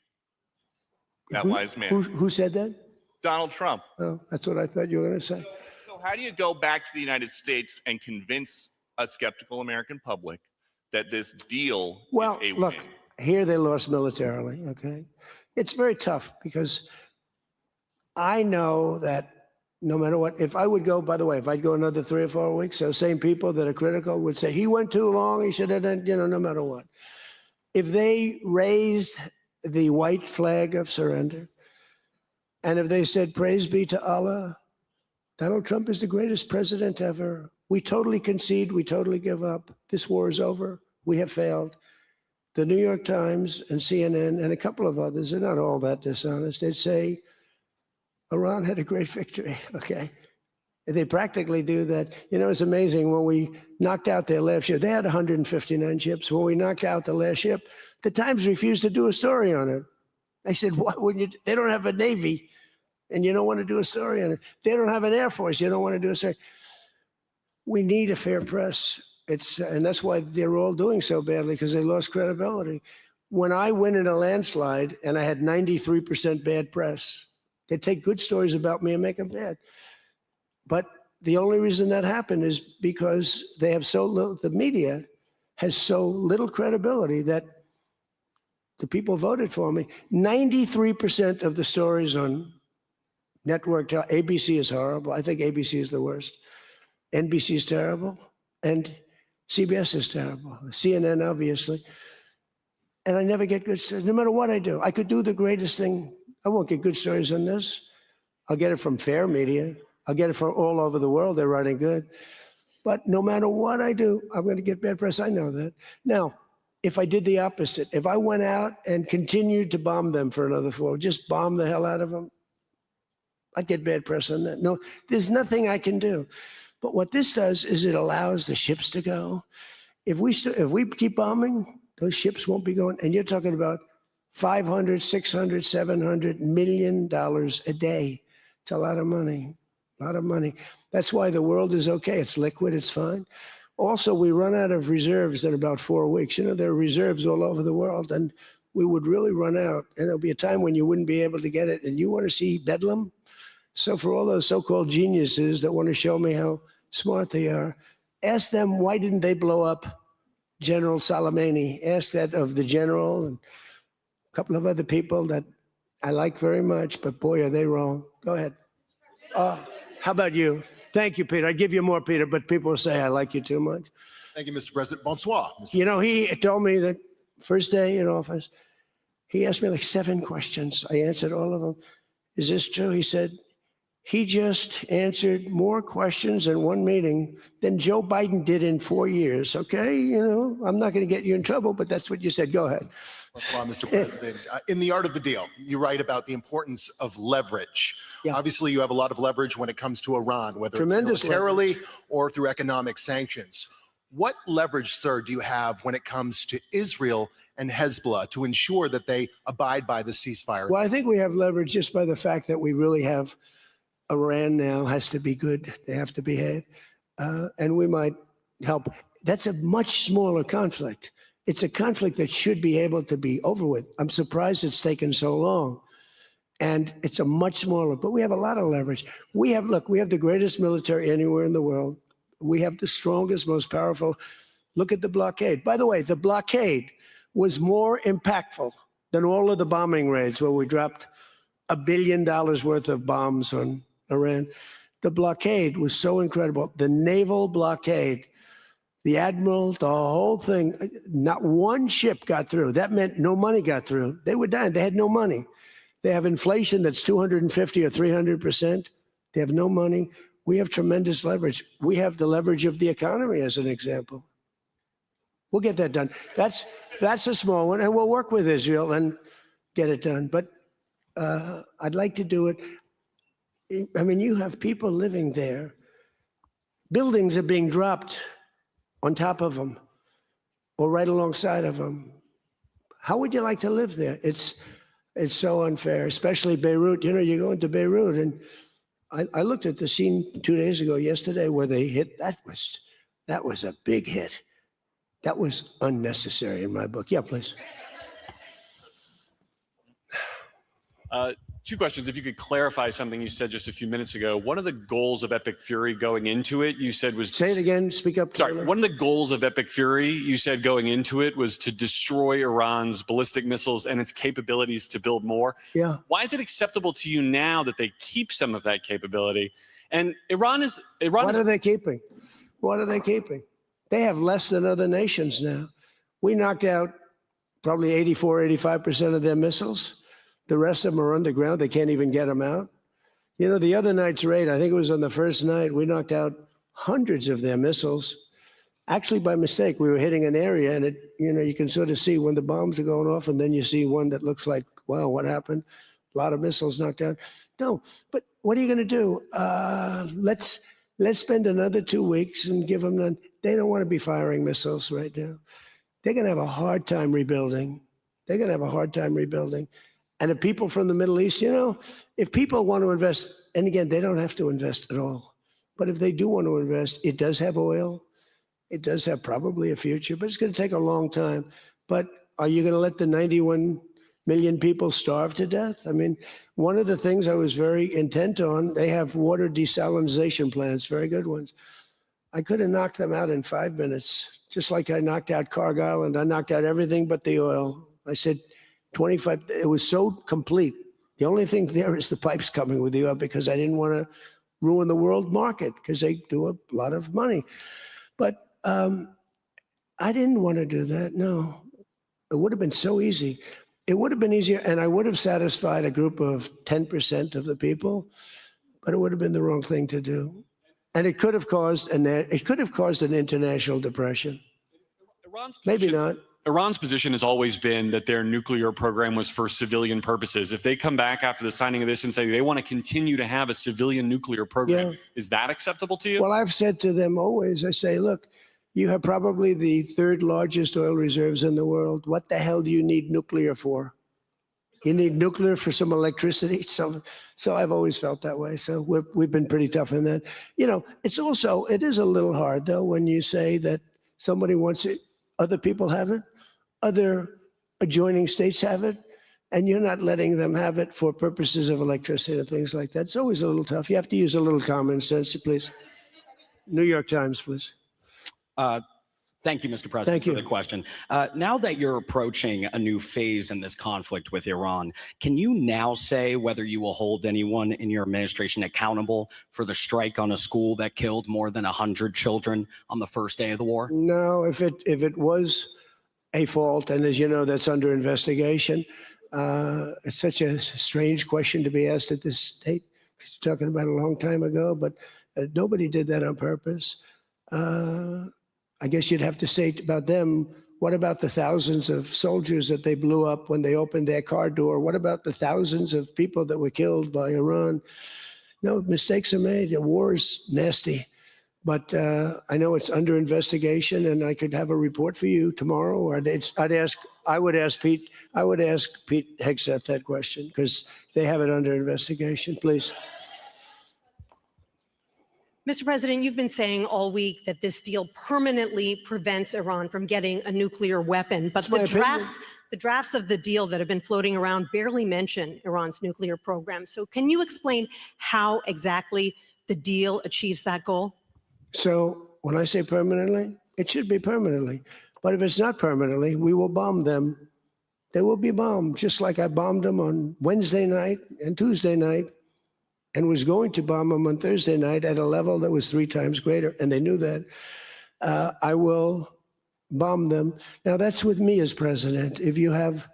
That wise man. Who said that? Donald Trump. Oh, that's what I thought you were going to say. So how do you go back to the United States and convince a skeptical American public that this deal is a look, win? Here they lost militarily, okay? It's very tough because I know that no matter what, if I would go, by the way, if I'd go another 3 or 4 weeks, those same people that are critical would say, he went too long, he should have done, you know, no matter what. If they raised the white flag of surrender, and if they said, praise be to Allah, Donald Trump is the greatest president ever. We totally concede, we totally give up. This war is over, we have failed. The New York Times and CNN and a couple of others, they're not all that dishonest, they'd say, Iran had a great victory, okay? They practically do that. You know, it's amazing. When we knocked out their last ship, they had 159 ships. When we knocked out the last ship, the Times refused to do a story on it. I said, why wouldn't you? They don't have a Navy, and you don't want to do a story on it. They don't have an Air Force. You don't want to do a story. We need a fair press. And that's why they're all doing so badly, because they lost credibility. When I win in a landslide and I had 93% bad press, they take good stories about me and make them bad. But the only reason that happened is because they have so little, the media has so little credibility that the people voted for me. 93% of the stories on network, ABC is horrible. I think ABC is the worst. NBC is terrible. And CBS is terrible. CNN, obviously. And I never get good stories, no matter what I do. I could do the greatest thing. I won't get good stories on this. I'll get it from fair media. I'll get it from all over the world. They're writing good. But no matter what I do, I'm going to get bad press. I know that. Now, if I did the opposite, if I went out and continued to bomb them for another 4, just bomb the hell out of them, I'd get bad press on that. No, there's nothing I can do. But what this does is it allows the ships to go. If we keep bombing, those ships won't be going. And you're talking about $500, $600, $700 million a day. It's a lot of money, a lot of money. That's why the world is okay. It's liquid, it's fine. Also, we run out of reserves in about 4 weeks. You know, there are reserves all over the world, and we would really run out. And there'll be a time when you wouldn't be able to get it. And you want to see Bedlam? So for all those so-called geniuses that want to show me how smart they are, ask them, why didn't they blow up General Soleimani? Ask that of the general and a couple of other people that I like very much, but boy, are they wrong. Go ahead. How about you? Thank you, Peter. I'd give you more, Peter, but people will say I like you too much. Thank you, Mr. President. Bonsoir. Mr. You know, he told me that first day in office, he asked me like 7 questions. I answered all of them. Is this true? He said, he just answered more questions in one meeting than Joe Biden did in 4 years. Okay, you know, I'm not going to get you in trouble, but that's what you said. Go ahead. Well, Mr. President, in The Art of the Deal, you write about the importance of leverage. Yeah. Obviously, you have a lot of leverage when it comes to Iran, whether Tremendous it's militarily or through economic sanctions. What leverage, sir, do you have when it comes to Israel and Hezbollah to ensure that they abide by the ceasefire? Well, I think we have leverage just by the fact that we really have Iran now has to be good. They have to behave. And we might help. That's a much smaller conflict. It's a conflict that should be able to be over with. I'm surprised it's taken so long. And it's a much smaller, but we have a lot of leverage. We have the greatest military anywhere in the world. We have the strongest, most powerful. Look at the blockade. By the way, the blockade was more impactful than all of the bombing raids where we dropped $1 billion worth of bombs on Iran. The blockade was so incredible. The naval blockade, the admiral, the whole thing, not one ship got through. That meant no money got through. They were dying. They had no money. They have inflation that's 250 or 300%. They have no money. We have tremendous leverage. We have the leverage of the economy as an example. We'll get that done. That's a small one, and we'll work with Israel and get it done. But I'd like to do it. I mean, you have people living there. Buildings are being dropped on top of them or right alongside of them. How would you like to live there? It's so unfair, especially Beirut. You know, you go into Beirut, and I looked at the scene 2 days ago, yesterday, where they hit. That was a big hit. That was unnecessary in my book. Yeah, please. Two questions. If you could clarify something you said just a few minutes ago. One of the goals of Epic Fury going into it, you said was... Say it again. Speak up. Sorry. One of the goals of Epic Fury, you said going into it, was to destroy Iran's ballistic missiles and its capabilities to build more. Yeah. Why is it acceptable to you now that they keep some of that capability? And Iran is... What are they keeping? What are they keeping? They have less than other nations now. We knocked out probably 84, 85% of their missiles. The rest of them are underground. They can't even get them out. You know, the other night's raid, I think it was on the first night, we knocked out hundreds of their missiles. Actually, by mistake, we were hitting an area, and you can sort of see when the bombs are going off, and then you see one that looks like, wow, what happened? A lot of missiles knocked out. No, but what are you going to do? Let's spend another 2 weeks and give them none. They don't want to be firing missiles right now. They're going to have a hard time rebuilding. They're going to have a hard time rebuilding. And if people from the Middle East, if people want to invest, and again, they don't have to invest at all. But if they do want to invest, it does have oil. It does have probably a future, but it's going to take a long time. But are you going to let the 91 million people starve to death? I mean, one of the things I was very intent on, they have water desalination plants, very good ones. I could have knocked them out in 5 minutes, just like I knocked out Cargill, and I knocked out everything but the oil. I said, 25, it was so complete. The only thing there is the pipes coming with the oil, because I didn't want to ruin the world market, because they do a lot of money. But I didn't want to do that, no. It would have been so easy. It would have been easier, and I would have satisfied a group of 10% of the people, but it would have been the wrong thing to do. And it could have caused an international depression. Maybe not. Iran's position has always been that their nuclear program was for civilian purposes. If they come back after the signing of this and say they want to continue to have a civilian nuclear program, is that acceptable to you? Well, I've said to them always, I say, look, you have probably the third largest oil reserves in the world. What the hell do you need nuclear for? You need nuclear for some electricity. So I've always felt that way. So we've been pretty tough in that. It is a little hard, though, when you say that somebody wants it, other people have it, other adjoining states have it, and you're not letting them have it for purposes of electricity and things like that. It's always a little tough. You have to use a little common sense, please. New York Times, please. Thank you, Mr. President, Thank you. for the question. Now that you're approaching a new phase in this conflict with Iran, can you now say whether you will hold anyone in your administration accountable for the strike on a school that killed more than 100 children on the first day of the war? No, if it was a fault, and as you know, that's under investigation. It's such a strange question to be asked at this state, because you're talking about a long time ago, but nobody did that on purpose. I guess you'd have to say about them, what about the thousands of soldiers that they blew up when they opened their car door? What about the thousands of people that were killed by Iran? No, mistakes are made. The war is nasty. But I know it's under investigation, and I could have a report for you tomorrow. Or I would ask Pete Hegseth that question, because they have it under investigation. Please. Mr. President, you've been saying all week that this deal permanently prevents Iran from getting a nuclear weapon, but the drafts of the deal that have been floating around barely mention Iran's nuclear program. So can you explain how exactly the deal achieves that goal? So when I say permanently, it should be permanently. But if it's not permanently, we will bomb them. They will be bombed, just like I bombed them on Wednesday night and Tuesday night, and was going to bomb them on Thursday night at a level that was 3 times greater, and they knew that. I will bomb them. Now, that's with me as president. If you have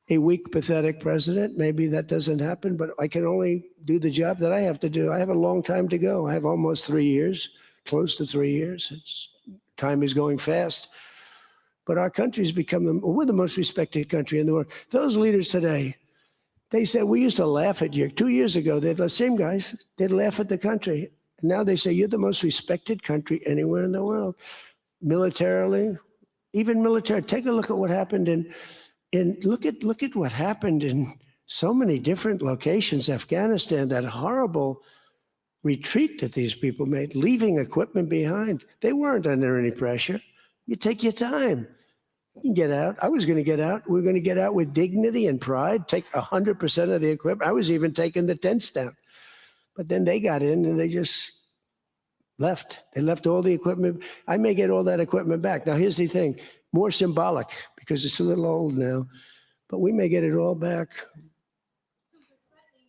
a weak, pathetic president, maybe that doesn't happen, but I can only do the job that I have to do. I have a long time to go. I have almost 3 years, close to 3 years. Time is going fast. But our country's become, we're the most respected country in the world. Those leaders today, they said, we used to laugh at you. 2 years ago, they're the same guys, they'd laugh at the country. And now they say, you're the most respected country anywhere in the world. Militarily, even military. Take a look at what happened look at what happened in so many different locations. Afghanistan, that horrible retreat that these people made, leaving equipment behind. They weren't under any pressure. You take your time. You can get out. I was going to get out. We were going to get out with dignity and pride, take 100% of the equipment. I was even taking the tents down. But then they got in and they just left. They left all the equipment. I may get all that equipment back. Now, here's the thing. More symbolic, because it's a little old now. But we may get it all back.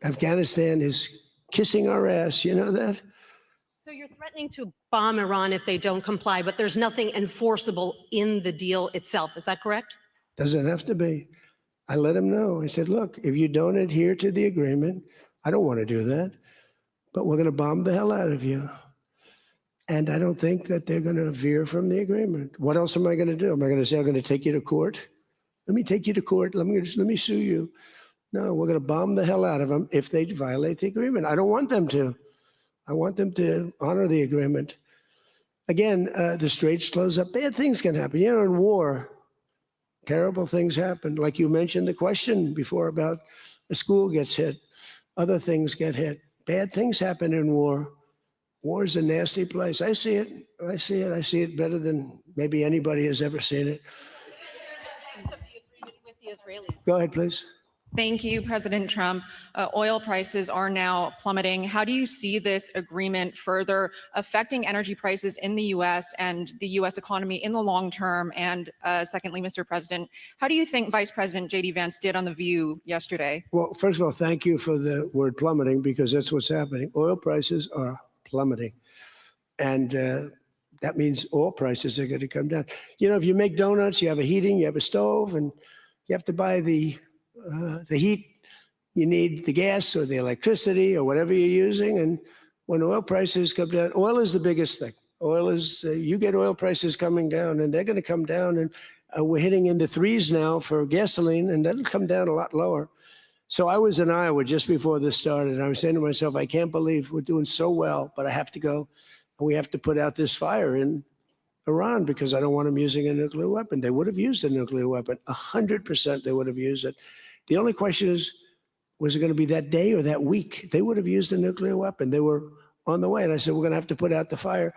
Afghanistan is kissing our ass. You know that? So you're threatening to bomb Iran if they don't comply, but there's nothing enforceable in the deal itself. Is that correct? Doesn't have to be. I let them know. I said, look, if you don't adhere to the agreement, I don't want to do that, but we're going to bomb the hell out of you. And I don't think that they're going to veer from the agreement. What else am I going to do? Am I going to say, I'm going to take you to court? Let me take you to court. Let me sue you. No, we're going to bomb the hell out of them if they violate the agreement. I don't want them to. I want them to honor the agreement. Again, the straits close up. Bad things can happen. You know, in war, terrible things happen. Like you mentioned the question before about a school gets hit. Other things get hit. Bad things happen in war. War is a nasty place. I see it. I see it. I see it better than maybe anybody has ever seen it. With the Israelis. Go ahead, please. Thank you, President Trump. Oil prices are now plummeting. How do you see this agreement further affecting energy prices in the U.S. and the U.S. economy in the long term? And secondly, Mr. President, how do you think Vice President JD Vance did on The View yesterday? Well, first of all, thank you for the word plummeting, because that's what's happening. Oil prices are plummeting. And that means oil prices are going to come down. You know, if you make donuts, you have a heating, you have a stove, and you have to buy the heat, you need the gas or the electricity or whatever you're using. And when oil prices come down, oil is the biggest thing. Oil is, you get oil prices coming down, and they're going to come down. And we're hitting into 3s now for gasoline, and that'll come down a lot lower. So I was in Iowa just before this started, and I was saying to myself, I can't believe we're doing so well, but I have to go, and we have to put out this fire in Iran because I don't want them using a nuclear weapon. They would have used a nuclear weapon. 100% they would have used it. The only question is, was it going to be that day or that week? They would have used a nuclear weapon. They were on the way. And I said, we're going to have to put out the fire.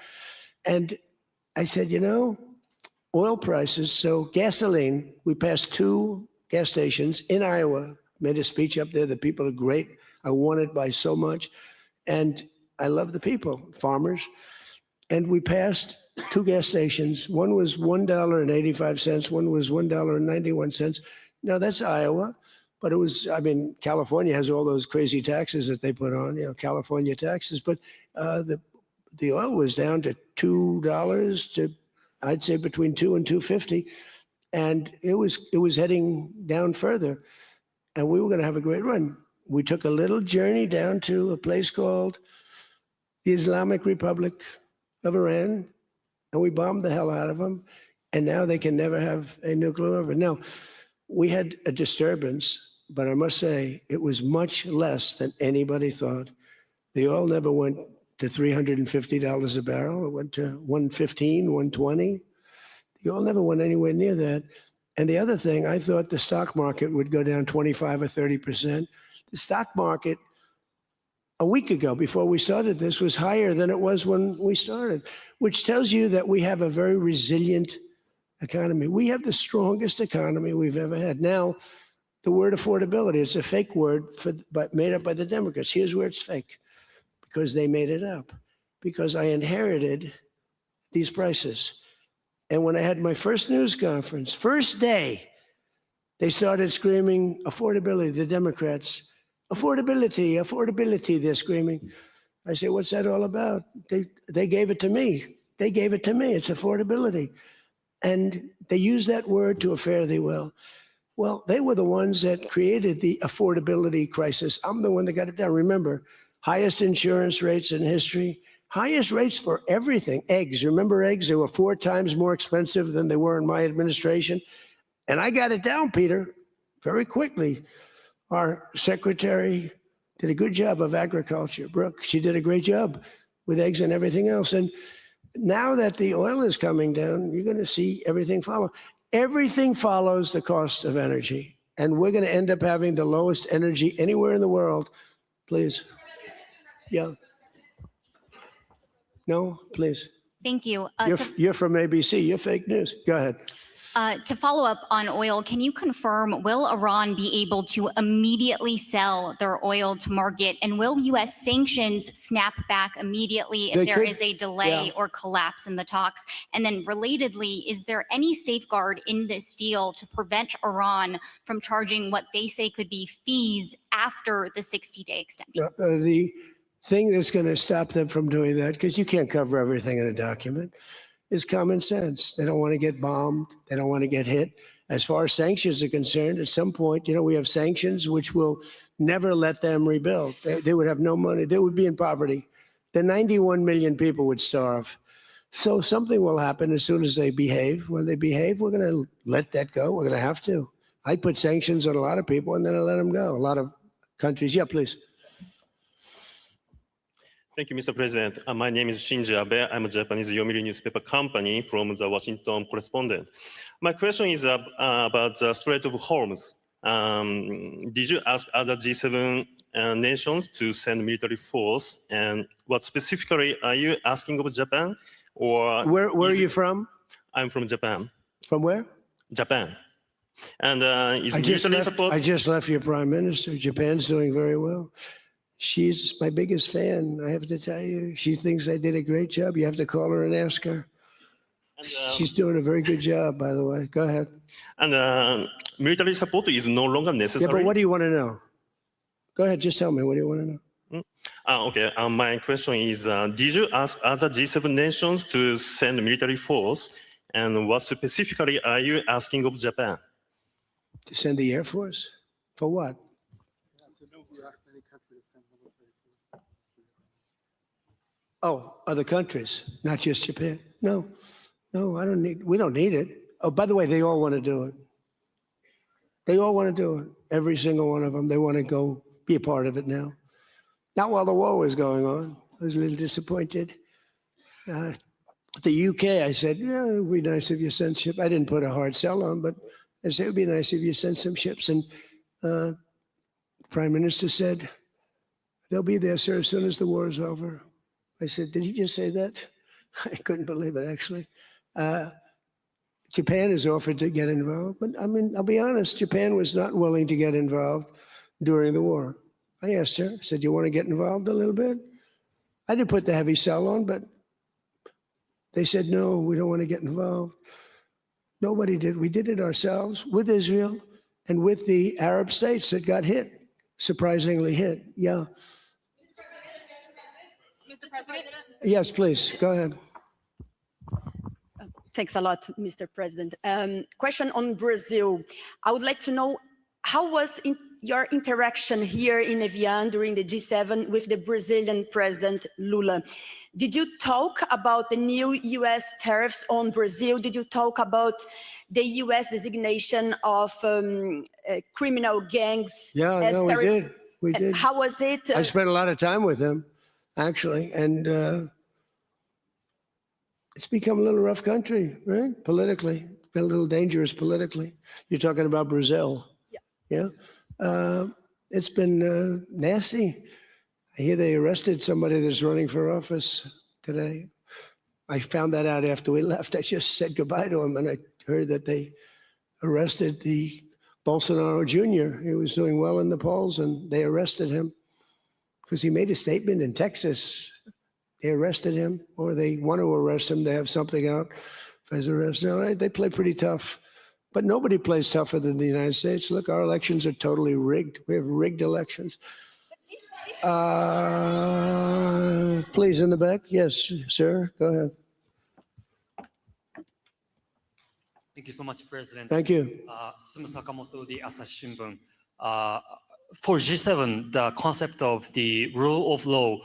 And I said, you know, oil prices, so gasoline, we passed 2 gas stations in Iowa, made a speech up there. The people are great. I won it by so much. And I love the people, farmers. And we passed 2 gas stations. One was $1.85. One was $1.91. Now, that's Iowa. But it was, I mean, California has all those crazy taxes that they put on, you know, California taxes. But the oil was down to $2 to, I'd say, between $2 and $2.50, and it was heading down further. And we were going to have a great run. We took a little journey down to a place called the Islamic Republic of Iran, and we bombed the hell out of them. And now they can never have a nuclear weapon. Now, we had a disturbance, but I must say it was much less than anybody thought. The oil never went to $350 a barrel. It went to $115, $120. The oil never went anywhere near that. And the other thing, I thought the stock market would go down 25 or 30%. The stock market a week ago, before we started this, was higher than it was when we started, which tells you that we have a very resilient economy. We have the strongest economy we've ever had. Now, the word affordability is a fake word but made up by the Democrats. Here's where it's fake, because they made it up, because I inherited these prices. And when I had my first news conference, first day, they started screaming affordability, the Democrats. Affordability, affordability, they're screaming. I say, what's that all about? They gave it to me. They gave it to me. It's affordability. And they use that word to a fare thee well. Well, they were the ones that created the affordability crisis. I'm the one that got it down. Remember, highest insurance rates in history, highest rates for everything. Eggs, remember eggs? They were 4 times more expensive than they were in my administration. And I got it down, Peter, very quickly. Our secretary did a good job of agriculture, Brooke. She did a great job with eggs and everything else. And now that the oil is coming down, you're going to see everything follow. Everything follows the cost of energy. And we're going to end up having the lowest energy anywhere in the world. Please. Yeah. No, please. Thank you. You're from ABC. You're fake news. Go ahead. To follow up on oil, can you confirm, will Iran be able to immediately sell their oil to market? And will U.S. sanctions snap back immediately if there is a delay or collapse in the talks? And then relatedly, is there any safeguard in this deal to prevent Iran from charging what they say could be fees after the 60-day extension? The thing that's going to stop them from doing that, because you can't cover everything in a document, is common sense. They don't want to get bombed. They don't want to get hit. As far as sanctions are concerned, at some point, we have sanctions which will never let them rebuild. They would have no money. They would be in poverty. The 91 million people would starve. So something will happen as soon as they behave. When they behave, we're going to let that go. We're going to have to. I put sanctions on a lot of people and then I let them go. A lot of countries. Yeah, please. Thank you, Mr. President. My name is Shinji Abe. I'm a Japanese Yomiuri newspaper company from the Washington Correspondent. My question is about the Strait of Hormuz. Did you ask other G7 nations to send military force? And what specifically are you asking of Japan? Or where are you from? I'm from Japan. From where? Japan. And is I just left your prime minister. Japan's doing very well. She's my biggest fan, I have to tell you. She thinks I did a great job. You have to call her and ask her. And, she's doing a very good job, by the way. Go ahead. And military support is no longer necessary. Yeah, but what do you want to know? Go ahead, just tell me. What do you want to know? Okay, my question is, did you ask other G7 nations to send military force? And what specifically are you asking of Japan? To send the Air Force? For what? Oh, other countries, not just Japan. No, we don't need it. Oh, by the way, they all want to do it. They all want to do it. Every single one of them. They want to go be a part of it now. Not while the war was going on. I was a little disappointed. The UK, I said, yeah, it would be nice if you sent ships. I didn't put a hard sell on, but I said, it would be nice if you sent some ships. And the Prime Minister said, they'll be there, sir, as soon as the war is over. I said, did he just say that? I couldn't believe it, actually. Japan has offered to get involved, but I mean, I'll be honest, Japan was not willing to get involved during the war. I asked her, I said, you want to get involved a little bit? I didn't put the heavy sell on, but they said, no, we don't want to get involved. Nobody did. We did it ourselves with Israel and with the Arab states that got hit, surprisingly hit. Yeah. Mr. President? Yes, please. Go ahead. Thanks a lot, Mr. President. Question on Brazil. I would like to know, how was your interaction here in Evian during the G7 with the Brazilian President Lula? Did you talk about the new US tariffs on Brazil? Did you talk about the US designation of criminal gangs as terrorists? We did. How was it? I spent a lot of time with him, actually, and it's become a little rough country, right? Politically, it's been a little dangerous politically. You're talking about Brazil. Yeah. It's been nasty. I hear they arrested somebody that's running for office today. I found that out after we left. I just said goodbye to him, and I heard that they arrested the Bolsonaro Jr. He was doing well in the polls, and they arrested him because he made a statement in Texas. They arrested him, or they want to arrest him. They have something out for his arrest. No, they play pretty tough, but nobody plays tougher than the United States. Look, our elections are totally rigged. We have rigged elections. Please, in the back. Yes, sir. Go ahead. Thank you so much, President. Thank you. Sumu Sakamoto, the Asahi Shimbun. For G7, the concept of the rule of law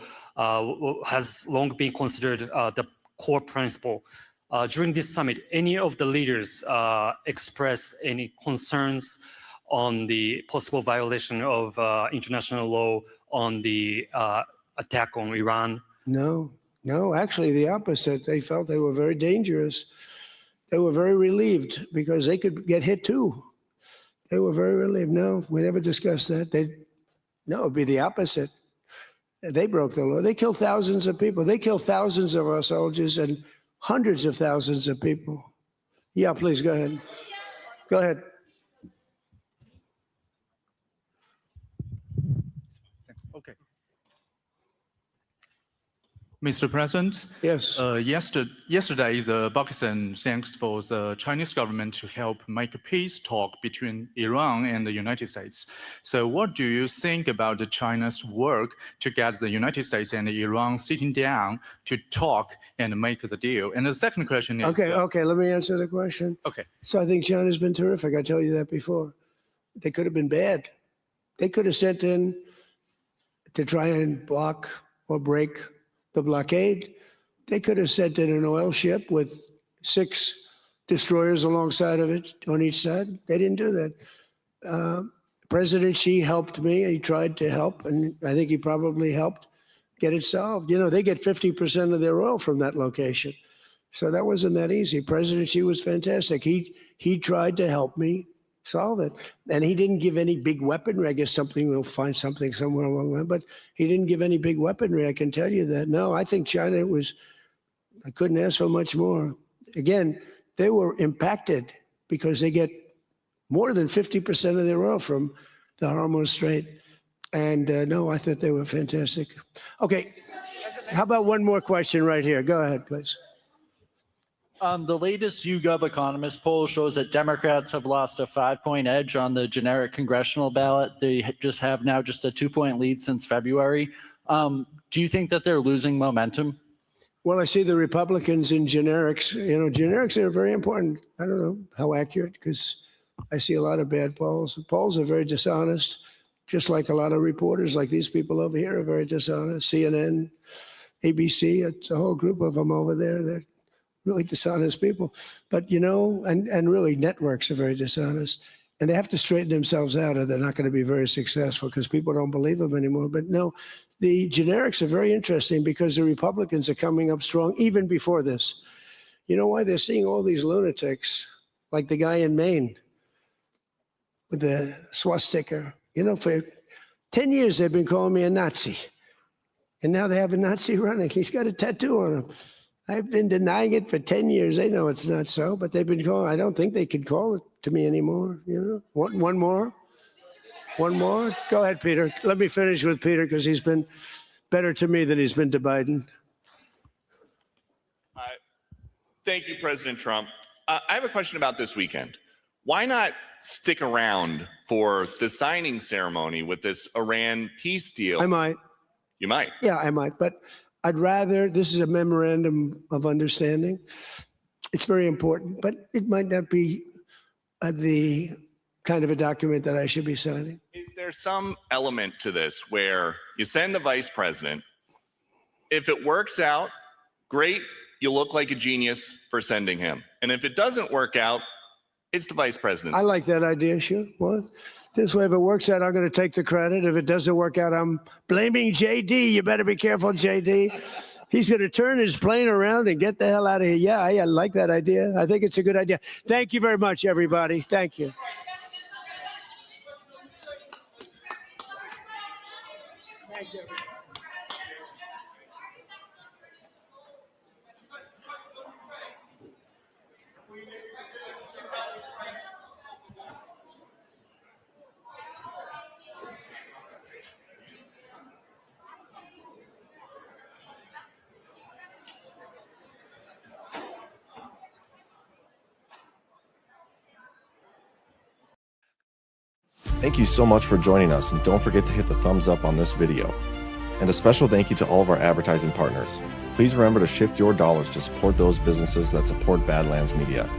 has long been considered the core principle. During this summit, any of the leaders expressed any concerns on the possible violation of international law on the attack on Iran? No, actually the opposite. They felt they were very dangerous. They were very relieved because they could get hit too. They were very relieved. No, we never discussed that. No, it'd be the opposite. They broke the law. They killed thousands of people. They killed thousands of our soldiers and hundreds of thousands of people. Yeah, please go ahead. Go ahead. Okay. Mr. President, yes. Yesterday, the Pakistan thanks for the Chinese government to help make a peace talk between Iran and the United States. So what do you think about China's work to get the United States and Iran sitting down to talk and make the deal? And the second question is... Okay, let me answer the question. Okay. So I think China's been terrific. I told you that before. They could have been bad. They could have sent in to try and block or break the blockade. They could have sent in an oil ship with 6 destroyers alongside of it on each side. They didn't do that. President Xi helped me. He tried to help, and I think he probably helped get it solved. You know, they get 50% of their oil from that location. So that wasn't that easy. President Xi was fantastic. He tried to help me solve it. And he didn't give any big weaponry. I guess we'll find something somewhere along the line, but he didn't give any big weaponry. I can tell you that. No, I think China I couldn't ask for much more. Again, they were impacted because they get more than 50% of their oil from the Hormuz Strait. And no, I thought they were fantastic. Okay, how about one more question right here? Go ahead, please. The latest YouGov Economist poll shows that Democrats have lost a 5-point edge on the generic congressional ballot. They just have now just a 2-point lead since February. Do you think that they're losing momentum? Well, I see the Republicans in generics. You know, generics are very important. I don't know how accurate, because I see a lot of bad polls. The polls are very dishonest, just like a lot of reporters, like these people over here, are very dishonest. CNN, ABC, it's a whole group of them over there. They're really dishonest people. But, you know, and really networks are very dishonest. And they have to straighten themselves out, or they're not going to be very successful, because people don't believe them anymore. But no, the generics are very interesting because the Republicans are coming up strong even before this. You know why? They're seeing all these lunatics, like the guy in Maine with the swastika. You know, for 10 years they've been calling me a Nazi. And now they have a Nazi running. He's got a tattoo on him. I've been denying it for 10 years. They know it's not so, but they've been calling. I don't think they can call it to me anymore. You know, one more? One more? Go ahead, Peter. Let me finish with Peter, because he's been better to me than he's been to Biden. Thank you, President Trump. I have a question about this weekend. Why not stick around for the signing ceremony with this Iran peace deal? I might. You might? Yeah, I might. But I'd rather, this is a memorandum of understanding. It's very important, but it might not be the kind of a document that I should be signing. Is there some element to this where you send the vice president? If it works out, great, you look like a genius for sending him. And if it doesn't work out, it's the vice president. I like that idea, sure. Well, this way, if it works out, I'm going to take the credit. If it doesn't work out, I'm blaming JD. You better be careful, JD. He's going to turn his plane around and get the hell out of here. Yeah, I like that idea. I think it's a good idea. Thank you very much, everybody. Thank you. Thank you. Thank you so much for joining us, and don't forget to hit the thumbs up on this video. And a special thank you to all of our advertising partners. Please remember to shift your dollars to support those businesses that support Badlands Media.